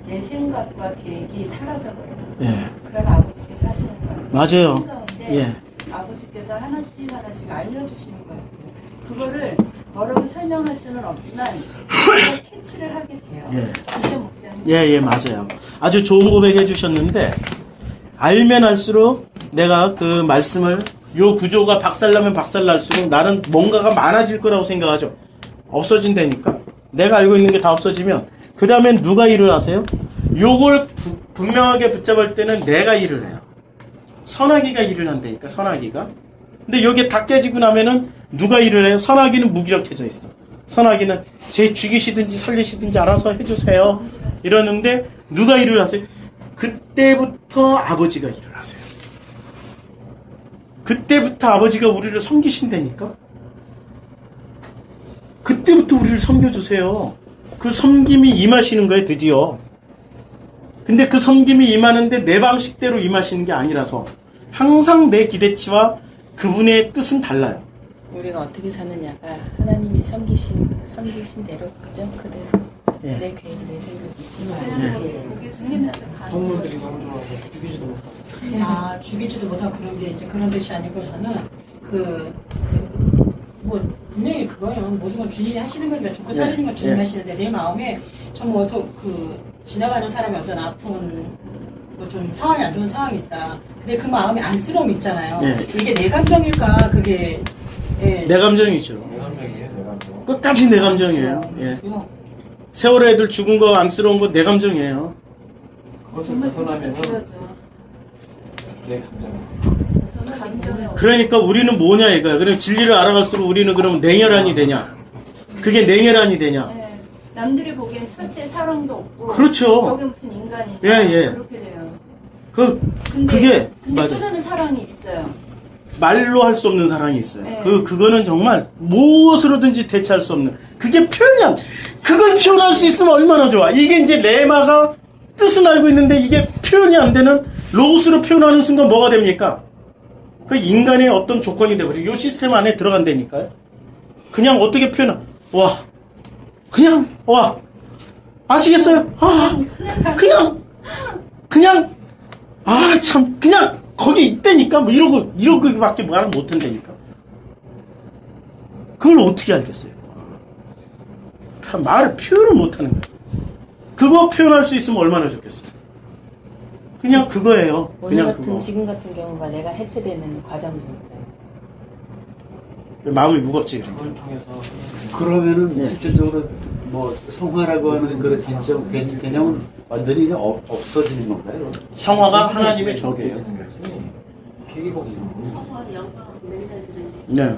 내 생각과 계획이 사라져버려요. 예. 그럼 아버지께서 하시는 거예요. 맞아요. 한가운데 예. 아버지께서 하나씩 알려주시는 거예요. 그거를 뭐라고 설명할 수는 없지만 우리가 캐치를 하게 돼요. 예. 진짜 목사님. 예, 맞아요. 아주 좋은 고백 해주셨는데, 알면 알수록 내가 그 말씀을, 요 구조가 박살나면 박살날수록 나는 뭔가가 많아질 거라고 생각하죠. 없어진다니까. 내가 알고 있는 게 다 없어지면, 그 다음엔 누가 일을 하세요? 요걸 분명하게 붙잡을 때는 내가 일을 해요. 선하기가 일을 한다니까, 선하기가. 근데 요게 다 깨지고 나면은 누가 일을 해요? 선하기는 무기력해져 있어. 선하기는 제 죽이시든지 살리시든지 알아서 해주세요. 이러는데 누가 일을 하세요? 그때부터 아버지가 일을 하세요. 그때부터 아버지가 우리를 섬기신다니까? 그때부터 우리를 섬겨주세요. 그 섬김이 임하시는 거예요, 드디어. 근데 그 섬김이 임하는데 내 방식대로 임하시는 게 아니라서 항상 내 기대치와 그분의 뜻은 달라요. 우리가 어떻게 사느냐가 하나님이 섬기신 대로 그죠? 그대로 예. 내 계획, 내 생각이지만 그게 주님한테 가는 동물들이 거예요. 너무 좋아서 죽이지도 못하고 죽이지도 못하고 그런 게 이제 그런 뜻이 아니고 저는 뭐 분명히 그거는 모든 건 주님이 하시는 거니까 좋고 네. 살리는 건 주님이 네. 하시는데 내 마음에 정말 지나가는 사람의 어떤 아픈 뭐 좀 상황이 안 좋은 상황이 있다. 근데 그 마음에 안쓰러움이 있잖아요. 네. 이게 내 감정일까 그게 예. 내 감정이죠. 내 감정이에요, 내 감정. 끝까지 내 감정이에요. 예. 그렇고요. 세월호 애들 죽은 거 안쓰러운 거 내 감정이에요. 그것을 정말 벗어나면은 그거죠. 내 감정. 감정이 그러니까 우리는 뭐냐 이거야. 그럼 진리를 알아갈수록 우리는 그럼 냉혈한이 되냐? 그게 냉혈한이 되냐? 예. 남들이 보기엔 철제 사랑도 없고 그렇죠. 저게 무슨 인간이냐 예, 예. 그렇게 돼요. 그게 근데 맞아. 또 다른 사랑이 있어요. 말로 할 수 없는 사랑이 있어요. 네. 그거는 정말 무엇으로든지 대체할 수 없는. 그게 표현이 안. 그걸 표현할 수 있으면 얼마나 좋아. 이게 이제 레마가 뜻은 알고 있는데 이게 표현이 안 되는 로고스로 표현하는 순간 뭐가 됩니까? 그 인간의 어떤 조건이 돼버려. 이 시스템 안에 들어간다니까요. 그냥 어떻게 와. 그냥, 와. 아시겠어요? 그냥, 참, 그냥, 거기 있다니까? 뭐 이러고밖에 말을 못 한다니까. 그걸 어떻게 알겠어요? 말을 표현을 못 하는 거야. 그거 표현할 수 있으면 얼마나 좋겠어요. 그냥 그거예요. 오늘 그냥 같은 그거. 지금 같은 경우가 내가 해체되는 과정이니까. 마음이 무겁지, 그러니까. 그걸 통해서 그러면은 네. 실질적으로 뭐 성화라고 하는 그런 개념은 완전히 이제 없어지는 건가요? 성화가 하나님의 적이에요. 계기곡이 네.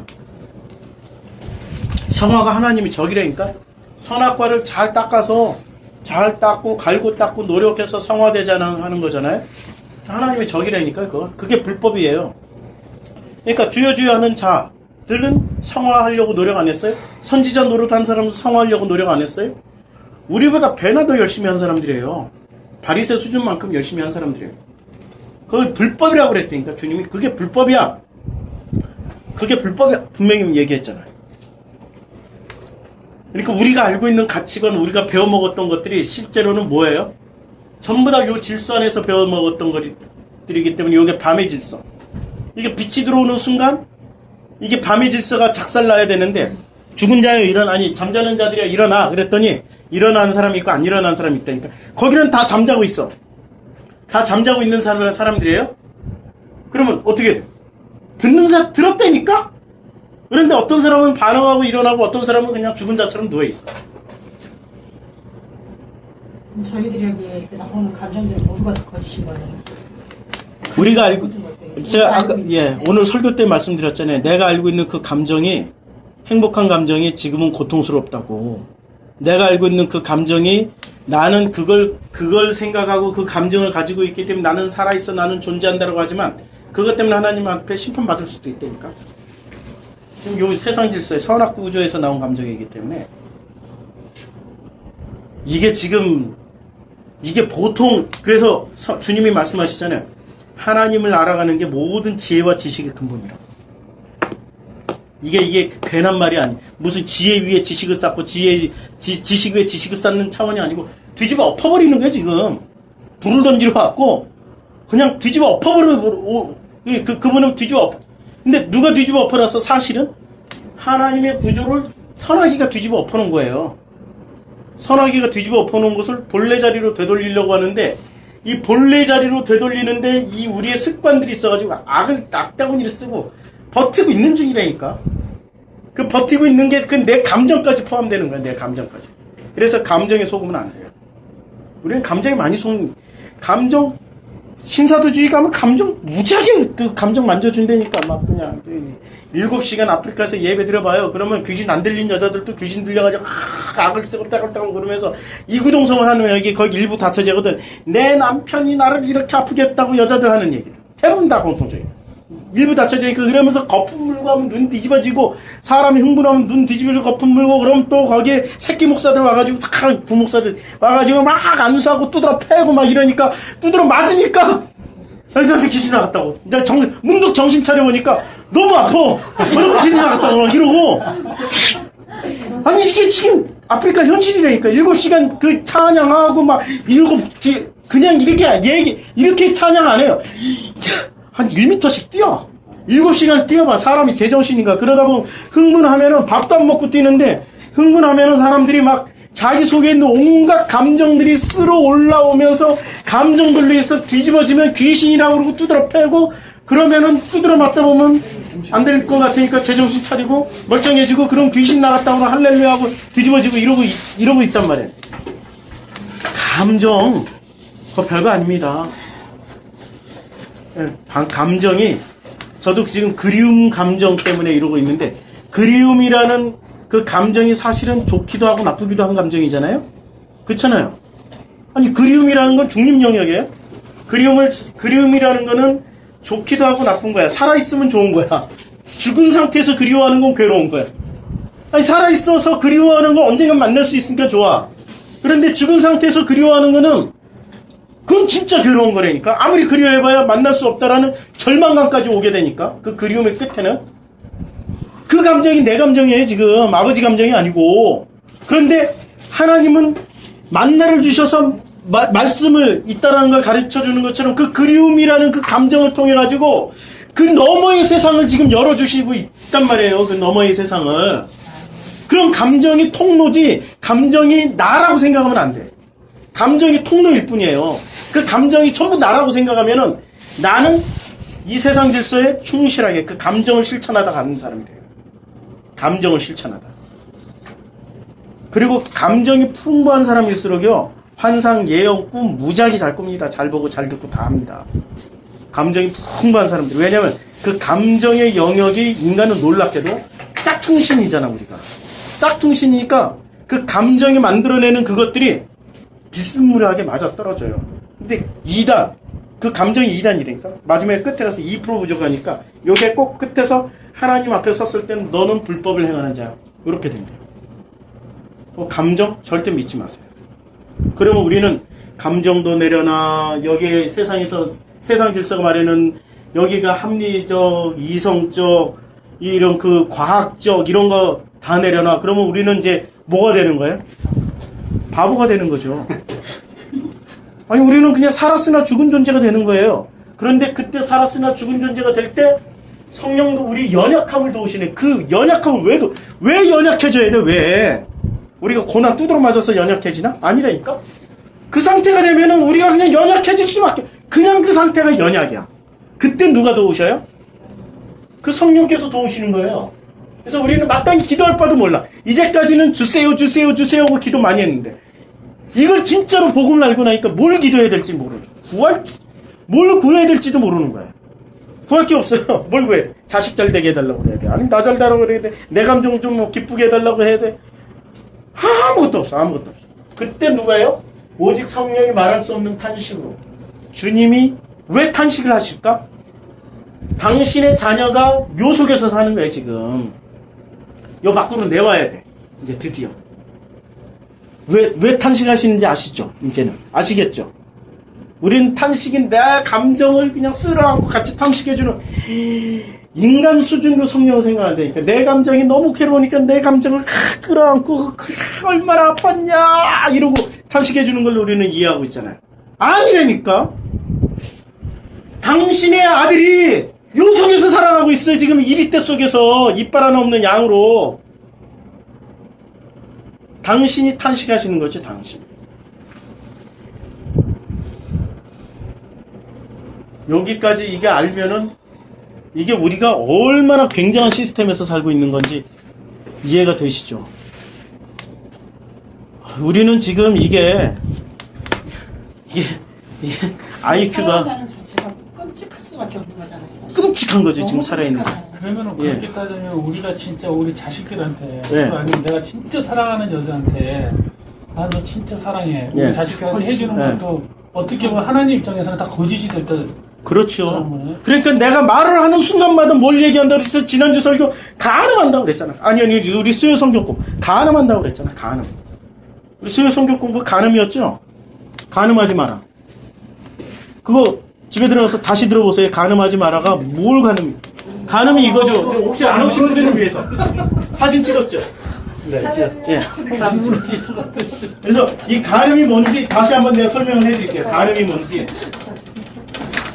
성화가 하나님의 적이라니까? 선악과를 잘 닦아서, 잘 닦고, 갈고 닦고, 노력해서 성화되자는 하는 거잖아요? 하나님의 적이라니까, 그거. 그게 불법이에요. 그러니까 주여 하는 자들은 성화하려고 노력 안 했어요? 선지자 노릇한 사람도 성화하려고 노력 안 했어요? 우리보다 배나 더 열심히 한 사람들이에요. 바리새 수준만큼 열심히 한 사람들이에요. 그걸 불법이라고 그랬다니까, 주님이. 그게 불법이야. 그게 불법이야. 분명히 얘기했잖아요. 그러니까 우리가 알고 있는 가치관, 우리가 배워먹었던 것들이 실제로는 뭐예요? 전부 다 요 질서 안에서 배워먹었던 것들이기 때문에 이게 밤의 질서. 이게 빛이 들어오는 순간 이게 밤의 질서가 작살나야 되는데 죽은 자여 일어나니 잠자는 자들이야 일어나 그랬더니 일어나는 사람이 있고 안 일어나는 사람이 있다니까. 거기는 다 잠자고 있어. 다 잠자고 있는 사람들이에요? 그러면 어떻게 돼? 들었다니까? 그런데 어떤 사람은 반응하고 일어나고 어떤 사람은 그냥 죽은 자처럼 누워있어. 그럼 저희들이 여기에 나오는 감정들은 모두가 거짓인 거네요. 우리가 알고, 모든 것들이. 제가 아까, 알고 예, 있는데. 오늘 설교 때 말씀드렸잖아요. 내가 알고 있는 그 감정이, 행복한 감정이 지금은 고통스럽다고. 내가 알고 있는 그 감정이 나는 그걸 생각하고 그 감정을 가지고 있기 때문에 나는 살아있어, 나는 존재한다라고 하지만 그것 때문에 하나님 앞에 심판받을 수도 있다니까. 지금 요 세상 질서의 선악 구조에서 나온 감정이기 때문에 이게 지금 이게 보통 그래서 주님이 말씀하시잖아요. 하나님을 알아가는 게 모든 지혜와 지식의 근본이라. 이게 괜한 말이 아니. 무슨 지혜 위에 지식을 쌓고 지식 위에 지식을 쌓는 차원이 아니고 뒤집어 엎어버리는 거야 지금. 불을 던지러 왔고 그냥 뒤집어 엎어버리고 그분은 뒤집어 엎어. 근데 누가 뒤집어 엎어놨어? 사실은 하나님의 구조를 선악이가 뒤집어 엎어놓은 거예요. 선악이가 뒤집어 엎어놓은 것을 본래 자리로 되돌리려고 하는데 이 본래 자리로 되돌리는데 이 우리의 습관들이 있어가지고 악다구니를 쓰고 버티고 있는 중이라니까. 그 버티고 있는 게 그 내 감정까지 포함되는 거야. 내 감정까지. 그래서 감정에 속으면 안 돼요. 우리는 감정에 많이 감정 신사도주의 가면 감정 무지하게 그 감정 만져준다니까 막 그냥 7시간 아프리카에서 예배 드려봐요. 그러면 귀신 안 들린 여자들도 귀신 들려가지고 악을 쓰고 따글따글 그러면서 이구동성을 하는 여기 거기 일부 다처제거든. 내 남편이 나를 이렇게 아프게 했다고 여자들 하는 얘기다. 대부분 다 공통적이야. 일부 다쳐져있고 그러면서 거품 물고 하면 눈 뒤집어지고 사람이 흥분하면 눈 뒤집어지고 거품 물고 그럼 또 거기에 새끼 목사들 와가지고 부목사들 와가지고 막 안수하고 두드러 패고 막 이러니까 두드러 맞으니까 이렇게 귀신 나갔다고. 내가 문득 정신 차려보니까 너무 아파. 그러고 귀신 나갔다고 막 이러고. 아니 이게 지금 아프리카 현실이라니까. 7시간 그 찬양하고 막 그냥 이렇게 찬양 안 해요. 한 1m씩 뛰어. 7시간 뛰어봐. 사람이 제정신인가. 그러다 보면 흥분하면은 밥도 안 먹고 뛰는데 흥분하면은 사람들이 막 자기 속에 있는 온갖 감정들이 쓸어 올라오면서 감정들로 해서 뒤집어지면 귀신이라고 그러고 두드러 패고 그러면은 두드러 맞다 보면 안 될 것 같으니까 제정신 차리고 멀쩡해지고 그럼 귀신 나갔다 오면 할렐루야 하고 뒤집어지고 이러고 있단 말이에요. 감정 그거 별거 아닙니다. 감정이 저도 지금 그리움 감정 때문에 이러고 있는데 그리움이라는 그 감정이 사실은 좋기도 하고 나쁘기도 한 감정이잖아요. 그렇잖아요. 아니 그리움이라는 건 중립 영역이에요. 그리움이라는 거는 좋기도 하고 나쁜 거야. 살아있으면 좋은 거야. 죽은 상태에서 그리워하는 건 괴로운 거야. 아니 살아있어서 그리워하는 건 언젠간 만날 수 있으니까 좋아. 그런데 죽은 상태에서 그리워하는 거는 그건 진짜 괴로운 거라니까. 아무리 그리워해봐야 만날 수 없다라는 절망감까지 오게 되니까. 그 그리움의 끝에는. 그 감정이 내 감정이에요, 지금. 아버지 감정이 아니고. 그런데 하나님은 만나를 주셔서 말씀을 있다라는 걸 가르쳐 주는 것처럼 그 그리움이라는 그 감정을 통해가지고 그 너머의 세상을 지금 열어주시고 있단 말이에요. 그 너머의 세상을. 그런 감정이 통로지, 감정이 나라고 생각하면 안 돼. 감정이 통로일 뿐이에요. 그 감정이 전부 나라고 생각하면은 나는 이 세상 질서에 충실하게 그 감정을 실천하다 가는 사람이 돼요. 감정을 실천하다. 그리고 감정이 풍부한 사람일수록요, 환상, 예언, 꿈 무지하게 잘 꿉니다. 잘 보고 잘 듣고 다 합니다. 감정이 풍부한 사람들. 왜냐면 그 감정의 영역이 인간은 놀랍게도 짝퉁신이잖아, 우리가. 짝퉁신이니까 그 감정이 만들어내는 그것들이 비스무리하게 맞아떨어져요. 근데 2단, 그 감정이 2단이라니까. 마지막에 끝에 가서 2% 부족하니까 요게 꼭 끝에서 하나님 앞에 섰을 때는 너는 불법을 행하는 자야. 이렇게 된대요. 감정 절대 믿지 마세요. 그러면 우리는 감정도 내려놔. 여기에 세상에서 세상 질서가 말하는 여기가 합리적, 이성적, 이런 그 과학적 이런 거 다 내려놔. 그러면 우리는 이제 뭐가 되는 거예요? 바보가 되는 거죠. 아니 우리는 그냥 살았으나 죽은 존재가 되는 거예요. 그런데 그때 살았으나 죽은 존재가 될 때 성령도 우리 연약함을 도우시네. 그 연약함을 왜 연약해져야 돼? 왜? 우리가 고난 두드러 맞아서 연약해지나? 아니라니까. 그 상태가 되면은 우리가 그냥 연약해질 수밖에. 그냥 그 상태가 연약이야. 그때 누가 도우셔요? 그 성령께서 도우시는 거예요. 그래서 우리는 마땅히 기도할 바도 몰라. 이제까지는 주세요 주세요 주세요 하고 기도 많이 했는데 이걸 진짜로 복음을 알고 나니까 뭘 기도해야 될지 모르는 거야. 뭘 구해야 될지도 모르는 거야. 구할 게 없어요. 뭘 구해? 자식 잘 되게 해달라고 그래야 돼. 아니면 나 잘 되라고 그래야 돼. 내 감정 좀 기쁘게 해달라고 해야 돼. 아무것도 없어. 아무것도 없어. 그때 누가요? 오직 성령이 말할 수 없는 탄식으로. 주님이 왜 탄식을 하실까? 당신의 자녀가 묘속에서 사는 거예요, 지금. 요 밖으로 내와야 돼. 이제 드디어. 왜 탄식하시는지 아시죠? 이제는. 아시겠죠? 우린 탄식인 내 감정을 그냥 쓸어안고 같이 탄식해주는 인간 수준으로 성령을 생각하니까 내 감정이 너무 괴로우니까 내 감정을 끌어안고 얼마나 아팠냐 이러고 탄식해주는 걸로 우리는 이해하고 있잖아요. 아니라니까. 당신의 아들이 요속에서 살아가고 있어요. 지금 이리떼 속에서 이빨 하나 없는 양으로. 당신이 탄식하시는 거죠. 당신. 여기까지 이게 알면은 이게 우리가 얼마나 굉장한 시스템에서 살고 있는 건지 이해가 되시죠? 우리는 지금 이게 IQ가 살아가는 자체가 끔찍할 수밖에 없는 거잖아요. 사실. 끔찍한 거죠. 지금 살아있는 거. 그러면은 예. 그렇게 따지면 우리가 진짜 우리 자식들한테 예. 아니면 내가 진짜 사랑하는 여자한테 나 너 진짜 사랑해 우리 예. 자식들한테 해주는 예. 것도 어떻게 보면 하나님 입장에서는 다 거짓이 됐다. 그렇죠. 그러니까 내가 말을 하는 순간마다 뭘 얘기한다고 그랬어. 지난주 설교 간음한다고 그랬잖아. 아니 우리 수요 성경 공부 간음한다고 그랬잖아. 간음. 우리 수요 성경 공부 간음이었죠. 간음하지 마라. 그거 집에 들어가서 다시 들어보세요. 간음하지 마라가 뭘 간음이? 간음이 이거죠. 혹시 안 오신 분들을 위해서 사진 찍었죠? 네, 찍었어요. 예. 그래서 이 간음이 뭔지 다시 한번 내가 설명을 해드릴게요. 간음이 뭔지.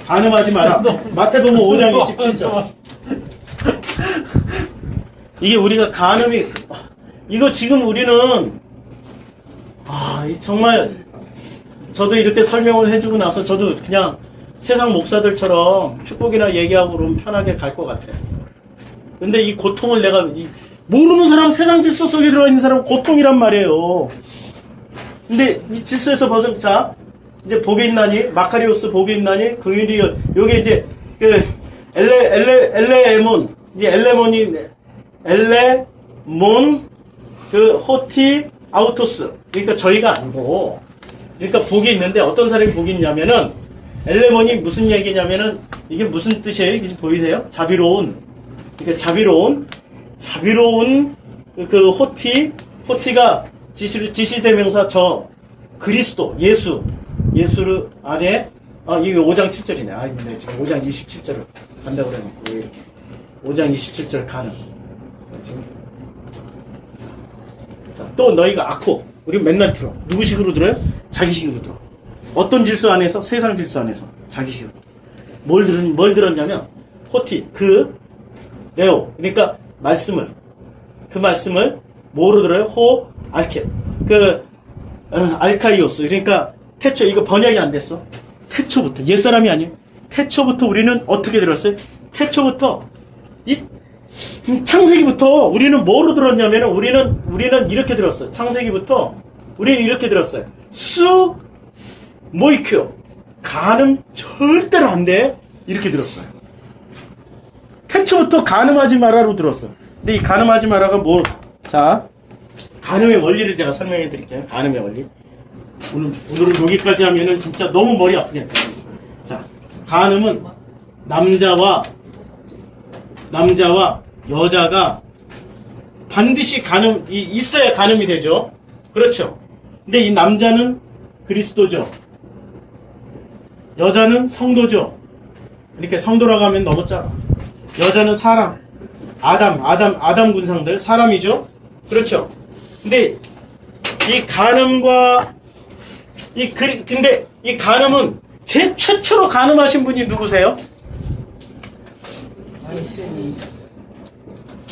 간음하지 마라. 마태복음 5장 27절. 이게 우리가 간음이, 이거 지금 우리는, 정말, 저도 이렇게 설명을 해주고 나서 저도 그냥 세상 목사들처럼 축복이나 얘기하고 그러면 편하게 갈 것 같아요. 근데 이 고통을 내가, 모르는 사람, 세상 질서 속에 들어가 있는 사람은 고통이란 말이에요. 근데 이 질서에서 자, 이제 복이 있나니, 마카리오스 복이 있나니, 긍휼이, 요게 이제, 엘레몬, 이제 엘레몬, 호티, 아우토스. 그러니까 저희가 아니고, 그러니까 복이 있는데 어떤 사람이 복이 있냐면은, 엘레몬이 무슨 얘기냐면은, 이게 무슨 뜻이에요? 이게 보이세요? 자비로운. 그러니까 자비로운, 호티가 지시대명사 그리스도, 예수를 안에, 이게 5장 7절이네. 네, 지금 5장 27절을 간다고 그래놓고, 왜 이렇게. 5장 27절 가는. 지금. 자, 또 너희가 아쿠. 우리 맨날 들어. 누구식으로 들어요? 자기식으로 들어. 어떤 질서 안에서? 세상 질서 안에서. 자기식으로. 뭘 들었냐면, 호티, 레오. 그러니까, 그 말씀을, 뭐로 들어요? 알케. 알카이오스. 그러니까, 태초, 이거 번역이 안 됐어. 태초부터. 옛사람이 아니에요. 태초부터 우리는 어떻게 들었어요? 태초부터, 창세기부터 우리는 뭐로 들었냐면, 우리는 이렇게 들었어요. 창세기부터, 우리는 이렇게 들었어요. 모이큐. 간음 절대로 안 돼. 이렇게 들었어요. 태초부터 간음하지 마라로 들었어요. 근데 이 간음하지 마라가 자, 간음의 원리를 제가 설명해 드릴게요. 간음의 원리. 오늘은 여기까지 하면은 진짜 너무 머리 아프겠다. 자, 간음은 남자와 여자가 반드시 있어야 간음이 되죠. 그렇죠. 근데 이 남자는 그리스도죠. 여자는 성도죠. 이렇게 성도라고 하면 너무 작아. 여자는 사람. 아담 군상들. 사람이죠. 그렇죠. 근데 이 간음과 근데 이 간음은 최초로 간음하신 분이 누구세요?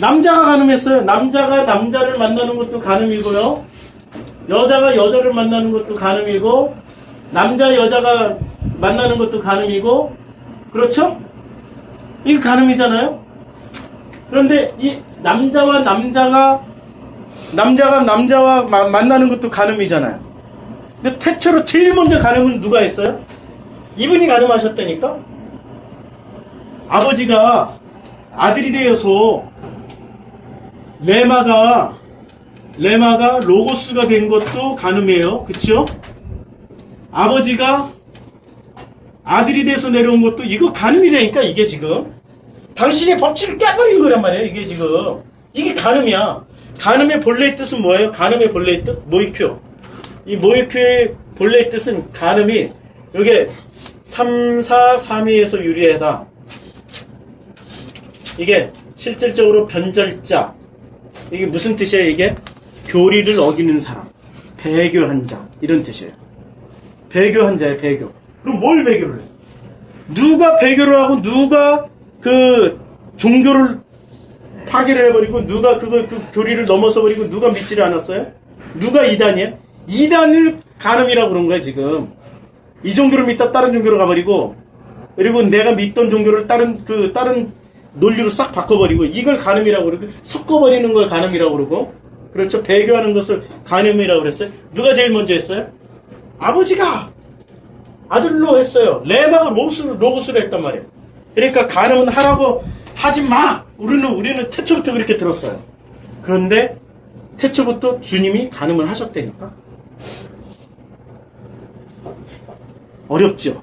남자가 간음했어요. 남자가 남자를 만나는 것도 간음이고요. 여자가 여자를 만나는 것도 간음이고, 남자 여자가 만나는 것도 간음이고, 그렇죠? 이게 간음이잖아요. 그런데 이 남자와 만나는 것도 간음이잖아요. 근데 태초로 제일 먼저 간음은 누가 했어요? 이분이 간음하셨다니까? 아버지가 아들이 되어서 레마가 로고스가 된 것도 간음이에요. 그쵸? 아버지가 아들이 돼서 내려온 것도 이거 간음이라니까. 이게 지금 당신의 법칙을 깨버린 거란 말이에요. 이게 지금 이게 간음이야. 간음의 본래의 뜻은 뭐예요? 간음의 본래의 뜻? 모이큐. 이 모이큐의 본래의 뜻은 간음이 이게 3, 4, 3위에서 유리하다. 이게 실질적으로 변절자. 이게 무슨 뜻이에요? 이게 교리를 어기는 사람, 배교한 자, 이런 뜻이에요. 배교한 자예요. 배교. 그럼 뭘 배교를 했어? 누가 배교를 하고 누가 그 종교를 파괴를 해버리고 누가 그 교리를 넘어서버리고 누가 믿지를 않았어요? 누가 이단이에요? 이단을 간음이라고 그런 거예요. 지금 이 종교를 믿다 다른 종교로 가버리고, 그리고 내가 믿던 종교를 다른 논리로 싹 바꿔버리고, 이걸 간음이라고 그러고, 섞어버리는 걸 간음이라고 그러고, 그렇죠? 배교하는 것을 간음이라고 그랬어요. 누가 제일 먼저 했어요? 아버지가 아들로 했어요. 레마가 로고스로 했단 말이에요. 그러니까 간음은 하라고 하지 마. 우리는 태초부터 그렇게 들었어요. 그런데 태초부터 주님이 간음을 하셨다니까. 어렵죠?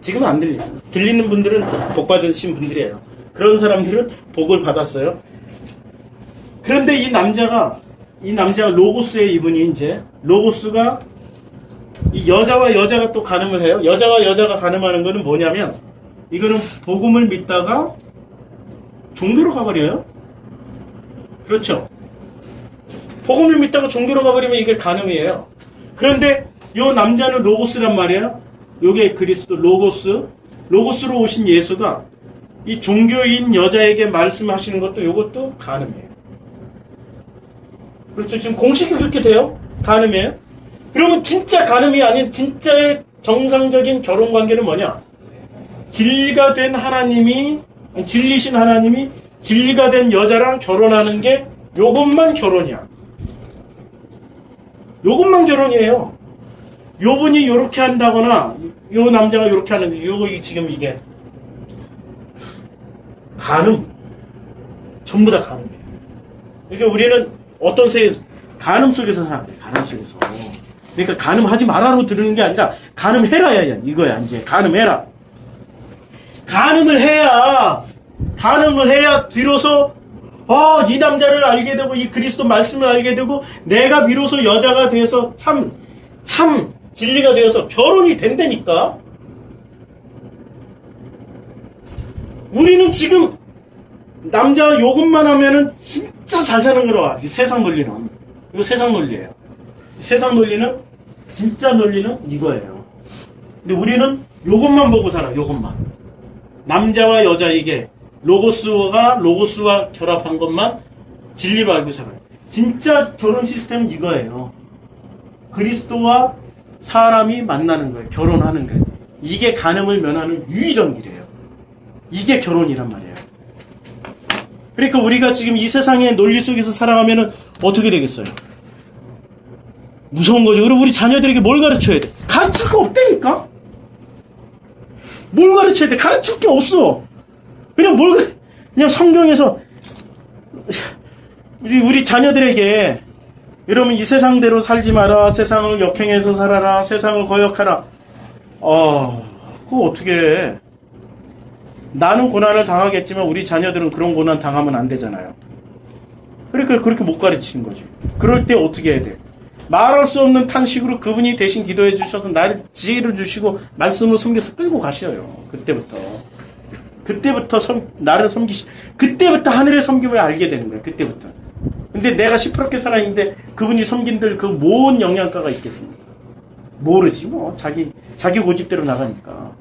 지금 안 들려요. 들리는 분들은 복 받으신 분들이에요. 그런 사람들은 복을 받았어요. 그런데 이 남자가 로고스의 이분이 이제 로고스가 이 여자와 여자가 또 간음을 해요. 여자와 여자가 간음하는 거는 뭐냐면, 이거는 복음을 믿다가 종교로 가버려요. 그렇죠? 복음을 믿다가 종교로 가버리면 이게 간음이에요. 그런데 요 남자는 로고스란 말이에요. 요게 그리스도 로고스로 오신 예수가 이 종교인 여자에게 말씀하시는 것도 이것도 간음이에요. 그렇죠. 지금 공식이 그렇게 돼요. 간음이에요. 그러면 진짜 간음이 아닌 진짜의 정상적인 결혼 관계는 뭐냐? 진리가 된 하나님이, 진리신 하나님이 진리가 된 여자랑 결혼하는 게 요것만 결혼이야. 요것만 결혼이에요. 요분이 요렇게 한다거나 요 남자가 요렇게 하는데 요거 지금 이게 간음. 전부 다 간음이에요. 그러니까 우리는 어떤 세계에서 간음 속에서 살아야 돼. 간음 속에서. 그러니까 간음하지 마라로 들으는 게 아니라 간음해라야 이거야. 이제 간음해라. 간음을 해야 비로소 이 남자를 알게 되고 이 그리스도 말씀을 알게 되고 내가 비로소 여자가 되어서 참 진리가 되어서 결혼이 된다니까. 우리는 지금 남자가 요것만 하면은 진짜 잘 사는 거로 와. 이 세상 논리는. 이거 세상 논리예요. 세상 논리는, 진짜 논리는 이거예요. 근데 우리는 요것만 보고 살아. 요것만. 남자와 여자에게 로고스와 결합한 것만 진리로 알고 살아요. 진짜 결혼 시스템은 이거예요. 그리스도와 사람이 만나는 거예요. 결혼하는 거예요. 이게 간음을 면하는 유일한 길이에요. 이게 결혼이란 말이에요. 그러니까 우리가 지금 이 세상의 논리 속에서 살아가면은 어떻게 되겠어요? 무서운 거죠. 그리고 우리 자녀들에게 뭘 가르쳐야 돼? 가르칠 거 없다니까? 뭘 가르쳐야 돼? 가르칠 게 없어. 그냥 그냥 성경에서 우리 자녀들에게 여러분 이 세상대로 살지 마라. 세상을 역행해서 살아라. 세상을 거역하라. 그거 어떻게 해? 나는 고난을 당하겠지만 우리 자녀들은 그런 고난 당하면 안 되잖아요. 그러니까 그렇게 못 가르치는 거지. 그럴 때 어떻게 해야 돼? 말할 수 없는 탄식으로 그분이 대신 기도해 주셔서 나를 지혜를 주시고 말씀을 섬겨서 끌고 가셔요. 그때부터 나를 그때부터 하늘의 섬김을 알게 되는 거예요. 그때부터. 근데 내가 시퍼렇게 살아있는데 그분이 섬긴들 그 뭔 영양가가 있겠습니까? 모르지 뭐. 자기 고집대로 나가니까.